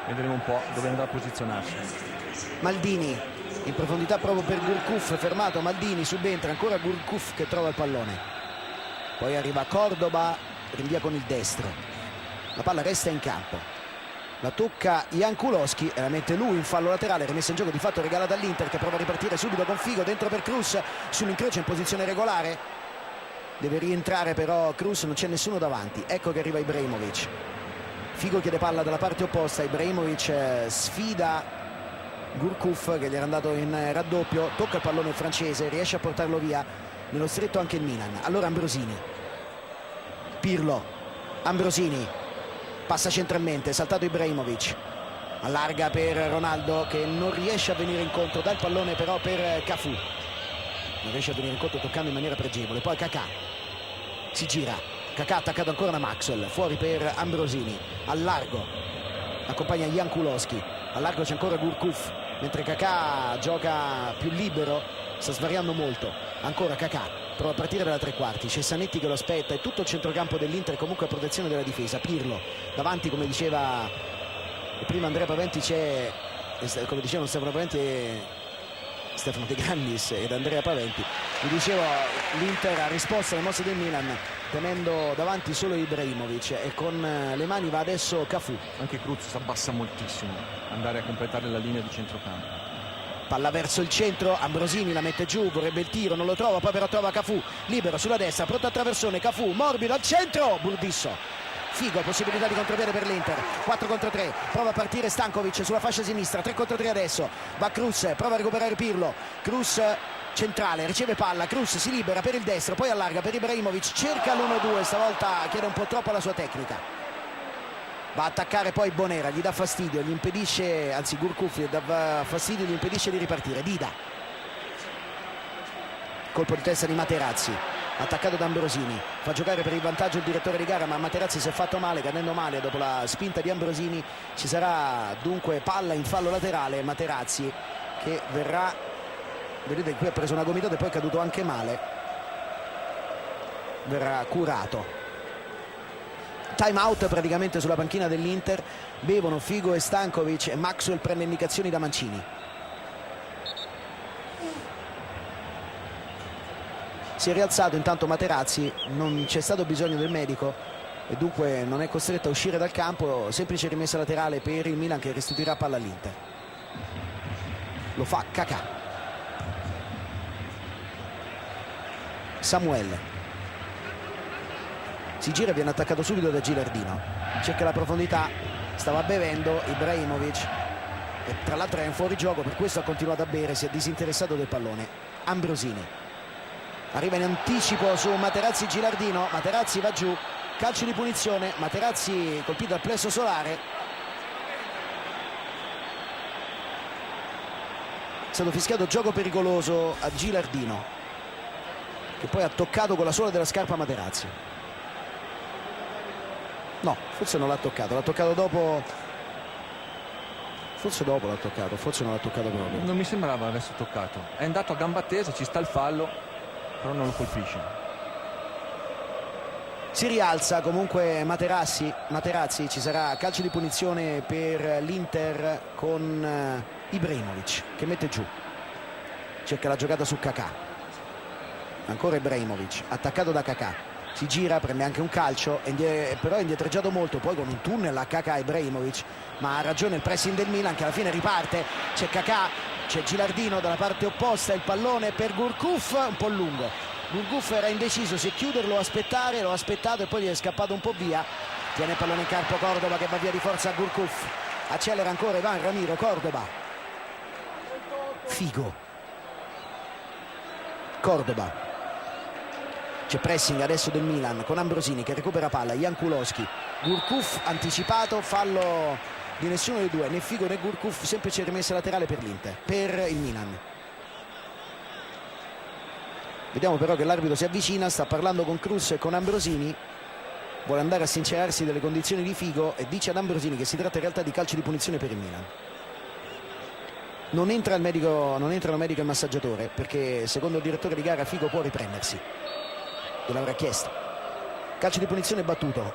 vedremo un po' dove andrà a posizionarsi. Maldini in profondità proprio per Gourcuff, fermato Maldini, subentra ancora Gourcuff che trova il pallone, poi arriva Cordoba, rinvia con il destro, la palla resta in campo, la tocca Jankulowski e la mette lui in fallo laterale, rimessa in gioco di fatto regalata all'Inter che prova a ripartire subito con Figo, dentro per Kroos, sull'incrocio in posizione regolare, deve rientrare però Kroos, non c'è nessuno davanti, ecco che arriva Ibrahimovic. Figo chiede palla dalla parte opposta, Ibrahimovic sfida Gourcuff che gli era andato in raddoppio, tocca il pallone francese, riesce a portarlo via, nello stretto anche il Milan. Allora Ambrosini, Pirlo, Ambrosini passa centralmente, saltato Ibrahimovic, allarga per Ronaldo che non riesce a venire incontro, dà il pallone però per Cafù, non riesce a venire incontro toccando in maniera pregevole. Poi Kakà si gira, Kakà attaccato ancora da Maxwell, fuori per Ambrosini, al largo accompagna Jan Kulowski, al largo c'è ancora Gourcuff, mentre Kakà gioca più libero, sta svariando molto. Ancora Kakà prova a partire dalla tre quarti, c'è Zanetti che lo aspetta e tutto il centrocampo dell'Inter comunque a protezione della difesa. Pirlo davanti, come diceva prima Andrea Paventi, c'è, come dicevano Stefano Paventi e Stefano De Grandis ed Andrea Paventi, vi dicevo, l'Inter ha risposto alle mosse del Milan tenendo davanti solo Ibrahimovic e con le mani va adesso Cafù. Anche Cruz si abbassa moltissimo, andare a completare la linea di centrocampo. Palla verso il centro, Ambrosini la mette giù, vorrebbe il tiro, non lo trova, poi però trova Cafù, libero sulla destra, pronto a traversone, Cafù, morbido al centro, Burdisso. Figo, possibilità di contropiede per l'Inter, 4 contro 3, prova a partire Stankovic sulla fascia sinistra, 3 contro 3 adesso, va Cruz, prova a recuperare Pirlo, Cruz centrale, riceve palla, Cruz si libera per il destro, poi allarga per Ibrahimovic, cerca l'1-2, stavolta chiede un po' troppo alla sua tecnica. Va a attaccare poi Bonera, gli dà fastidio, gli impedisce, anzi Gourcuff gli dà fastidio, gli impedisce di ripartire. Dida, colpo di testa di Materazzi, attaccato da Ambrosini, fa giocare per il vantaggio il direttore di gara, ma Materazzi si è fatto male, cadendo male dopo la spinta di Ambrosini. Ci sarà dunque palla in fallo laterale, Materazzi che verrà, vedete qui ha preso una gomitata e poi è caduto anche male, verrà curato. Time out praticamente sulla panchina dell'Inter, bevono Figo e Stankovic e Maxwell prende indicazioni da Mancini. Si è rialzato intanto Materazzi, non c'è stato bisogno del medico e dunque non è costretto a uscire dal campo, semplice rimessa laterale per il Milan che restituirà palla all'Inter. Lo fa Kakà. Samuel si gira e viene attaccato subito da Gilardino, cerca la profondità, stava bevendo Ibrahimovic e tra l'altro è in fuorigioco, per questo ha continuato a bere, si è disinteressato del pallone. Ambrosini arriva in anticipo su Materazzi, Gilardino, Materazzi va giù, calcio di punizione, Materazzi colpito al plesso solare, è stato fischiato gioco pericoloso a Gilardino che poi ha toccato con la suola della scarpa Materazzi. No, forse non l'ha toccato dopo, forse dopo l'ha toccato, forse non l'ha toccato proprio. Non mi sembrava avesse toccato, è andato a gamba tesa, ci sta il fallo, però non lo colpisce. Si rialza comunque Materazzi, ci sarà calcio di punizione per l'Inter con Ibrahimovic che mette giù, cerca la giocata su Kakà, ancora Ibrahimovic attaccato da Kakà, si gira, prende anche un calcio, però è indietreggiato molto, poi con un tunnel a Kakà Ibrahimovic, ma ha ragione il pressing del Milan che alla fine riparte, c'è Kakà, c'è Gilardino dalla parte opposta, il pallone per Gourcuff, un po' lungo, Gourcuff era indeciso se chiuderlo o aspettare, l'ho aspettato e poi gli è scappato un po' via, tiene il pallone in campo Cordoba che va via di forza a Gourcuff, accelera ancora Ivan Ramiro, Cordoba, Figo, Cordoba. C'è pressing adesso del Milan con Ambrosini che recupera palla, Jan Kulowski, Gourcuff anticipato, fallo di nessuno dei due, né Figo né Gourcuff, semplice rimessa laterale per l'Inter, per il Milan. Vediamo però che l'arbitro si avvicina, sta parlando con Cruz e con Ambrosini, vuole andare a sincerarsi delle condizioni di Figo e dice ad Ambrosini che si tratta in realtà di calcio di punizione per il Milan. Non entra il medico e il massaggiatore perché secondo il direttore di gara Figo può riprendersi, gliel'avrà chiesto. Calcio di punizione battuto,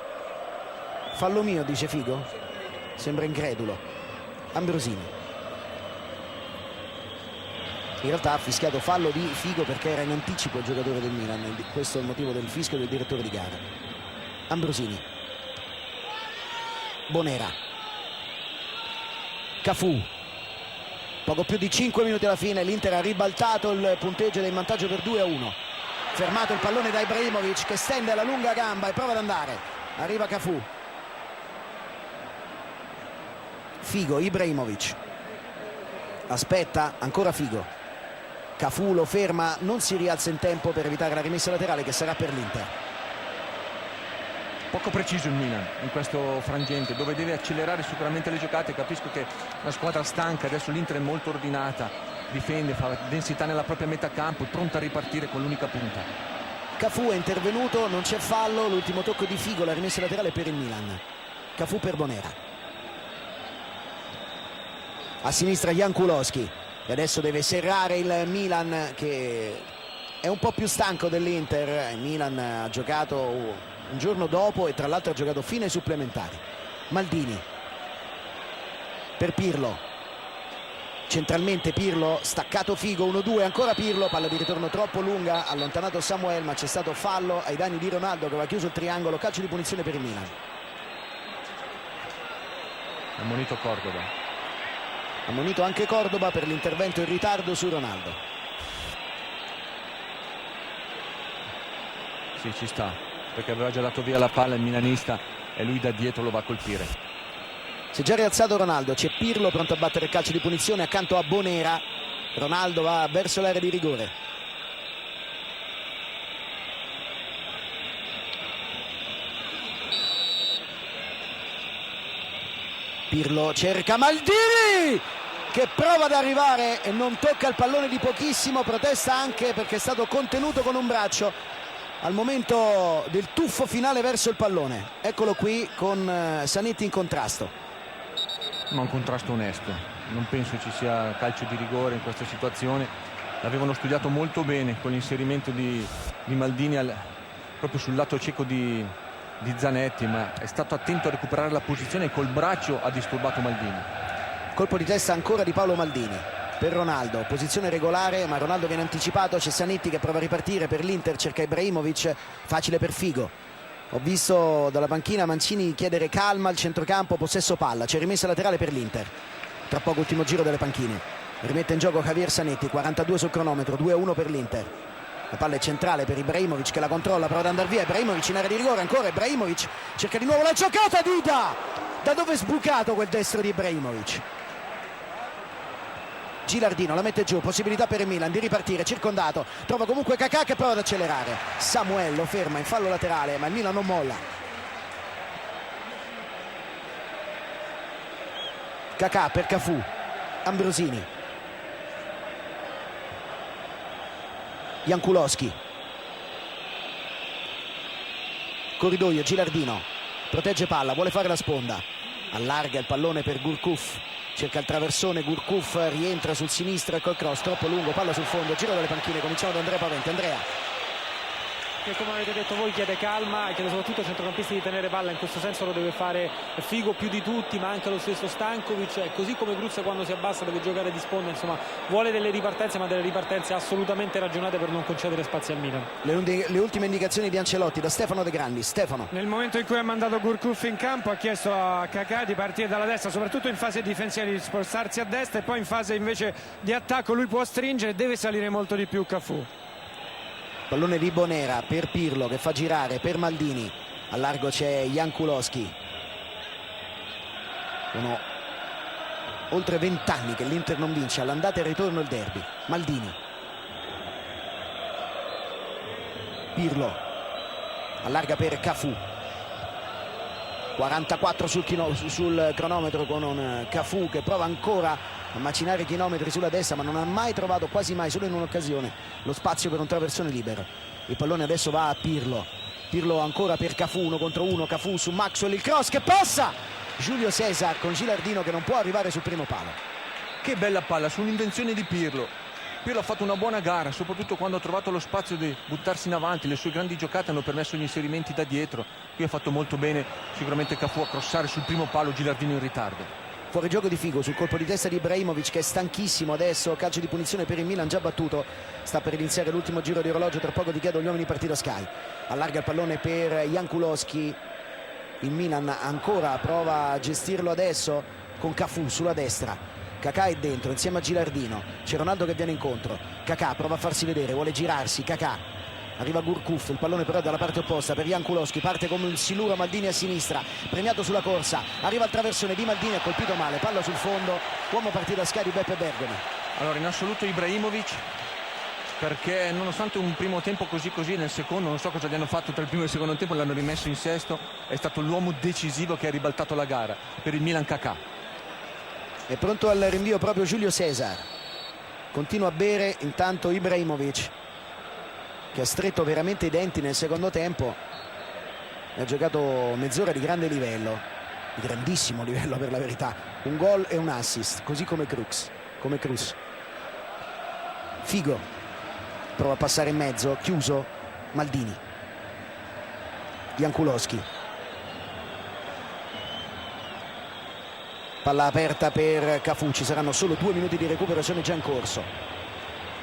fallo mio dice Figo, sembra incredulo. Ambrosini in realtà ha fischiato fallo di Figo perché era in anticipo il giocatore del Milan, questo è il motivo del fischio del direttore di gara. Ambrosini, Bonera, Cafù, poco più di 5 minuti alla fine, l'Inter ha ribaltato il punteggio del vantaggio per 2-1. Fermato il pallone da Ibrahimovic che stende la lunga gamba e prova ad andare, arriva Cafù, Figo, Ibrahimovic, aspetta ancora Figo, Cafu lo ferma, non si rialza in tempo per evitare la rimessa laterale che sarà per l'Inter. Poco preciso il Milan in questo frangente, dove deve accelerare sicuramente le giocate. Capisco che è una squadra stanca, adesso l'Inter è molto ordinata, difende, fa densità nella propria metà campo, è pronta a ripartire con l'unica punta. Cafu è intervenuto, non c'è fallo, l'ultimo tocco di Figo, la rimessa laterale per il Milan. Cafu per Bonera, a sinistra Jankulowski, e adesso deve serrare il Milan che è un po' più stanco dell'Inter. Il Milan ha giocato un giorno dopo e tra l'altro ha giocato fino ai supplementari. Maldini per Pirlo, centralmente Pirlo, staccato Figo, 1-2, ancora Pirlo, palla di ritorno troppo lunga, allontanato Samuel, ma c'è stato fallo ai danni di Ronaldo che aveva chiuso il triangolo. Calcio di punizione per il Milan. Ammonito Cordoba. Ammonito anche Cordoba per l'intervento in ritardo su Ronaldo. Sì, ci sta, perché aveva già dato via la palla il milanista e lui da dietro lo va a colpire. Si è già rialzato Ronaldo, c'è Pirlo pronto a battere il calcio di punizione accanto a Bonera. Ronaldo va verso l'area di rigore. Pirlo cerca Maldini che prova ad arrivare e non tocca il pallone di pochissimo, protesta anche perché è stato contenuto con un braccio al momento del tuffo finale verso il pallone. Eccolo qui con Zanetti in contrasto. Ma un contrasto onesto, non penso ci sia calcio di rigore in questa situazione. L'avevano studiato molto bene con l'inserimento di Maldini proprio sul lato cieco di Zanetti, ma è stato attento a recuperare la posizione e col braccio ha disturbato Maldini. Colpo di testa ancora di Paolo Maldini per Ronaldo, posizione regolare ma Ronaldo viene anticipato, c'è Zanetti che prova a ripartire per l'Inter, cerca Ibrahimovic, facile per Figo. Ho visto dalla panchina Mancini chiedere calma al centrocampo, possesso palla, c'è rimessa laterale per l'Inter. Tra poco ultimo giro delle panchine, rimette in gioco Javier Zanetti, 42 sul cronometro, 2-1 per l'Inter. La palla è centrale per Ibrahimovic che la controlla, prova ad andare via, Ibrahimovic in area di rigore, ancora Ibrahimovic, cerca di nuovo la giocata, Dida! Da dove è sbucato quel destro di Ibrahimovic? Gilardino la mette giù, possibilità per il Milan di ripartire, circondato, trova comunque Kakà che prova ad accelerare. Samuel lo ferma in fallo laterale, ma il Milan non molla. Kakà per Cafu, Ambrosini, Jankulowski, corridoio, Gilardino protegge palla, vuole fare la sponda, allarga il pallone per Gurkuf, cerca il traversone, Gurkuf rientra sul sinistro e col cross troppo lungo, palla sul fondo, giro dalle panchine, cominciamo da Andrea Paventi. Andrea, che come avete detto voi chiede calma e chiede soprattutto ai centrocampisti di tenere palla, in questo senso lo deve fare Figo più di tutti, ma anche lo stesso Stankovic, così come Cruz quando si abbassa deve giocare di sponda, insomma vuole delle ripartenze, ma delle ripartenze assolutamente ragionate per non concedere spazi al Milan. le ultime indicazioni di Ancelotti da Stefano De Grandis. Stefano, nel momento in cui ha mandato Gurkuf in campo ha chiesto a Kakà di partire dalla destra, soprattutto in fase difensiva di spostarsi a destra, e poi in fase invece di attacco lui può stringere, deve salire molto di più Cafu. pallone di Bonera per Pirlo che fa girare per Maldini, a largo c'è Jankulowski. Sono oltre 20 anni che l'Inter non vince all'andata e al ritorno il derby. Maldini, Pirlo allarga per Cafu, 44 sul cronometro con un Cafu che prova ancora a macinare chilometri sulla destra, ma non ha mai trovato, quasi mai, solo in un'occasione, lo spazio per un traversone libero. Il pallone adesso va a Pirlo, Pirlo ancora per Cafu, 1 contro 1, Cafu su Maxwell, il cross che passa Giulio Cesar con Gilardino che non può arrivare sul primo palo. Che bella palla, su un'invenzione di Pirlo. Pirlo ha fatto una buona gara, soprattutto quando ha trovato lo spazio di buttarsi in avanti. Le sue grandi giocate hanno permesso gli inserimenti da dietro. Qui ha fatto molto bene sicuramente Cafu a crossare sul primo palo, Gilardino in ritardo. Fuori gioco di Figo sul colpo di testa di Ibrahimovic che è stanchissimo adesso, calcio di punizione per il Milan già battuto, sta per iniziare l'ultimo giro di orologio, tra poco ti chiedo gli uomini partita Sky. Allarga il pallone per Jankulowski, il Milan ancora prova a gestirlo adesso con Cafu sulla destra, Kakà è dentro insieme a Gilardino, c'è Ronaldo che viene incontro, Kakà prova a farsi vedere, vuole girarsi, Kakà Arriva Gurkuf, il pallone però è dalla parte opposta per Jan Kulowski, parte come un siluro Maldini a sinistra, premiato sulla corsa, arriva al traversone di Maldini, ha colpito male, palla sul fondo, uomo partita Sky di Beppe Bergomi. Allora in assoluto Ibrahimovic, perché nonostante un primo tempo così nel secondo, non so cosa gli hanno fatto tra il primo e il secondo tempo, l'hanno rimesso in sesto, è stato l'uomo decisivo che ha ribaltato la gara per il Milan Kakà. È pronto al rinvio proprio Giulio Cesar, continua a bere intanto Ibrahimovic, che ha stretto veramente i denti nel secondo tempo e ha giocato mezz'ora di grande livello, di grandissimo livello per la verità, un gol e un assist, così come Cruz. Figo prova a passare in mezzo, chiuso Maldini, Jan Kulowski, palla aperta per Cafu, ci saranno solo 2 minuti di recupero, sono già in corso.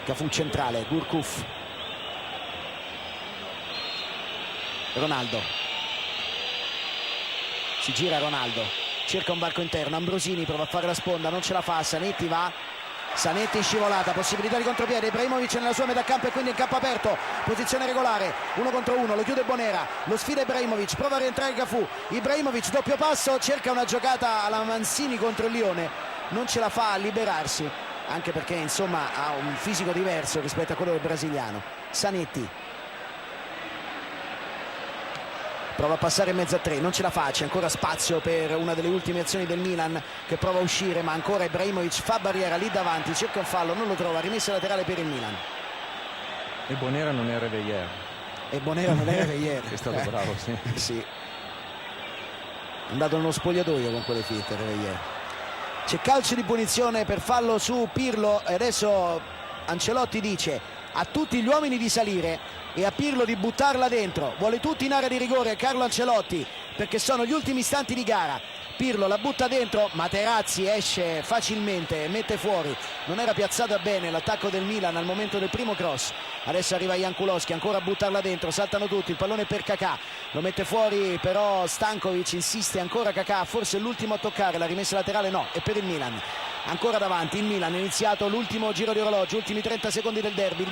Cafu centrale, Gurkuf, Ronaldo, si gira Ronaldo, cerca un varco interno, Ambrosini prova a fare la sponda, non ce la fa, Zanetti va, Zanetti scivolata, possibilità di contropiede, Ibrahimovic nella sua metà campo e quindi in campo aperto, posizione regolare, 1 contro 1, lo chiude Bonera, lo sfida Ibrahimovic, prova a rientrare Cafu, Ibrahimovic doppio passo, cerca una giocata alla Mancini contro il Lione, non ce la fa a liberarsi, anche perché insomma ha un fisico diverso rispetto a quello del brasiliano. Zanetti prova a passare in mezzo a 3, non ce la fa, c'è ancora spazio per una delle ultime azioni del Milan che prova a uscire, ma ancora Ibrahimovic fa barriera lì davanti, cerca un fallo, non lo trova, rimessa laterale per il Milan. E Bonera non è Reveillère. È stato bravo, sì. Sì. È andato nello spogliatoio con quelle fitte Reveillère. C'è calcio di punizione per fallo su Pirlo e adesso Ancelotti dice a tutti gli uomini di salire e a Pirlo di buttarla dentro, vuole tutti in area di rigore Carlo Ancelotti perché sono gli ultimi istanti di gara. Pirlo la butta dentro, Materazzi esce facilmente, mette fuori, non era piazzata bene l'attacco del Milan al momento del primo cross. Adesso arriva Jan Kulowski, ancora a buttarla dentro, saltano tutti, il pallone per Kakà, lo mette fuori però Stankovic, insiste ancora Kakà, forse l'ultimo a toccare, la rimessa laterale no, è per il Milan. Ancora davanti il Milan, è iniziato l'ultimo giro di orologio, ultimi 30 secondi del derby,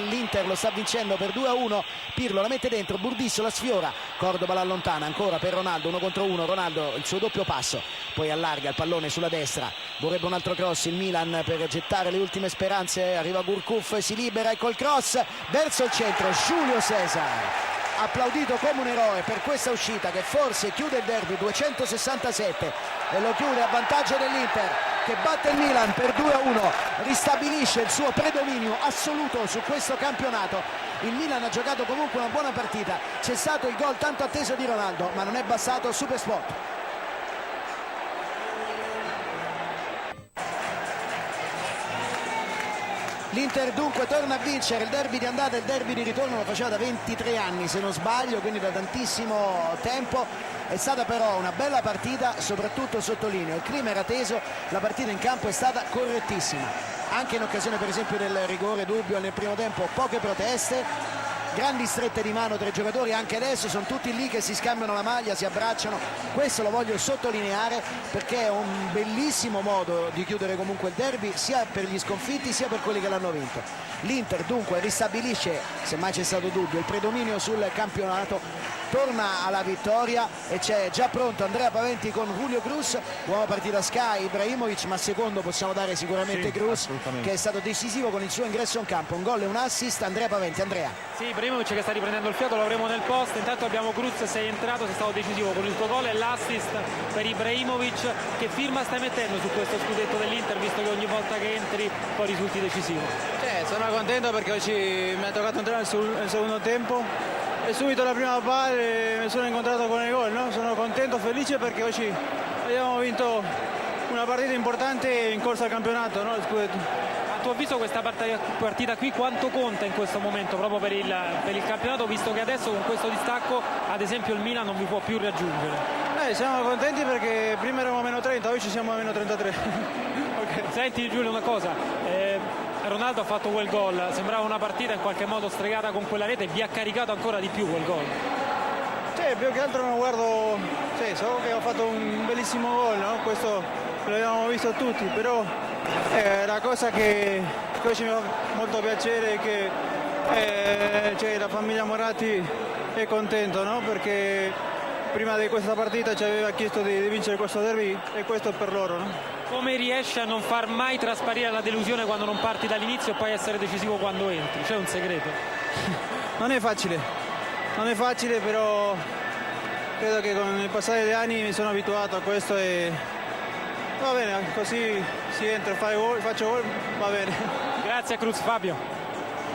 l'Inter lo sta vincendo per 2-1, Pirlo la mette dentro, Burdisso la sfiora, Cordoba la allontana, ancora per Ronaldo, 1 contro 1, Ronaldo il suo doppio passo, poi allarga il pallone sulla destra, vorrebbe un altro cross il Milan per gettare le ultime speranze, arriva Gurkuf, si libera e col cross verso il centro, Giulio Cesar. Applaudito come un eroe per questa uscita che forse chiude il derby 267 e lo chiude a vantaggio dell'Inter che batte il Milan per 2-1, ristabilisce il suo predominio assoluto su questo campionato. Il Milan ha giocato comunque una buona partita, c'è stato il gol tanto atteso di Ronaldo ma non è bastato, super spot. L'Inter dunque torna a vincere il derby di andata e il derby di ritorno, lo faceva da 23 anni se non sbaglio, quindi da tantissimo tempo. È stata però una bella partita, soprattutto sottolineo, il clima era teso, la partita in campo è stata correttissima, anche in occasione per esempio del rigore dubbio nel primo tempo, poche proteste, grandi strette di mano tra i giocatori, anche adesso sono tutti lì che si scambiano la maglia, si abbracciano, questo lo voglio sottolineare perché è un bellissimo modo di chiudere comunque il derby sia per gli sconfitti sia per quelli che l'hanno vinto. L'Inter dunque ristabilisce, se mai c'è stato dubbio, il predominio sul campionato, torna alla vittoria e c'è già pronto Andrea Paventi con Julio Cruz, buona partita Sky, Ibrahimovic, ma secondo possiamo dare sicuramente sì, Cruz che è stato decisivo con il suo ingresso in campo, un gol e un assist. Andrea Paventi. Andrea. Sì, Ibrahimovic che sta riprendendo il fiato, lo avremo nel post, intanto abbiamo Cruz, sei entrato, sei stato decisivo con il tuo gol e l'assist per Ibrahimovic. Che firma stai mettendo su questo scudetto dell'Inter visto che ogni volta che entri poi risulti decisivo? Sono contento perché oggi mi ha toccato entrare nel secondo tempo e subito la prima palla mi sono incontrato con il gol, no? Sono contento, felice perché oggi abbiamo vinto una partita importante in corsa al campionato, no? Il scudetto. A tuo avviso questa partita qui quanto conta in questo momento proprio per il campionato, visto che adesso con questo distacco ad esempio il Milan non vi può più raggiungere? Siamo contenti perché prima eravamo a meno 30, oggi siamo a meno 33. Okay. Senti Giulio una cosa, Ronaldo ha fatto quel gol, sembrava una partita in qualche modo stregata con quella rete, vi ha caricato ancora di più quel gol? Più che altro non guardo, so che ho fatto un bellissimo gol, no? Questo l'abbiamo visto tutti, però la cosa che oggi mi fa molto piacere è che Cioè, la famiglia Moratti è contento, no? Perché prima di questa partita ci aveva chiesto di vincere questo derby e questo è per loro, no? Come riesci a non far mai trasparire la delusione quando non parti dall'inizio e poi essere decisivo quando entri? C'è un segreto? Non è facile, però credo che con il passare degli anni mi sono abituato a questo e va bene, così si entra, faccio gol, va bene. Grazie a Cruz. Fabio.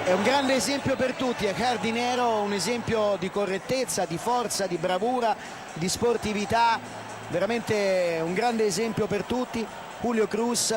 È un grande esempio per tutti, è Cardinero, un esempio di correttezza, di forza, di bravura, di sportività, veramente un grande esempio per tutti. Julio Cruz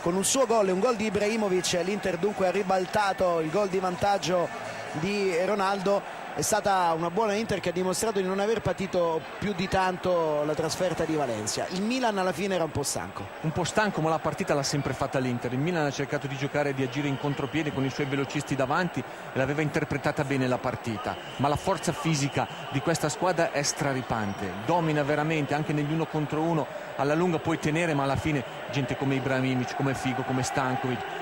con un suo gol e un gol di Ibrahimovic, l'Inter dunque ha ribaltato il gol di vantaggio di Ronaldo. È stata una buona Inter che ha dimostrato di non aver patito più di tanto la trasferta di Valencia. Il Milan alla fine era un po' stanco, ma la partita l'ha sempre fatta l'Inter. Il Milan ha cercato di giocare e di agire in contropiede con i suoi velocisti davanti e l'aveva interpretata bene la partita, ma la forza fisica di questa squadra è straripante, domina veramente anche negli uno contro uno. Alla lunga puoi tenere, ma alla fine gente come Ibrahimovic, come Figo, come Stankovic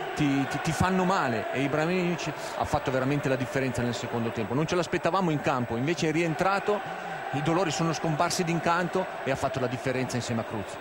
ti fanno male, e Ibrahimovic ha fatto veramente la differenza nel secondo tempo. Non ce l'aspettavamo in campo, invece è rientrato, i dolori sono scomparsi d'incanto e ha fatto la differenza insieme a Cruz.